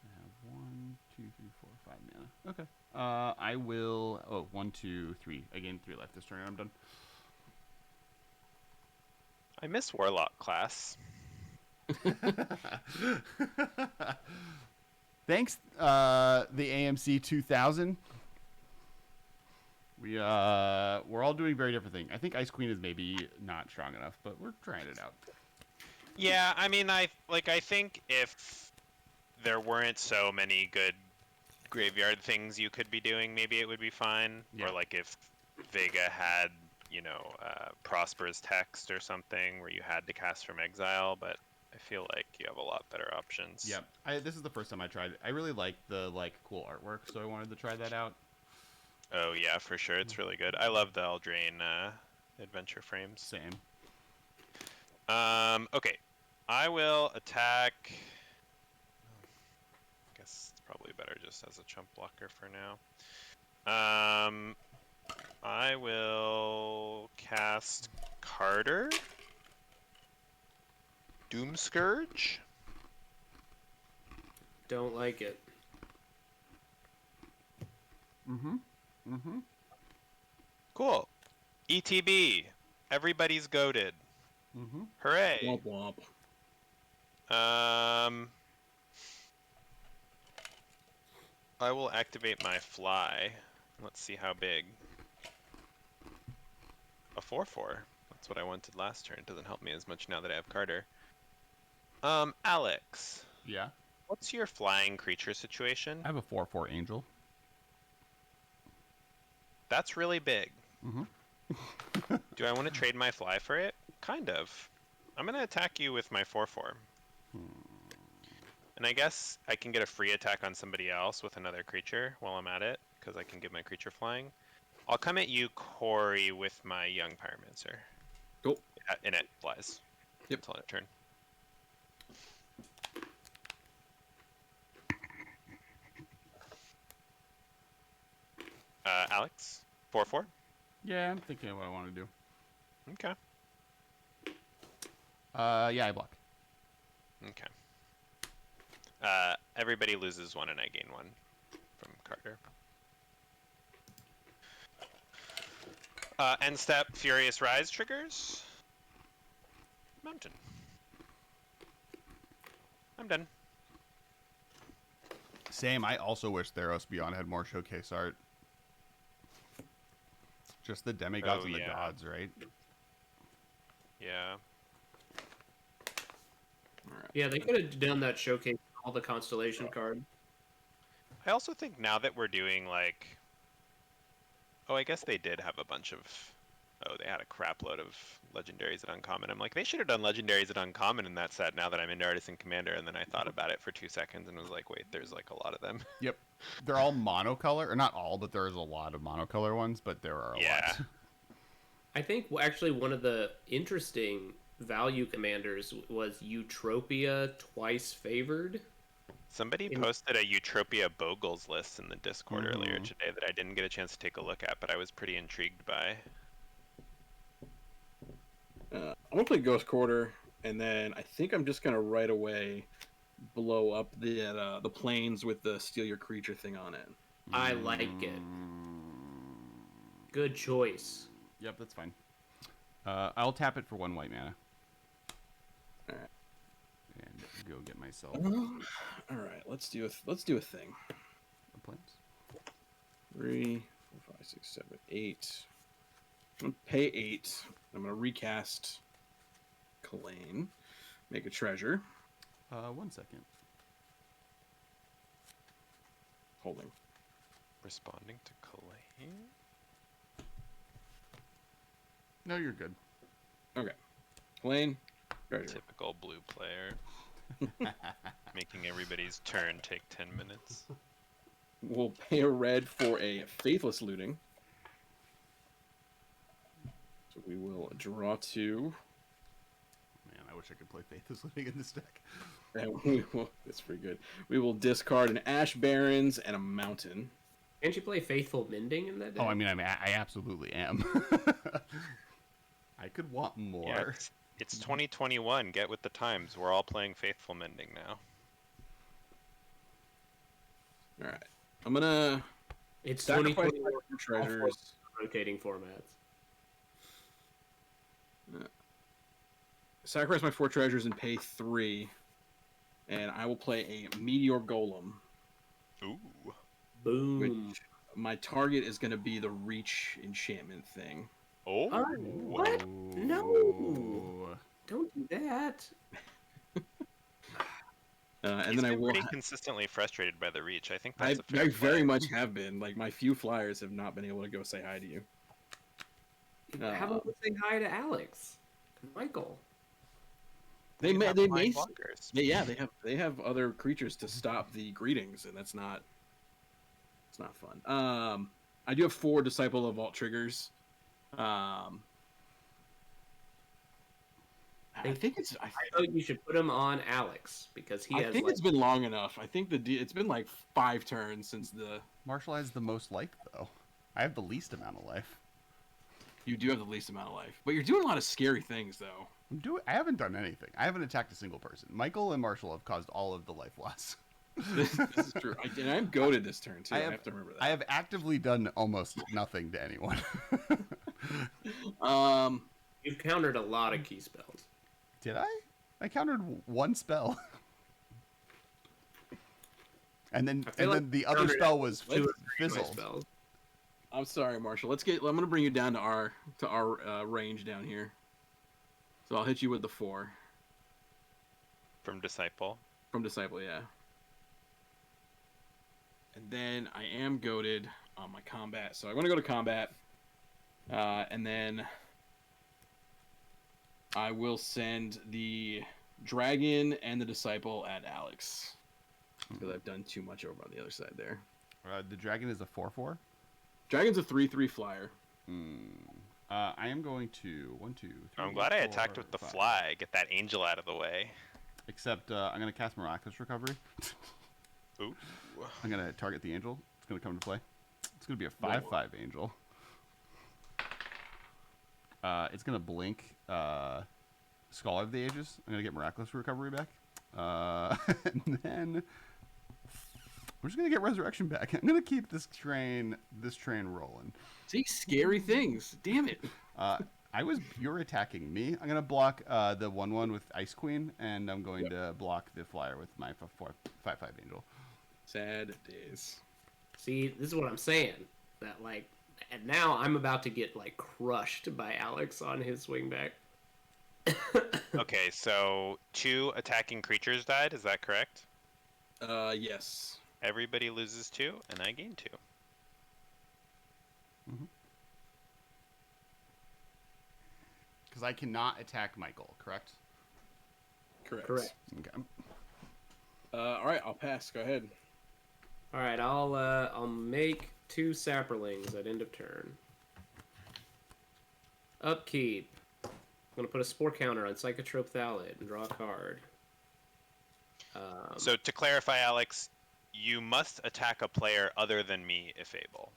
I have 1, 2, 3, 4, 5 mana. Okay. I will. Oh, 1, 2, 3. I gained 3 life this turn. I'm done. I miss Warlock class. Thanks, the AMC 2000. We're all doing very different things. I think Ice Queen is maybe not strong enough, but we're trying it out. Yeah, I mean, I think if there weren't so many good graveyard things you could be doing, maybe it would be fine. Yeah. Or like if Vega had, Prosper's Text or something where you had to cast from exile, but I feel like you have a lot better options. Yep. This is the first time I tried it. I really like the cool artwork, so I wanted to try that out. Oh yeah, for sure, it's really good. I love the Eldraine adventure frames. Same. Okay, I will attack. I guess it's probably better just as a chump blocker for now. I will cast Carter. Doom Scourge. Don't like it. Cool. ETB. Everybody's goated. Hooray. Womp womp. I will activate my fly. Let's see how big. A 4/4. That's what I wanted last turn. Doesn't help me as much now that I have Carter. Alex, Yeah. what's your flying creature situation? I have a 4/4 angel. That's really big. Mhm. Do I want to trade my fly for it? Kind of. I'm going to attack you with my 4/4. And I guess I can get a free attack on somebody else with another creature while I'm at it, because I can give my creature flying. I'll come at you, Corey, with my young pyromancer. Cool. And it flies. Yep. Until end of turn. Alex, 4/4. Yeah, I'm thinking of what I want to do. Okay. Yeah, I block. Okay. Everybody loses 1 and I gain 1 from Carter. End step, Furious Rise triggers. Mountain. I'm done. Same. I also wish Theros Beyond had more showcase art. Just the demigods and the gods, right? Yeah. All right. Yeah, they could have done that showcase all the constellation card. I also think now that we're doing like, oh, I guess they did have a bunch of, oh, they had a crap load of legendaries at Uncommon. I'm like, they should have done legendaries at Uncommon in that set now that I'm into Artisan Commander. And then I thought about it for 2 seconds and was like, wait, there's like a lot of them. Yep. They're all monocolor, or not all, but there's a lot of monocolor ones, but there are a lot. I think actually one of the interesting value commanders was Eutropia Twice Favored. Somebody posted a Eutropia Bogles list in the Discord earlier today that I didn't get a chance to take a look at, but I was pretty intrigued by. I'm gonna play Ghost Quarter, and then I think I'm just gonna right away blow up the planes with the Steal Your Creature thing on it. I like it. Good choice. Yep, that's fine. I'll tap it for 1 white mana. All right. And go get myself All right, let's do a thing. the planes. 3, 4, 5, 6, 7, 8. I'm gonna pay 8. I'm gonna recast Kalane, make a treasure. 1 second. Holding. Responding to Kalane? No, you're good. Okay. Kalane, treasure. Typical blue player. Making everybody's turn take 10 minutes. We'll pay a red for a Faithless Looting. So we will draw 2. Man, I wish I could play Faithless Living in this deck. And we will, that's pretty good. We will discard an Ash Barrens and a Mountain. Can't you play Faithful Mending in that deck? Oh, I mean, I absolutely am. I could want more. Yeah, it's 2021. Get with the times. We're all playing Faithful Mending now. All right. I'm going to It's sacrifice 2021 my treasures. rotating formats. Sacrifice my 4 treasures and pay 3. And I will play a Meteor Golem. Ooh. Boom. Which my target is going to be the Reach enchantment thing. Oh. What? No. Don't do that. And He's then I been will. pretty consistently frustrated by the reach. I think I that's a fair very play. much have been. Like my few flyers have not been able to go say hi to you. Have them say hi to Alex, Michael. They have may flying blockers. yeah they have other creatures to stop the greetings, and it's not fun. I do have 4 Disciple of Vault triggers. I think it's. I thought you should put him on Alex because he I has. think Like, it's been long enough. I think it's been like 5 turns since the. Marshall has the most life, though. I have the least amount of life. You do have the least amount of life, but you're doing a lot of scary things, though. I haven't done anything. I haven't attacked a single person. Michael and Marshall have caused all of the life loss. This is true. And I'm goaded this turn too. I have to remember that. I have actively done almost nothing to anyone. you've countered a lot of key spells. Did I? I countered 1 spell. And then the other spell was 2 or 3 of my fizzled. spells. I'm sorry, Marshall. I'm gonna bring you down to our range down here. So I'll hit you with the 4 From Disciple. from Disciple, yeah. And then I am goaded on my combat, so I'm gonna go to combat, and then I will send the dragon and the disciple at Alex because I've done too much over on the other side there. The dragon is a 4/4. Dragon's a 3/3 flyer. I am going to 1, 2, 3. I'm glad I attacked 4, with the 5. fly. Get that angel out of the way. Except I'm going to cast Miraculous Recovery. Ooh. I'm going to target the angel. It's going to come into play. It's going to be a 5/5 angel. It's going to blink Scholar of the Ages. I'm going to get Miraculous Recovery back. And then we're just going to get Resurrection back. I'm going to keep this train rolling. See, scary things. Damn it. You're attacking me. I'm going to block the 1/1 with Ice Queen, and I'm going to block the flyer with my 5/5 angel. Sad days. See, this is what I'm saying. That like, and now I'm about to get like crushed by Alex on his swing back. Okay, so 2 attacking creatures died. Is that correct? Yes. Everybody loses 2, and I gain 2. Because I cannot attack Michael, correct? Correct. Correct. Okay. All right, I'll pass. Go ahead. All right, I'll make 2 Sapperlings at end of turn. Upkeep. I'm gonna put a Spore Counter on Psychotrope Thallid and draw a card. So to clarify, Alex, you must attack a player other than me if able.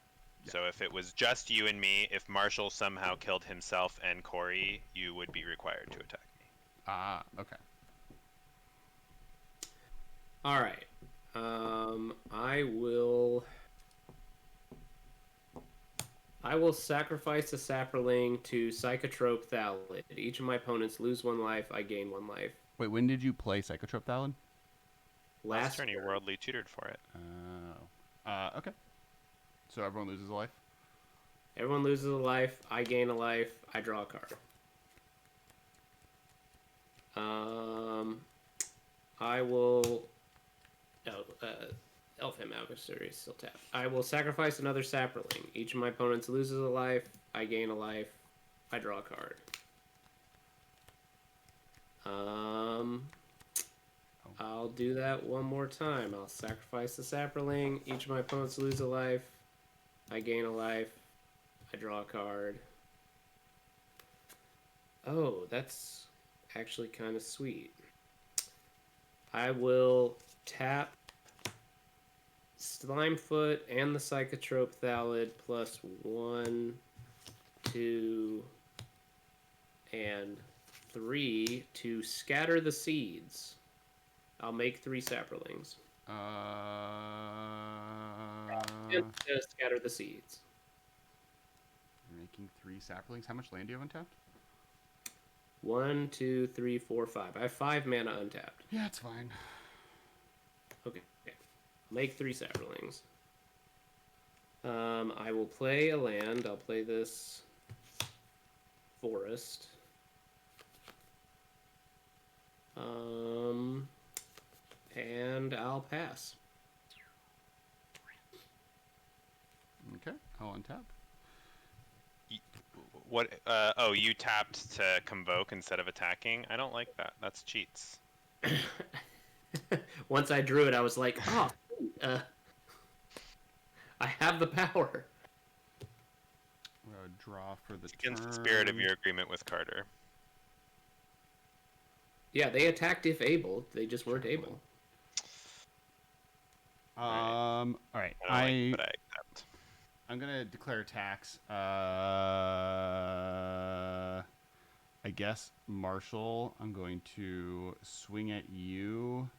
Yeah. So if it was just you and me, if Marshall somehow killed himself and Corey, you would be required to attack me. Okay. All right. I will sacrifice a Sapperling to Psychotrope Thallid. Each of my opponents lose 1 life. I gain 1 life. Wait, when did you play Psychotrope Thallid? Last turn, you worldly tutored for it. Okay. So everyone loses a life? Everyone loses a life. I gain a life. I draw a card. I will... Elfham Adversary is still tapped. I will sacrifice another Sapperling. Each of my opponents loses a life. I gain a life. I draw a card. I'll do that one more time. I'll sacrifice the Sapperling. Each of my opponents lose a life. I gain a life. I draw a card. Oh, that's actually kind of sweet. I will tap Slimefoot and the Psychotrope Thallid plus 1, 2, and 3 to scatter the seeds. I'll make 3 Sapperlings. And scatter the seeds. You're making 3 Sapperlings. How much land do you have untapped? 1, 2, 3, 4, 5. I have 5 mana untapped. Yeah, it's fine. Okay. I'll make 3 Sapperlings. I will play a land. I'll play this forest. And I'll pass. Okay, I'll untap. What? You tapped to convoke instead of attacking? I don't like that. That's cheats. Once I drew it, I was like, oh, I have the power. Draw for the It's against turn. the spirit of your agreement with Carter. Yeah, they attacked if able. They just weren't able. All right. I don't like, but I accept. I'm gonna declare attacks. I guess Marshall. I'm going to swing at you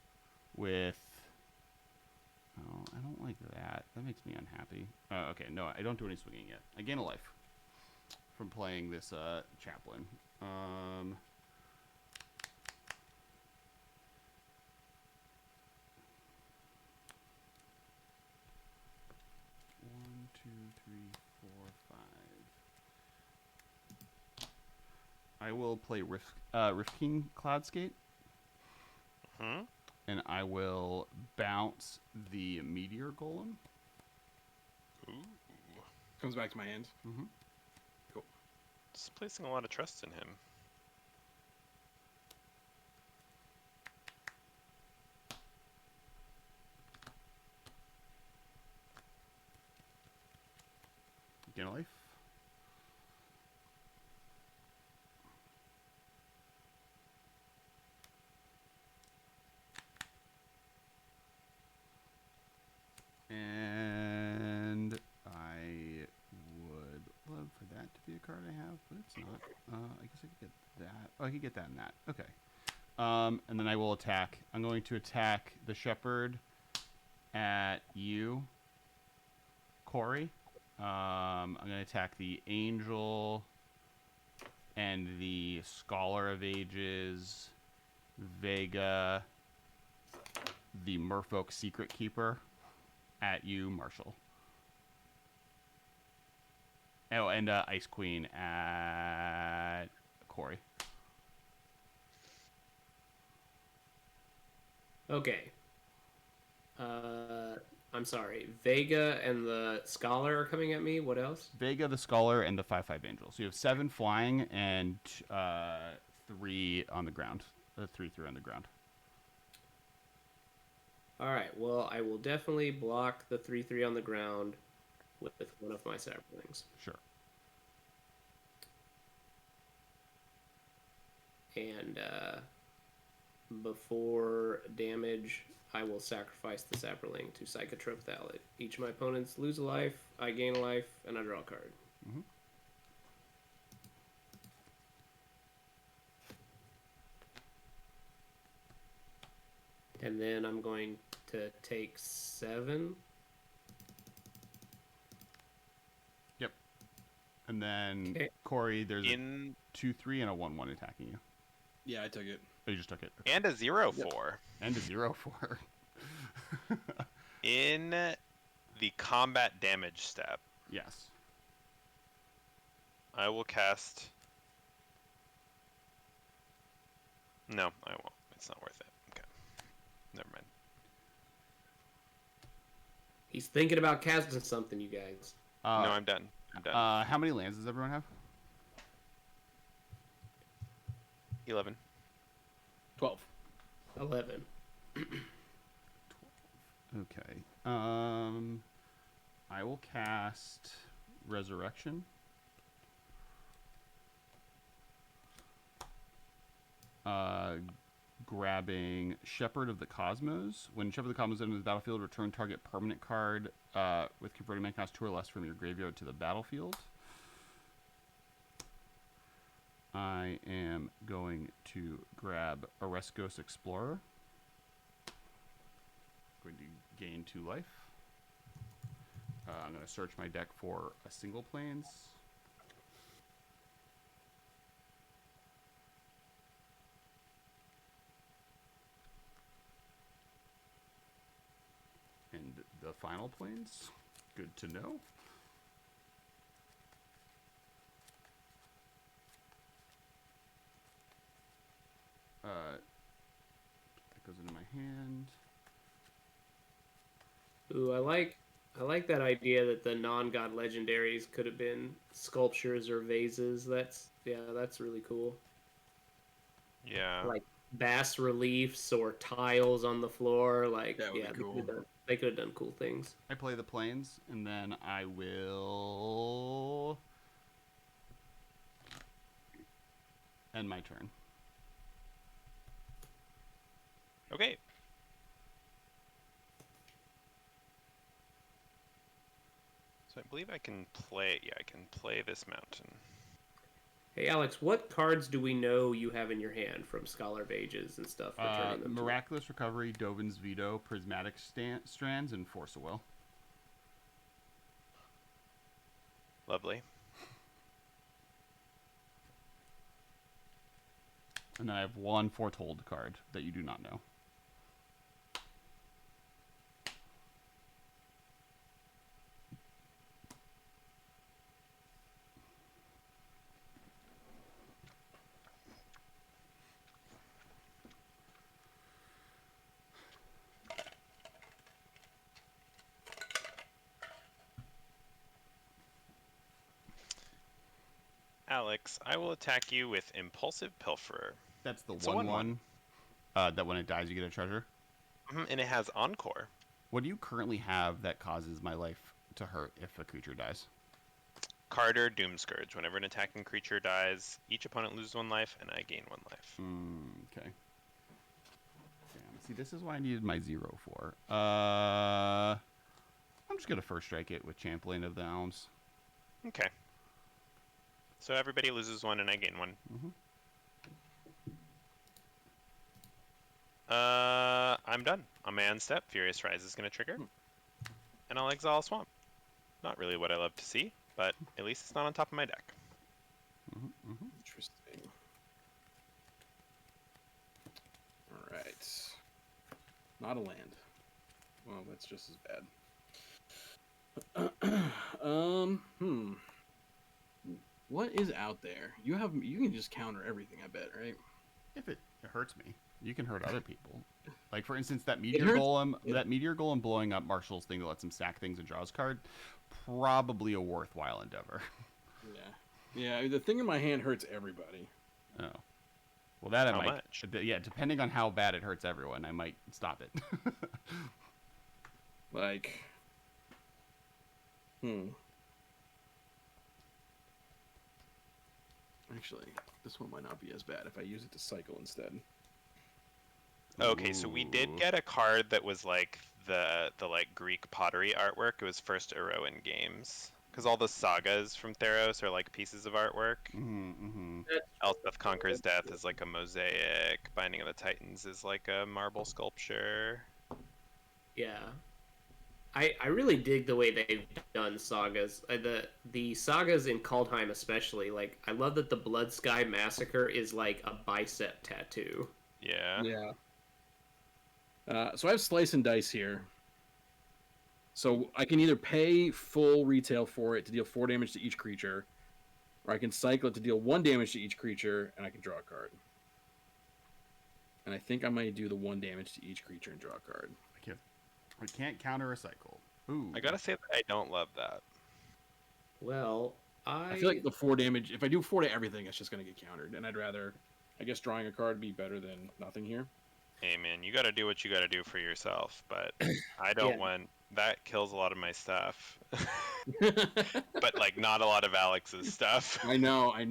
with. Oh, I don't like that. That makes me unhappy. Okay, no, I don't do any swinging yet. I gain a life from playing this chaplain. 1, 2, 3, 4, 5. I will play Rift-King Cloudskate. And I will bounce the Meteor Golem. Ooh. Comes back to my hand. Cool. Just placing a lot of trust in him. Gain a life. And I would love for that to be a card I have, but it's not. I guess I could get that. Oh, I could get that and that. Okay. And then I will attack. I'm going to attack the shepherd at you, Corey. I'm going to attack the angel and the Scholar of Ages, Vega, the Merfolk Secret Keeper at you, Marshall. Oh, and Ice Queen at Corey. Okay. I'm sorry. Vega and the Scholar are coming at me. What else? Vega, the Scholar, and the 5/5 Angel. So you have 7 flying and 3 on the ground. 3/3 on the ground. All right. Well, I will definitely block the 3/3 on the ground with one of my saplings. Sure. And before damage, I will sacrifice the sapling to Psychotrope Thallid. Each of my opponents lose a life, I gain a life, and I draw a card. Mm-hmm. And then I'm going to take 7. Yep. And then, Okay. Corey, there's a In 2/3 and a 1/1 attacking you. Yeah, I took it. Oh, you just took it. and a 0/4. And a 0/4. In the combat damage step, Yes. I will cast. No, I won't. It's not worth it. Okay. Never mind. He's thinking about casting something, you guys. No, I'm done. I'm done. How many lands does everyone have? 11. 12. 11. Okay. I will cast Resurrection. Grabbing Shepherd of the Cosmos. When Shepherd of the Cosmos enters the battlefield, return target permanent card with converting mana cost 2 or less from your graveyard to the battlefield. I am going to grab Oreskos Explorer. Going to gain 2 life. I'm going to search my deck for a single planes. And the final planes. Good to know. That goes into my hand. Ooh, I like that idea that the non-god legendaries could have been sculptures or vases. That's really cool. Yeah. Like bas reliefs or tiles on the floor. Like, That would yeah, be cool. they could have done cool things. I play the planes, and then I will end my turn. Okay. So I believe I can play. Yeah, I can play this mountain. Hey, Alex, what cards do we know you have in your hand from Scholar of Ages and stuff? Returning them to you? Miraculous Recovery, Dovin's Veto, Prismatic Strands, and Force of Will. Lovely. And then I have 1 Foretold card that you do not know. Alex, I will attack you with Impulsive Pilferer. That's the It's a 1/1. 1/1. That when it dies, you get a treasure. And it has Encore. What do you currently have that causes my life to hurt if a creature dies? Carter Doomscourge. Whenever an attacking creature dies, each opponent loses 1 life, and I gain 1 life. Okay. Damn. See, this is what I needed my 0 for. I'm just gonna first strike it with Champion of the Elms. Okay. So everybody loses 1, and I gain 1. I'm done. On my end step, Furious Rise is gonna trigger, and I'll exile a swamp. Not really what I love to see, but at least it's not on top of my deck. Interesting. All right. Not a land. Well, that's just as bad. What is out there? You can just counter everything, I bet, right? If it hurts me, you can hurt other people. Like for instance, that meteor hurts- golem, that meteor golem blowing up Marshall's thing that lets him stack things and draws card, probably a worthwhile endeavor. Yeah. The thing in my hand hurts everybody. Oh, well, that I How might. much? Yeah, depending on how bad it hurts everyone, I might stop it. Like, Actually, this one might not be as bad if I use it to cycle instead. Okay, so we did Ooh. get a card that was like the like Greek pottery artwork. It was first in games. Because all the sagas from Theros are like pieces of artwork. Elspeth Conquers Death is like a mosaic. Binding of the Titans is like a marble sculpture. Yeah. I really dig the way they've done sagas. The sagas in Kaldheim especially. Like, I love that the Blood Sky Massacre is like a bicep tattoo. Yeah. So I have Slice and Dice here. So I can either pay full retail for it to deal 4 damage to each creature, or I can cycle it to deal 1 damage to each creature, and I can draw a card. And I think I might do the 1 damage to each creature and draw a card. I can't counter a cycle. Ooh. I gotta say that I don't love that. Well, I feel like the 4 damage, if I do 4 to everything, it's just going to get countered. And I'd rather, I guess, drawing a card be better than nothing here. Hey man, you gotta do what you gotta do for yourself, but I don't want that. Kills a lot of my stuff. But like not a lot of Alex's stuff. I know. I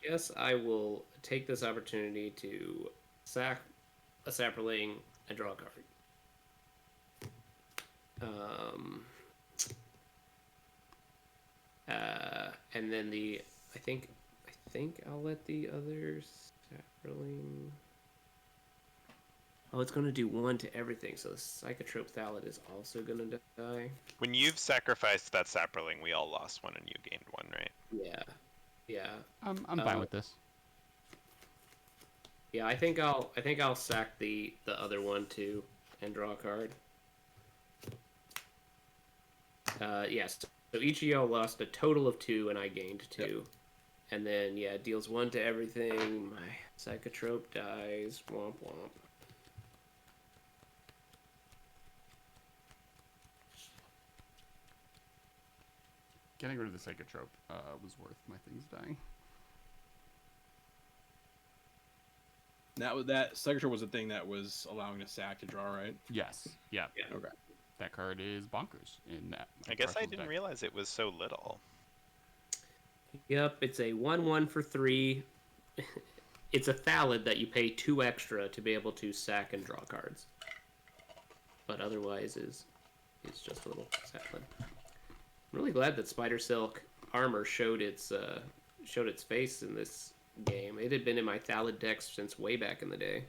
guess I will take this opportunity to sack a Sapperling and draw a card. And then I think I'll let the other Sapperling. Oh, it's going to do 1 to everything, so the Psychotrope Thallid is also going to die. When you've sacrificed that Sapperling, we all lost 1 and you gained 1, right? Yeah. I'm fine with this. Yeah, I think I'll sack the other one too and draw a card. Yes. So each of y'all lost a total of 2, and I gained 2. Yep. And then it deals 1 to everything. My Psychotrope dies. Womp womp. Getting rid of the Psychotrope was worth my things dying. That Psychotrope was the thing that was allowing a sack to draw, right? Yes. Yeah. Okay. That card is bonkers in that. I guess I Marshall's didn't deck. realize it was so little. Yep, it's a 1/1 for 3. It's a Thallid that you pay 2 extra to be able to sack and draw cards. But otherwise is just a little sapling. I'm really glad that Spider Silk armor showed its face in this game. It had been in my Thallid decks since way back in the day.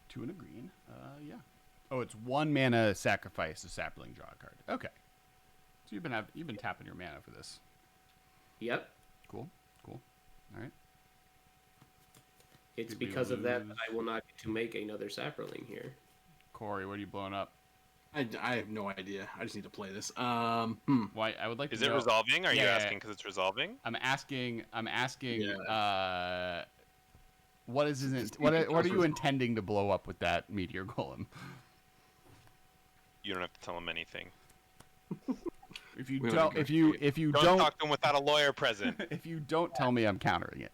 2 and a green. Yeah. Oh, it's 1 mana sacrifice, a sapling, draw a card. Okay. So you've been tapping your mana for this. Yep. Cool. All right. It's Did we because of that lose? I will not get to make another Sapperling here. Corey, what are you blowing up? I have no idea. I just need to play this. Why I would like Is to it know. resolving? Are you Yeah. asking because it's resolving? I'm asking. Yeah. What is it? What are you intending to blow up with that meteor golem? You don't have to tell him anything. If you We don't, don't if you Don't talk to him without a lawyer present. if you don't tell me, I'm countering it.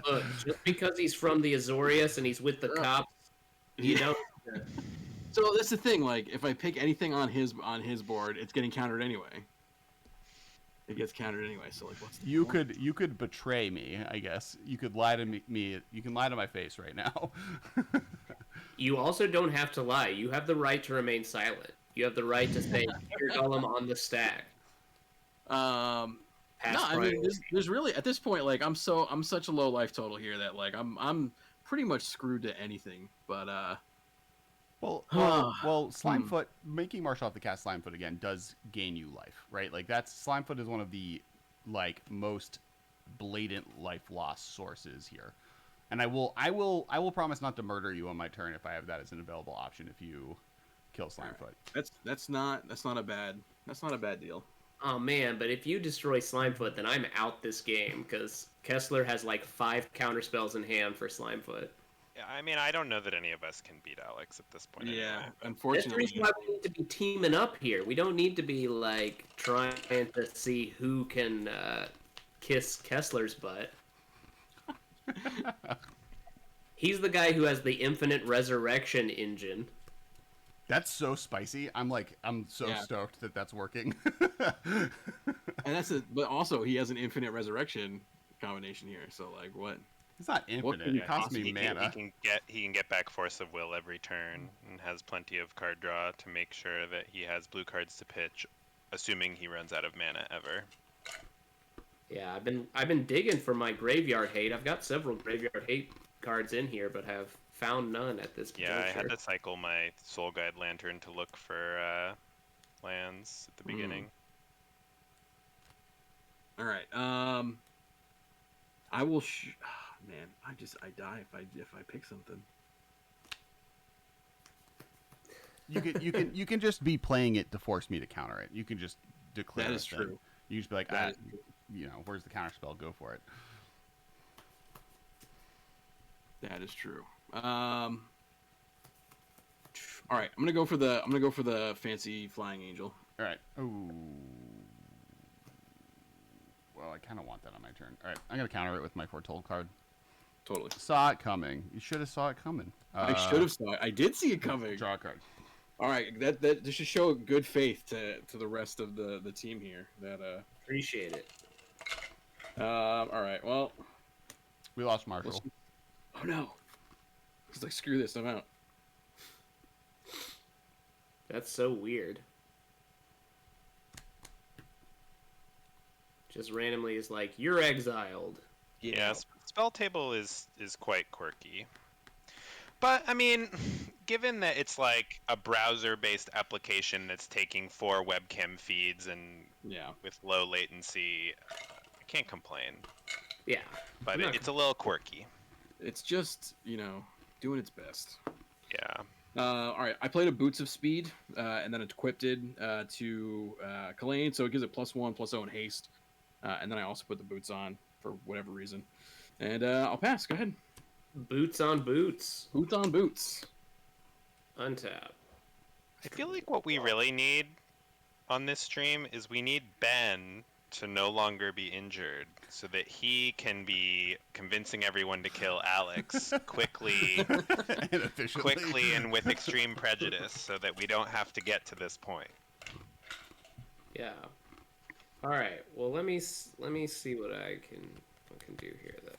Look, just because he's from the Azorius and he's with the cops, you don't So that's the thing. Like, if I pick anything on his board, it's getting countered anyway. It gets countered anyway. So like, what's the point? You could betray me, I guess. You could lie to me. You can lie to my face right now. You also don't have to lie. You have the right to remain silent. You have the right to say, "Here, Gollum on the stack." No, Pass I mean, priority. there's really at this point, like, I'm such a low life total here that like I'm pretty much screwed to anything. But Slimefoot, making Marshall have to cast Slimefoot again does gain you life, right? Like Slimefoot is one of the like most blatant life loss sources here. And I will promise not to murder you on my turn if I have that as an available option if you kill Slimefoot. that's not a bad deal. Oh man, but if you destroy Slimefoot, then I'm out this game because Kessler has like 5 counterspells in hand for Slimefoot. Yeah, I mean, I don't know that any of us can beat Alex at this point. Yeah, anyway, but- That's the unfortunately. reason why we need to be teaming up here. We don't need to be like trying to see who can kiss Kessler's butt. He's the guy who has the infinite resurrection engine. That's so spicy. I'm so stoked that that's working. And but also he has an infinite resurrection combination here. So like, what? It's not infinite. can It costs me He mana. can get back Force of Will every turn and has plenty of card draw to make sure that he has blue cards to pitch, assuming he runs out of mana ever. Yeah, I've been digging for my graveyard hate. I've got several graveyard hate cards in here, but have found none at this point. Yeah, I had to cycle my Soul Guide Lantern to look for lands at the beginning. All right. I will. Man, I die if I pick something. You can just be playing it to force me to counter it. You can just declare That is it then. true. You just be like, That is where's the counter spell? Go for it. That is true. All right, I'm gonna go for the fancy flying angel. All right. Ooh. Well, I kind of want that on my turn. All right, I'm gonna counter it with my foretold card. Totally. Saw it coming. You should have saw it coming. I should have saw it. I did see it coming. Draw a card. All right, that should show good faith to the rest of the team here. That Appreciate it. all right, well, We lost Marshall. oh no, he's like, screw this, I'm out. That's so weird. Just randomly is like, you're exiled. Yeah, spell table is quite quirky. But I mean, given that it's like a browser-based application that's taking 4 webcam feeds and Yeah. with low latency, I can't complain. Yeah. But I'm not it's a little quirky. It's just, doing its best. Yeah. All right, I played a Boots of Speed, and then equipped it to Kalane, so it gives it +1/+0 in haste. And then I also put the boots on for whatever reason. And I'll pass. Go ahead. Boots on boots. Boots on boots. Untap. I feel like what we really need on this stream is we need Ben to no longer be injured so that he can be convincing everyone to kill Alex quickly And efficiently. and with extreme prejudice so that we don't have to get to this point. Yeah. All right. Well, let me see what I can do here then.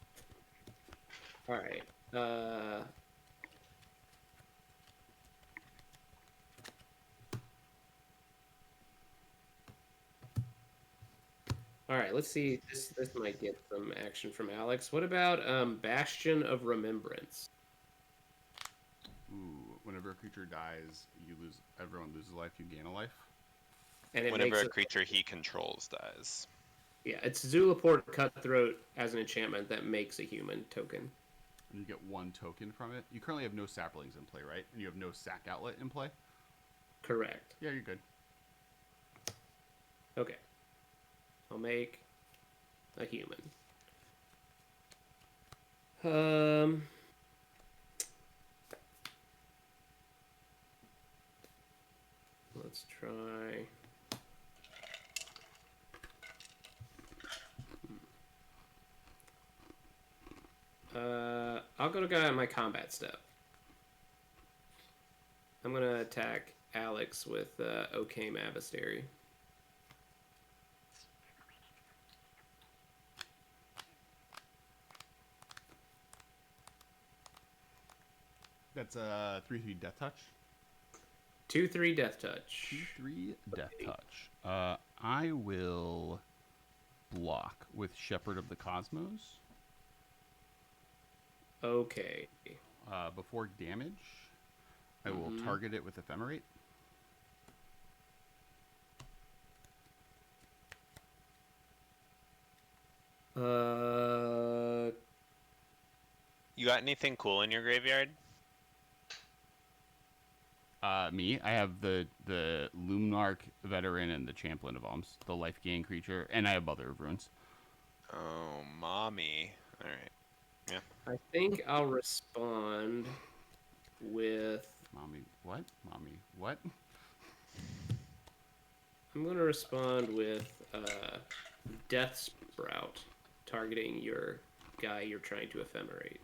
All right. All right. Let's see. This might get some action from Alex. What about Bastion of Remembrance? Ooh, whenever a creature dies, everyone loses life, you gain a life. And it Whenever makes a creature he controls dies. Yeah, it's Zulaport Cutthroat as an enchantment that makes a human token. And you get 1 token from it. You currently have no saplings in play, right? And you have no sack outlet in play? Correct. Yeah, you're good. Okay. I'll make a human. Let's try. I'll go to guy on my combat step. I'm gonna attack Alex with OK Mavistary. That's a 3/3 death touch. 2/3 Death Touch. 2/3 death touch. I will block with Shepherd of the Cosmos. Okay. Before damage, I will target it with Ephemerate. You got anything cool in your graveyard? Me, I have the Lumnarch Veteran and the Champlain of Alms, the life gain creature, and I have Mother of Runes. Oh, mommy. All right. Yeah. I think I'll respond with. Mommy, what? Mommy, what? I'm going to respond with Death Sprout, targeting your guy you're trying to ephemerate.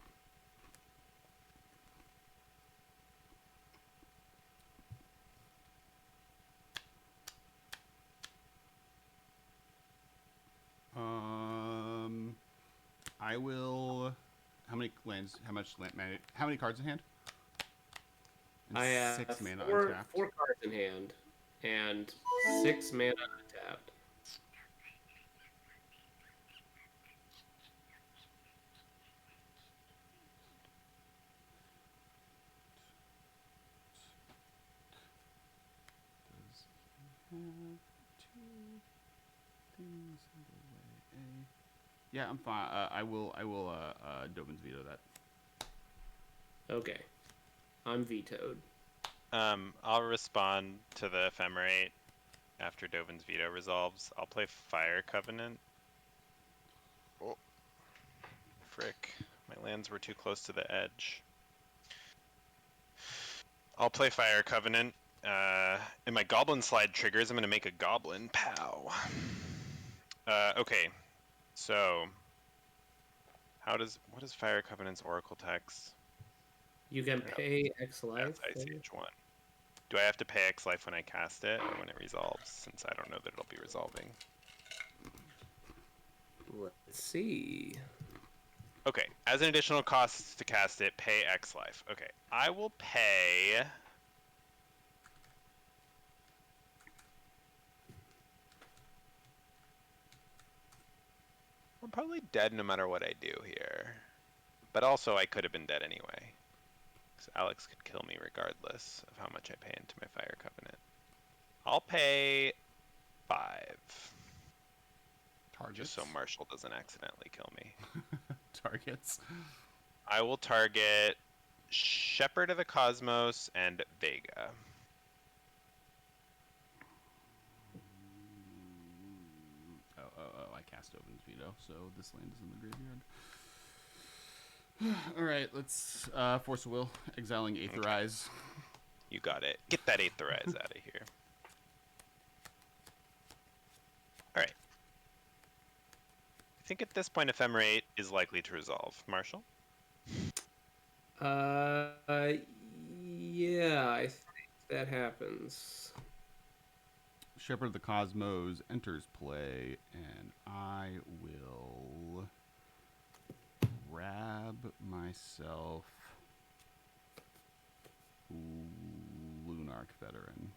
I will. How many lands? How much land? How many cards in hand? And I have 6 mana four untapped. cards in hand and 6 mana untapped. Does he have 2 things in the way? Yeah, I'm fine. I will Dovin's veto that. Okay. I'm vetoed. I'll respond to the Ephemerate after Dovin's veto resolves. I'll play Fire Covenant. Oh. Frick. My lands were too close to the edge. I'll play Fire Covenant. And my Goblin Slide triggers. I'm going to make a Goblin. Pow. Okay. So, what is Fire Covenant's Oracle text? You can pay X life. That's ICH1. Do I have to pay X life when I cast it or when it resolves? Since I don't know that it'll be resolving. Let's see. Okay, as an additional cost to cast it, pay X life. Okay, I will pay. I'm probably dead no matter what I do here. But also, I could have been dead anyway. Because Alex could kill me regardless of how much I pay into my Fire Covenant. I'll pay 5. Targets. Just so Marshall doesn't accidentally kill me. Targets. I will target Shepherd of the Cosmos and Vega. I cast Dovin's veto, so this land is in the graveyard. All right, let's Force of Will, exiling Aetherize. You got it. Get that Aetherize out of here. All right. I think at this point, Ephemerate is likely to resolve. Marshall? Yeah, I think that happens. Shepherd of the Cosmos enters play, and I will grab myself Lunarch Veteran.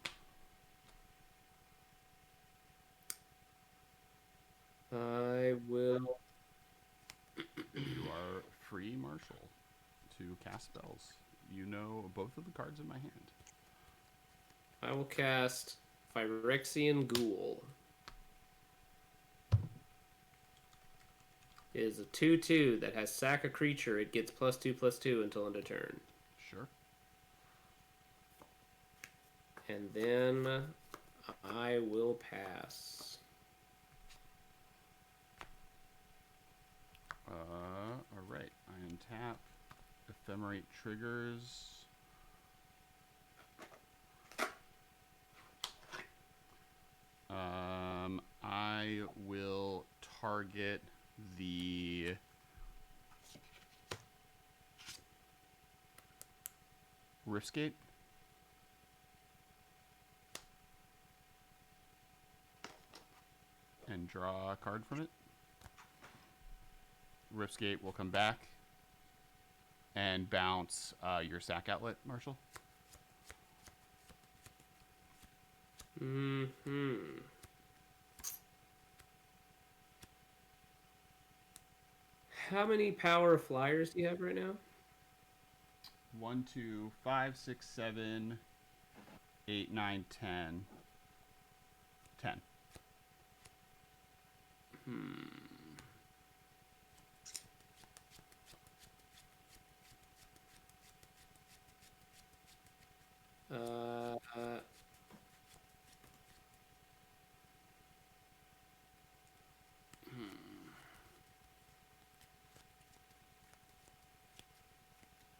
I will. You are free, Marshall, to cast spells. You know both of the cards in my hand. I will cast Phyrexian Ghoul. It is a 2/2 that has sack a creature. It gets +2/+2 until end of turn. Sure. And then I will pass. All right. I untap. Ephemerate triggers. I will target the Riftgate. and draw a card from it. Ripscape will come back and bounce your sack outlet, Marshall. How many power flyers do you have right now? 1, 2, 5, 6, 7, 8, 9, 10. 10.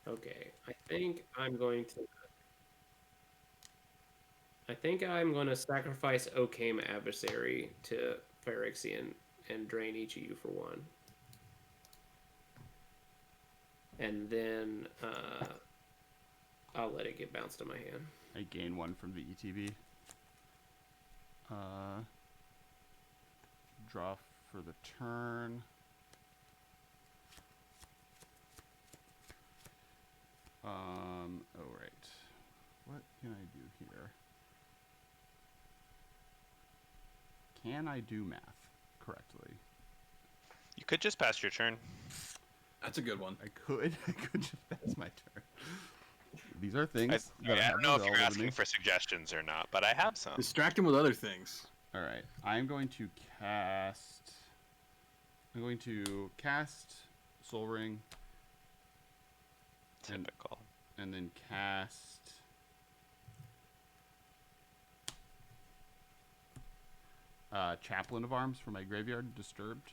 Okay, I think I'm going to sacrifice Okame Adversary to Phyrexian and drain each of you for 1. And then I'll let it get bounced in my hand. I gain 1 from the ETB. Draw for the turn. Oh, right. What can I do here? Can I do math correctly? You could just pass your turn. That's a good one. I could just pass my turn. These are things I that don't know if you're available to asking me. for suggestions or not, but I have some. Distract him with other things. All right, I'm going to cast Soul Ring Typical. and then cast Chaplain of Arms for my graveyard, Disturbed.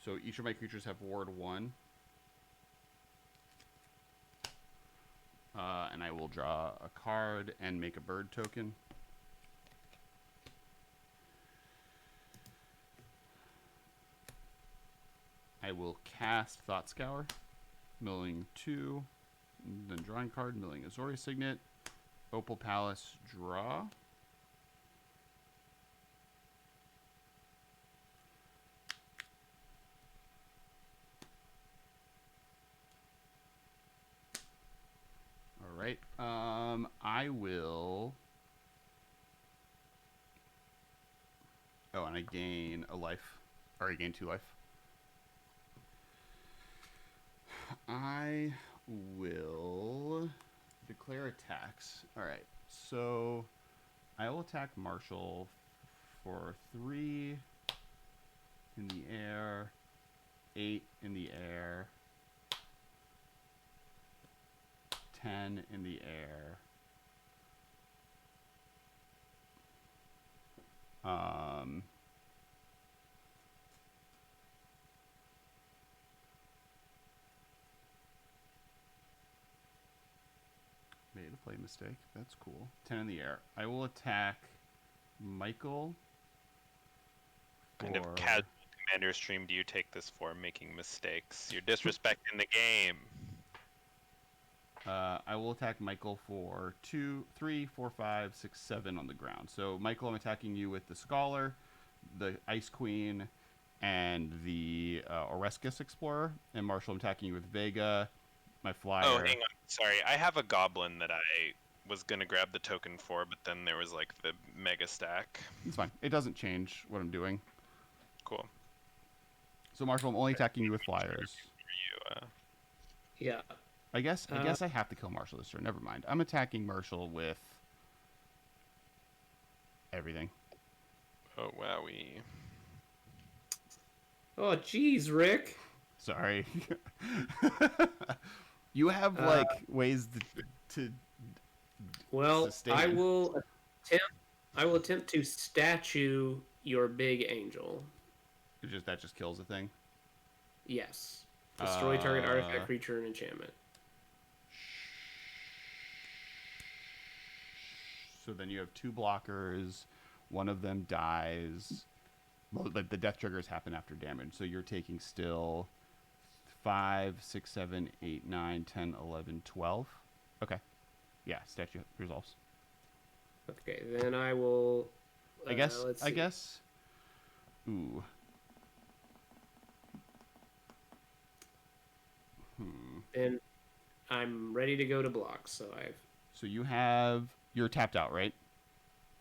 So each of my creatures have Ward 1. And I will draw a card and make a bird token. I will cast Thought Scour, milling 2, then drawing card, milling Azori Signet, Opal Palace, draw. All right. I will. Oh, and I gain a life, or I gain 2 life. I will declare attacks. All right. So I will attack Marshall for 3 in the air, 8 in the air, 10 in the air. Made a play mistake. That's cool. 10 in the air. I will attack Michael. Kind of casual commander stream do you take this for, making mistakes? You're disrespecting the game. I will attack Michael for 2, 3, 4, 5, 6, 7 on the ground. So, Michael, I'm attacking you with the Scholar, the Ice Queen, and the Oreskis Explorer. And Marshall, I'm attacking you with Vega, my Flyer. Oh, hang on. Sorry, I have a Goblin that I was going to grab the token for, but then there was like the Mega Stack. It's fine. It doesn't change what I'm doing. Cool. So, Marshall, I'm only attacking you with Flyers. Yeah. I guess I have to kill Marshall this turn. Never mind. I'm attacking Marshall with everything. Oh, wowie. Oh, jeez, Rick. Sorry. You have like ways to Well, sustain. I will attempt to statue your big angel. That just kills the thing. Yes. Destroy target artifact, creature, and enchantment. So then you have 2 blockers. One of them dies. Well, the death triggers happen after damage. So you're taking still 5, 6, 7, 8, 9, 10, 11, 12. Okay. Yeah, statue resolves. Okay, then I will I guess. Let's I see. guess. Ooh. And I'm ready to go to blocks, so So you're tapped out, right?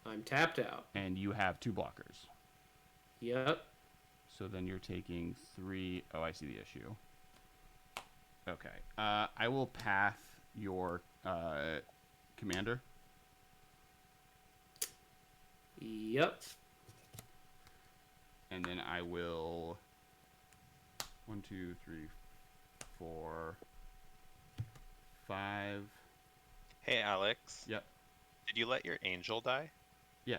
I'm tapped out. And you have 2 blockers. Yep. So then you're taking 3. Oh, I see the issue. Okay. I will path your commander. Yep. And then I will 1, 2, 3, 4, 5. Hey, Alex. Yep. Did you let your angel die? Yeah.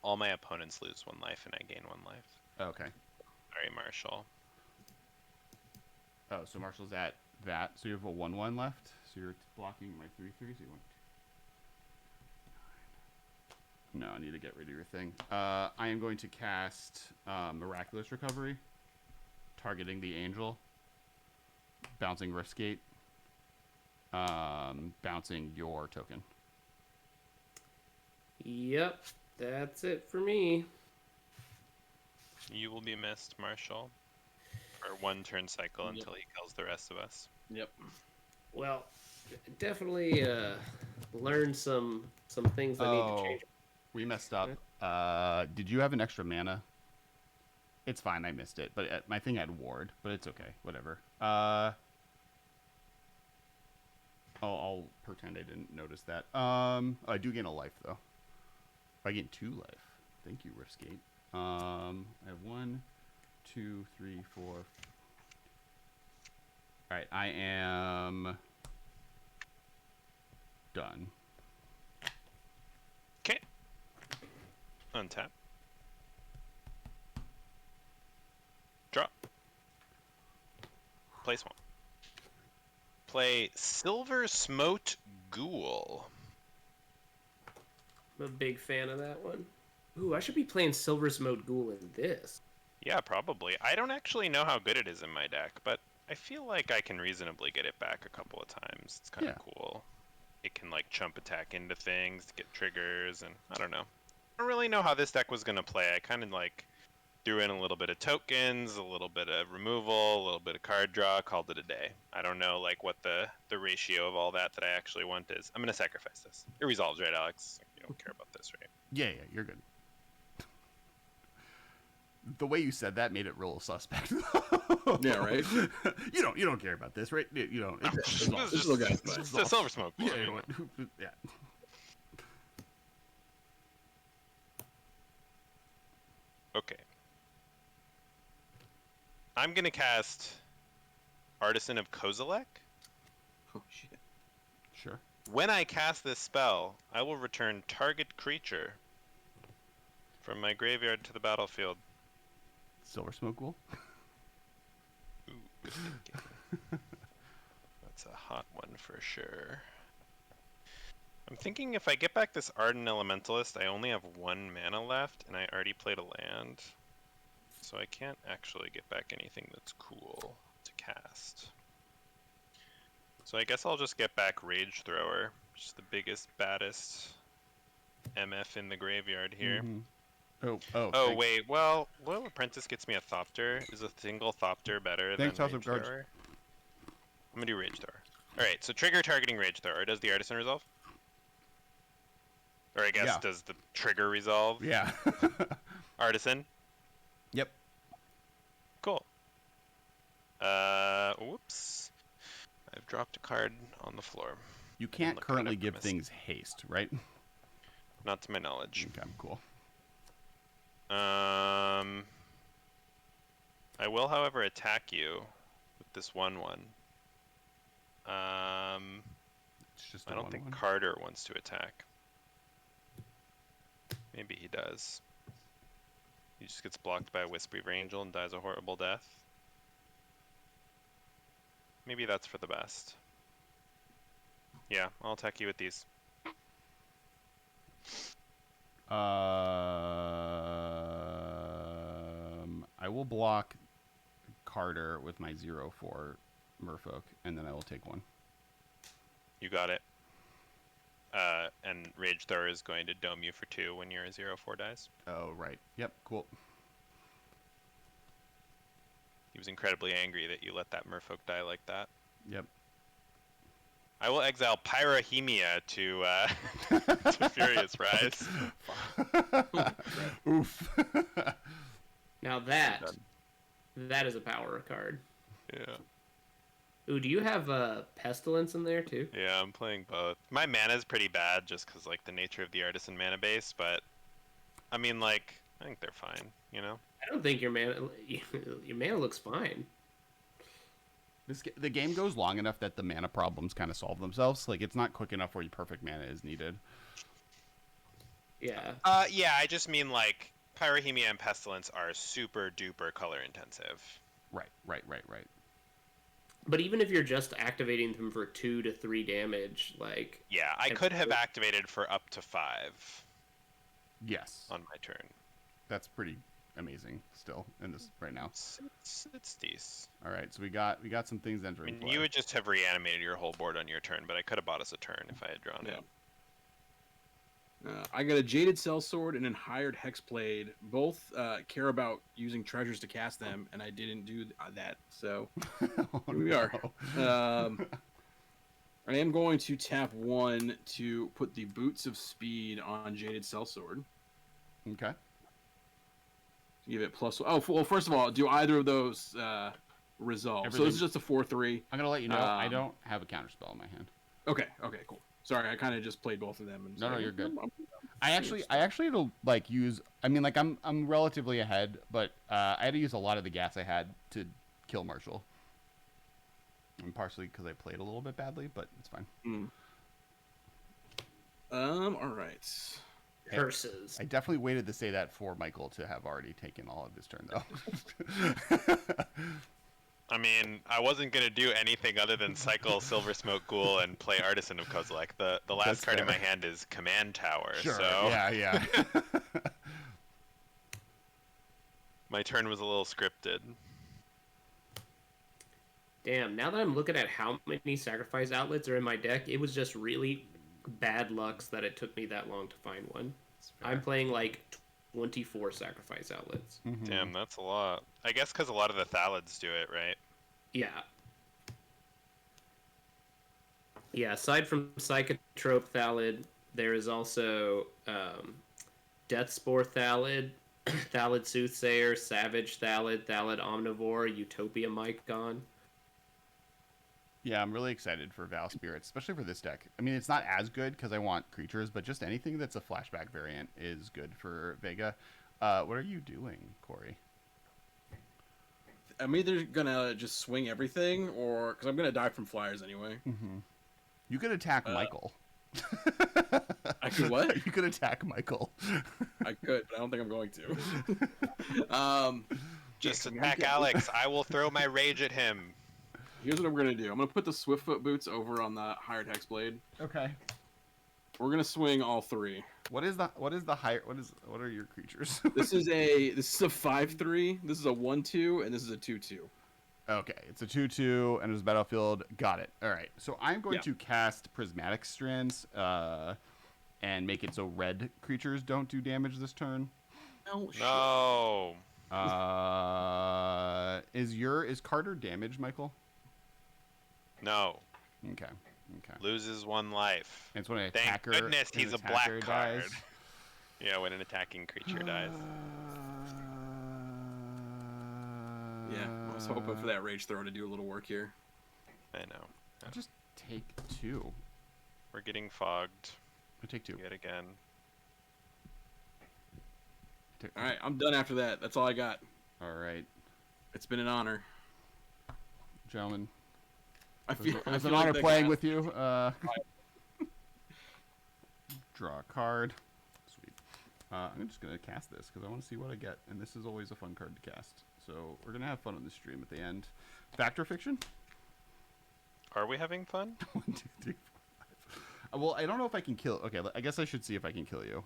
All my opponents lose 1 life and I gain 1 life. Okay. Sorry, Marshall. Oh, so Marshall's at that. So you have a 1/1 left. So you're blocking my 3/3. So you want. No, I need to get rid of your thing. I am going to cast Miraculous Recovery, targeting the angel, bouncing Riftgate, bouncing your token. Yep. That's it for me. You will be missed, Marshall. For 1 turn cycle Yep. until he kills the rest of us. Yep. Well, definitely learned some things that need to change. We messed up. Did you have an extra mana? It's fine, I missed it. But my thing had ward, but it's okay. Whatever. I'll pretend I didn't notice that. I do gain a life, though. I gain 2 life. Thank you, Riftgate. I have 1, 2, 3, 4. Alright, I am done. Okay. Untap. Drop. Place 1. Play Silver Smote Ghoul. I'm a big fan of that one. Ooh, I should be playing Silver Smote Ghoul in this. Yeah, probably. I don't actually know how good it is in my deck, but I feel like I can reasonably get it back a couple of times. It's kind of cool. It can like chump attack into things to get triggers, and I don't know. I don't really know how this deck was gonna play. I kind of like threw in a little bit of tokens, a little bit of removal, a little bit of card draw, called it a day. I don't know like what the ratio of all that I actually want is. I'm gonna sacrifice this. It resolves, right, Alex? You don't care about this, right? Yeah, you're good. The way you said that made it real suspect. Yeah, right. You don't care about this, right? You don't. This is little guy. It's a Silver Smoke. Yeah, Ghoul. yeah. Okay. I'm gonna cast Artisan of Kozilek. Oh shit. Sure. When I cast this spell, I will return target creature from my graveyard to the battlefield. Silver Smoke Ghoul. Ooh, good thinking. That's a hot one for sure. I'm thinking if I get back this Ardent Elementalist, I only have 1 mana left, and I already played a land. So I can't actually get back anything that's cool to cast. So I guess I'll just get back Rage Thrower, which is the biggest, baddest MF in the graveyard here. Mm-hmm. Oh, thanks. wait, well, Loyal Apprentice gets me a Thopter. Is a single Thopter better Thanks, than House of Rage Cards. Thrower? I'm gonna do Rage Thrower. Alright, so trigger targeting Rage Thrower. Does the Artisan resolve? Or I guess, Yeah. does the trigger resolve? Yeah. Artisan? Yep. Cool. Whoops. I've dropped a card on the floor. You can't looking it currently up give from things haste, right? Not to my knowledge. Okay, cool. I will, however, attack you with this 1/1. It's just I a don't think 1/1. Carter wants to attack. Maybe he does. He just gets blocked by a Whisperweaver Angel and dies a horrible death. Maybe that's for the best. Yeah, I'll attack you with these. I will block Carter with my 0/4 Merfolk, and then I will take 1. You got it. and Rage Thrower is going to dome you for 2 when your 0/4 dies. Oh, right. Yep, cool. He was incredibly angry that you let that merfolk die like that. Yep. I will exile Pyrohemia to to Furious Rise. Oof. Now that is a power card. Yeah. Ooh, do you have Pestilence in there too? Yeah, I'm playing both. My mana's pretty bad just because, like, the nature of the Artisan mana base, but, I mean, like, I think they're fine, you know? I don't think your mana looks fine. The game goes long enough that the mana problems kind of solve themselves. Like, it's not quick enough where your perfect mana is needed. Yeah. Yeah, I just mean, like, Pyrohemia and Pestilence are super duper color intensive. Right. But even if you're just activating them for 2 to 3 damage, like... Yeah, I could have activated for up to 5 Yes. on my turn. That's pretty amazing still in this right now. It's decent. All right, so we got some things I entering mean, play. you would just have reanimated your whole board on your turn, but I could have bought us a turn if I had drawn it. I got a Jaded Sellsword and a Hired Hexblade. Both care about using treasures to cast them, and I didn't do that. So Oh, here we are. no. I am going to tap 1 to put the Boots of Speed on Jaded Sellsword. Okay. Give it plus. Oh, well, first of all, do either of those resolve? So this is just a 4/3. I'm gonna let you know I don't have a counterspell in my hand. Okay, cool. Sorry, I kind of just played both of them. And No, so you're good. I'm I actually had to like use. I mean, like I'm relatively ahead, but I had to use a lot of the gas I had to kill Marshall. And partially because I played a little bit badly, but it's fine. All right. Curses. I definitely waited to say that for Michael to have already taken all of his turn, though. I mean, I wasn't going to do anything other than cycle Silver Smoke Ghoul and play Artisan of Kozilek. The last That's card in my fair. hand is Command Tower, Sure. so Yeah. my turn was a little scripted. Damn, now that I'm looking at how many sacrifice outlets are in my deck, it was just really bad lucks that it took me that long to find one. I'm playing like 24 sacrifice outlets. Mhm. Damn, that's a lot. I guess because a lot of the Thalids do it, right? Yeah. Yeah, aside from Psychotrope Thalid, there is also Deathspore Thalid, Thalid Soothsayer, Savage Thalid, Thalid Omnivore, Utopia Mycon. Yeah, I'm really excited for Val Spirits, especially for this deck. I mean, it's not as good because I want creatures, but just anything that's a flashback variant is good for Vega. What are you doing, Corey? I'm either gonna just swing everything, or because I'm gonna die from flyers anyway. Mm-hmm. You could attack Michael. I could what? You could attack Michael. I could, but I don't think I'm going to. Just Yeah, attack Alex. I will throw my rage at him. Here's what I'm gonna do. I'm gonna put the Swiftfoot boots over on the Hired Hexblade. Okay. We're gonna swing all 3. What is the higher? What are your creatures? This is a 5/3. This is a 1/2, and this is a 2/2. Okay, it's a 2/2 and it's battlefield. Got it. All right. So I'm going Yeah. to cast Prismatic Strands and make it so red creatures don't do damage this turn. Oh shit. No. Is Carter damaged, Michael? No. Okay. Loses 1 life. It's when an Thank attacker. goodness an he's a attacker black card. dies. Yeah, when an attacking creature dies. Yeah, I was hoping for that Rage Throw to do a little work here. I know. I'll just take 2. We're getting fogged I take 2. yet again. All right, I'm done after that. That's all I got. All right, It's been an honor. gentlemen. I feel, It was an honor playing with you. Draw a card. Sweet. I'm just going to cast this because I want to see what I get. And this is always a fun card to cast. So we're going to have fun on the stream at the end. Factor Fiction? Are we having fun? 1, 2, 3, 4, 5. Well, I don't know if I can kill... Okay, I guess I should see if I can kill you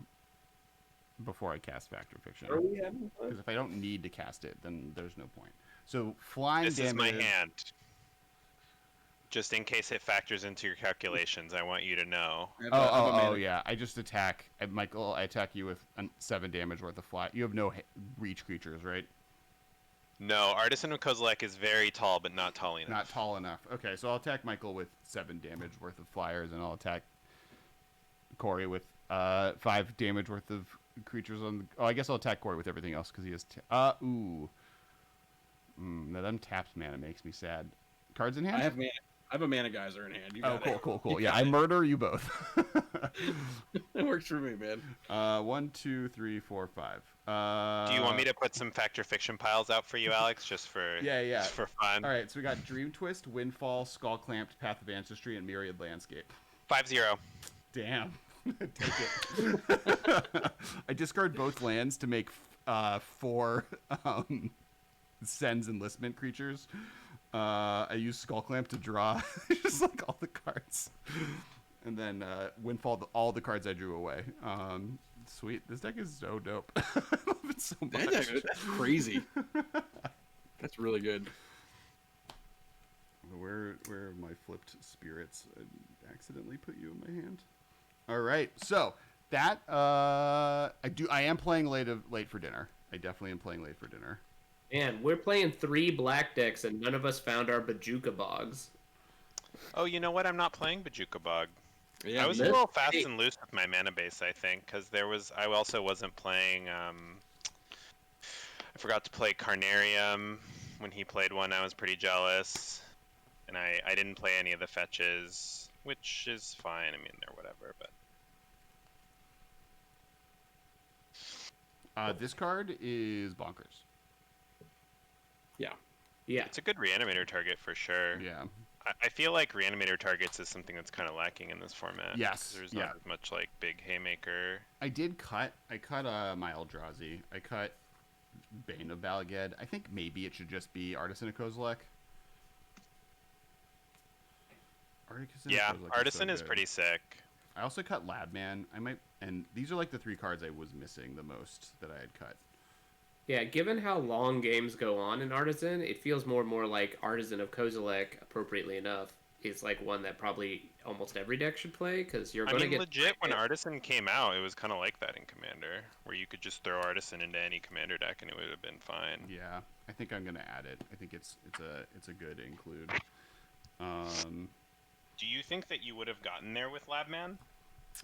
before I cast Factor Fiction. Are we having fun? Because if I don't need to cast it, then there's no point. So flying This damage... is my hand. Just in case it factors into your calculations, I want you to know. Oh, yeah. I just attack Michael. I attack you with 7 damage worth of fly. You have no reach creatures, right? No, Artisan of Kozilek is very tall, but not tall enough. Not tall enough. Okay, so I'll attack Michael with 7 damage worth of flyers, and I'll attack Corey with 5 damage worth of creatures on the... Oh, I guess I'll attack Corey with everything else because he has... ooh. That untapped mana makes me sad. Cards in hand? I have a mana geyser in hand. You got it. Cool. Yeah, I murder you both. It works for me, man. 1, 2, 3, 4, 5. Do you want me to put some fact or fiction piles out for you, Alex, just for just for fun? All right, so we got Dream Twist, Windfall, Skull Clamped, Path of Ancestry, and Myriad Landscape. 5-0. Damn. Take it. I discard both lands to make 4 Sens Enlistment creatures. I use Skull Clamp to draw just like all the cards. And then Windfall, all the cards I drew away. Sweet. This deck is so dope. I love it so much. That's crazy. That's really good. Where are my flipped spirits? I accidentally put you in my hand. All right. So that I am playing late for dinner. I definitely am playing late for dinner. Man, we're playing 3 black decks, and none of us found our Bajuka Bogs. Oh, you know what? I'm not playing Bajuka Bog. Yeah, I was a little fast and loose with my mana base, I think, because I also wasn't playing. I forgot to play Carnarium when he played one. I was pretty jealous, and I didn't play any of the fetches, which is fine. I mean, they're whatever, but This card is bonkers. Yeah. it's a good reanimator target for sure. Yeah. I feel like reanimator targets is something that's kind of lacking in this format. Yes, There's not as much like big haymaker. I cut my Eldrazi. I cut Bane of Balaged. I think maybe it should just be Artisan of Kozilek. Artisan is pretty sick. I also cut Labman. And these are like the 3 cards I was missing the most that I had cut. Yeah, given how long games go on in Artisan, it feels more and more like Artisan of Kozilek, appropriately enough, is like one that probably almost every deck should play, because you're going to get... legit, when Artisan came out, it was kind of like that in Commander, where you could just throw Artisan into any Commander deck and it would have been fine. Yeah, I think I'm going to add it. I think it's a good include. Do you think that you would have gotten there with Labman?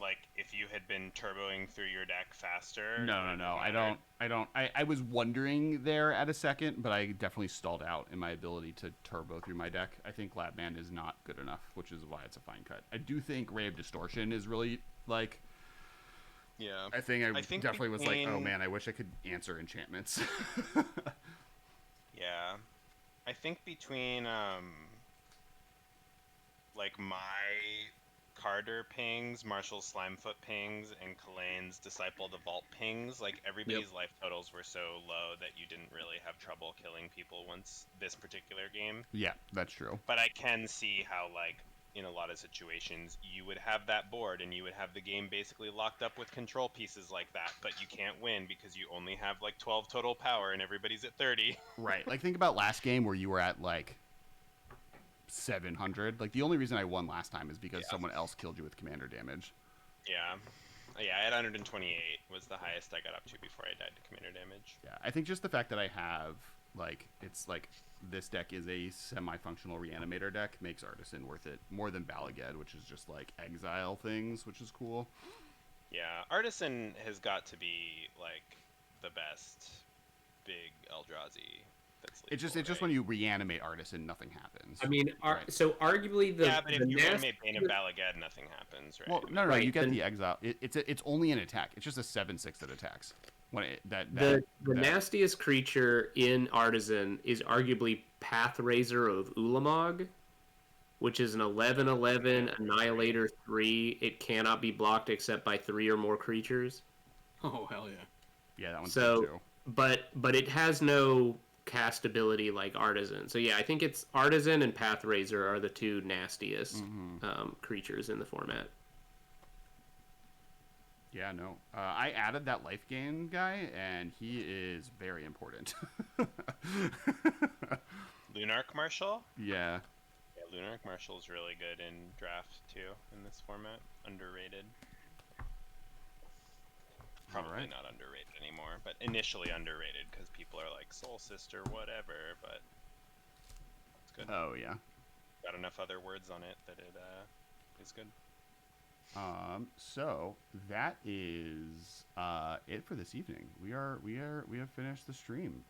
Like, if you had been turboing through your deck faster? No. I don't. I was wondering there at a second, but I definitely stalled out in my ability to turbo through my deck. I think Labman is not good enough, which is why it's a fine cut. I do think Ray of Distortion is really, like... Yeah. I think definitely was like, oh man, I wish I could answer enchantments. Yeah. I think between, like, my Carter pings, Marshall's Slimefoot pings, and Kalane's Disciple the Vault pings, like, everybody's life totals were so low that you didn't really have trouble killing people once this particular game. Yeah, that's true. But I can see how, like, in a lot of situations, you would have that board and you would have the game basically locked up with control pieces like that, but you can't win because you only have, like, 12 total power and everybody's at 30. Right. Like, think about last game where you were at, like, 700. Like, the only reason I won last time is because someone else killed you with commander damage. Yeah, I had 128 was the highest I got up to before I died to commander damage. Yeah, I think just the fact that I have, like, it's like this deck is a semi-functional reanimator deck makes Artisan worth it more than Balaged, which is just like exile things, which is cool. Yeah, Artisan has got to be like the best big Eldrazi. It's just when you reanimate Artisan, nothing happens. I mean, right. So arguably the but if you reanimate Bane of Balaged, nothing happens, right? Well, no, Right, you get then- the exile. It's only an attack. It's just a 7/6 that attacks. When the nastiest creature in Artisan is arguably Pathraiser of Ulamog, which is an 11/11 Annihilator 3. It cannot be blocked except by 3 or more creatures. Oh hell yeah! Yeah, that one's So, good too. but it has no cast ability like Artisan. So yeah, I think it's Artisan and Pathraiser are the 2 nastiest creatures in the format. Yeah, no. I added that life gain guy, and he is very important. Lunarch Marshal? Yeah. Yeah, Lunark Marshal's really good in draft too in this format. Underrated. Probably Alright. not underrated anymore, but initially underrated because people are like Soul Sister, whatever. But it's good. Oh yeah. Got enough other words on it that it is good. So that is it for this evening. We have finished the stream.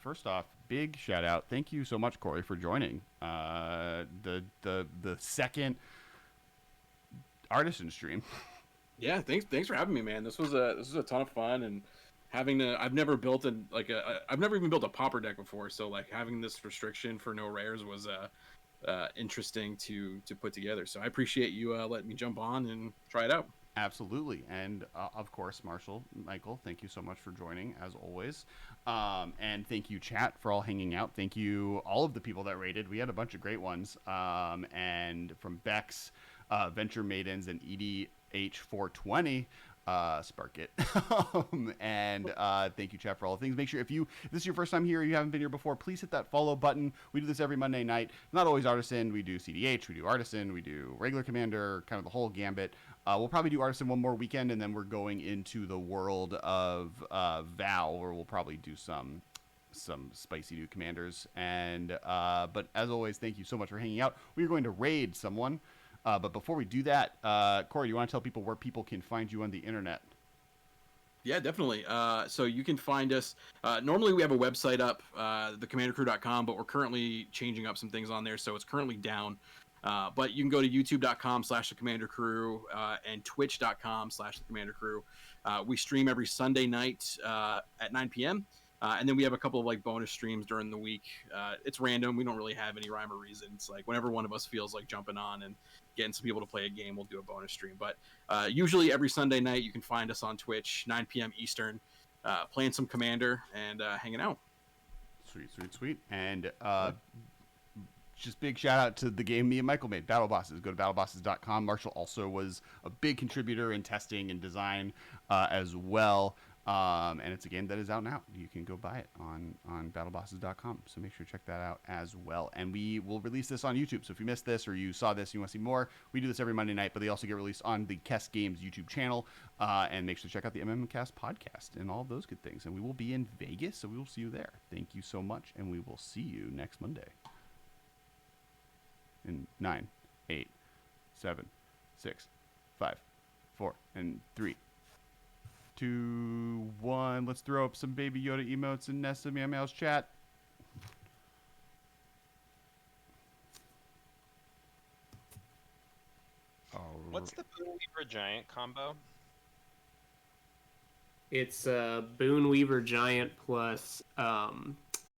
First off, big shout out. Thank you so much, Corey, for joining. The second Artisan stream. Yeah, thanks for having me, man. This was a ton of fun, and I've never built I've never even built a popper deck before, so like having this restriction for no rares was interesting to put together. So I appreciate you letting me jump on and try it out. Absolutely. And of course, Michael, thank you so much for joining, as always. And thank you, chat, for all hanging out. Thank you, all of the people that rated. We had a bunch of great ones. And from Bex, Venture Maidens, and EDH420, spark it. And thank you, chat, for all the things. Make sure if this is your first time here, or you haven't been here before, please hit that follow button. We do this every Monday night. Not always Artisan. We do CDH, we do Artisan, we do regular Commander, kind of the whole gambit. We'll probably do Artisan one more weekend, and then we're going into the world of Val, where we'll probably do some spicy new commanders. And but as always, thank you so much for hanging out. We're going to raid someone. But before we do that, Corey, do you want to tell people where people can find you on the internet? Yeah, definitely. So you can find us. Normally we have a website up, thecommandercrew.com, but we're currently changing up some things on there, so it's currently down. But you can go to youtube.com/thecommandercrew and twitch.com/thecommandercrew. We stream every Sunday night at 9 p.m. And then we have a couple of like bonus streams during the week. It's random. We don't really have any rhyme or reason. It's like whenever one of us feels like jumping on and getting some people to play a game, we'll do a bonus stream. But usually every Sunday night, you can find us on Twitch, 9 p.m. Eastern, playing some Commander and hanging out. Sweet. And just big shout out to the game me and Michael made, Battle Bosses. Go to battlebosses.com. Marshall also was a big contributor in testing and design as well. And it's a game that is out now. You can go buy it on battlebosses.com. So make sure to check that out as well. And we will release this on YouTube. So if you missed this or you saw this and you want to see more, we do this every Monday night, but they also get released on the Kess Games YouTube channel. And make sure to check out the MMCast podcast and all of those good things. And we will be in Vegas, so we will see you there. Thank you so much, and we will see you next Monday. In 9, 8, 7, 6, 5, 4, and 3, 2, 1. Let's throw up some Baby Yoda emotes in Nesta Meow Meow's chat. What's the Boonweaver Giant combo? It's Boonweaver Giant plus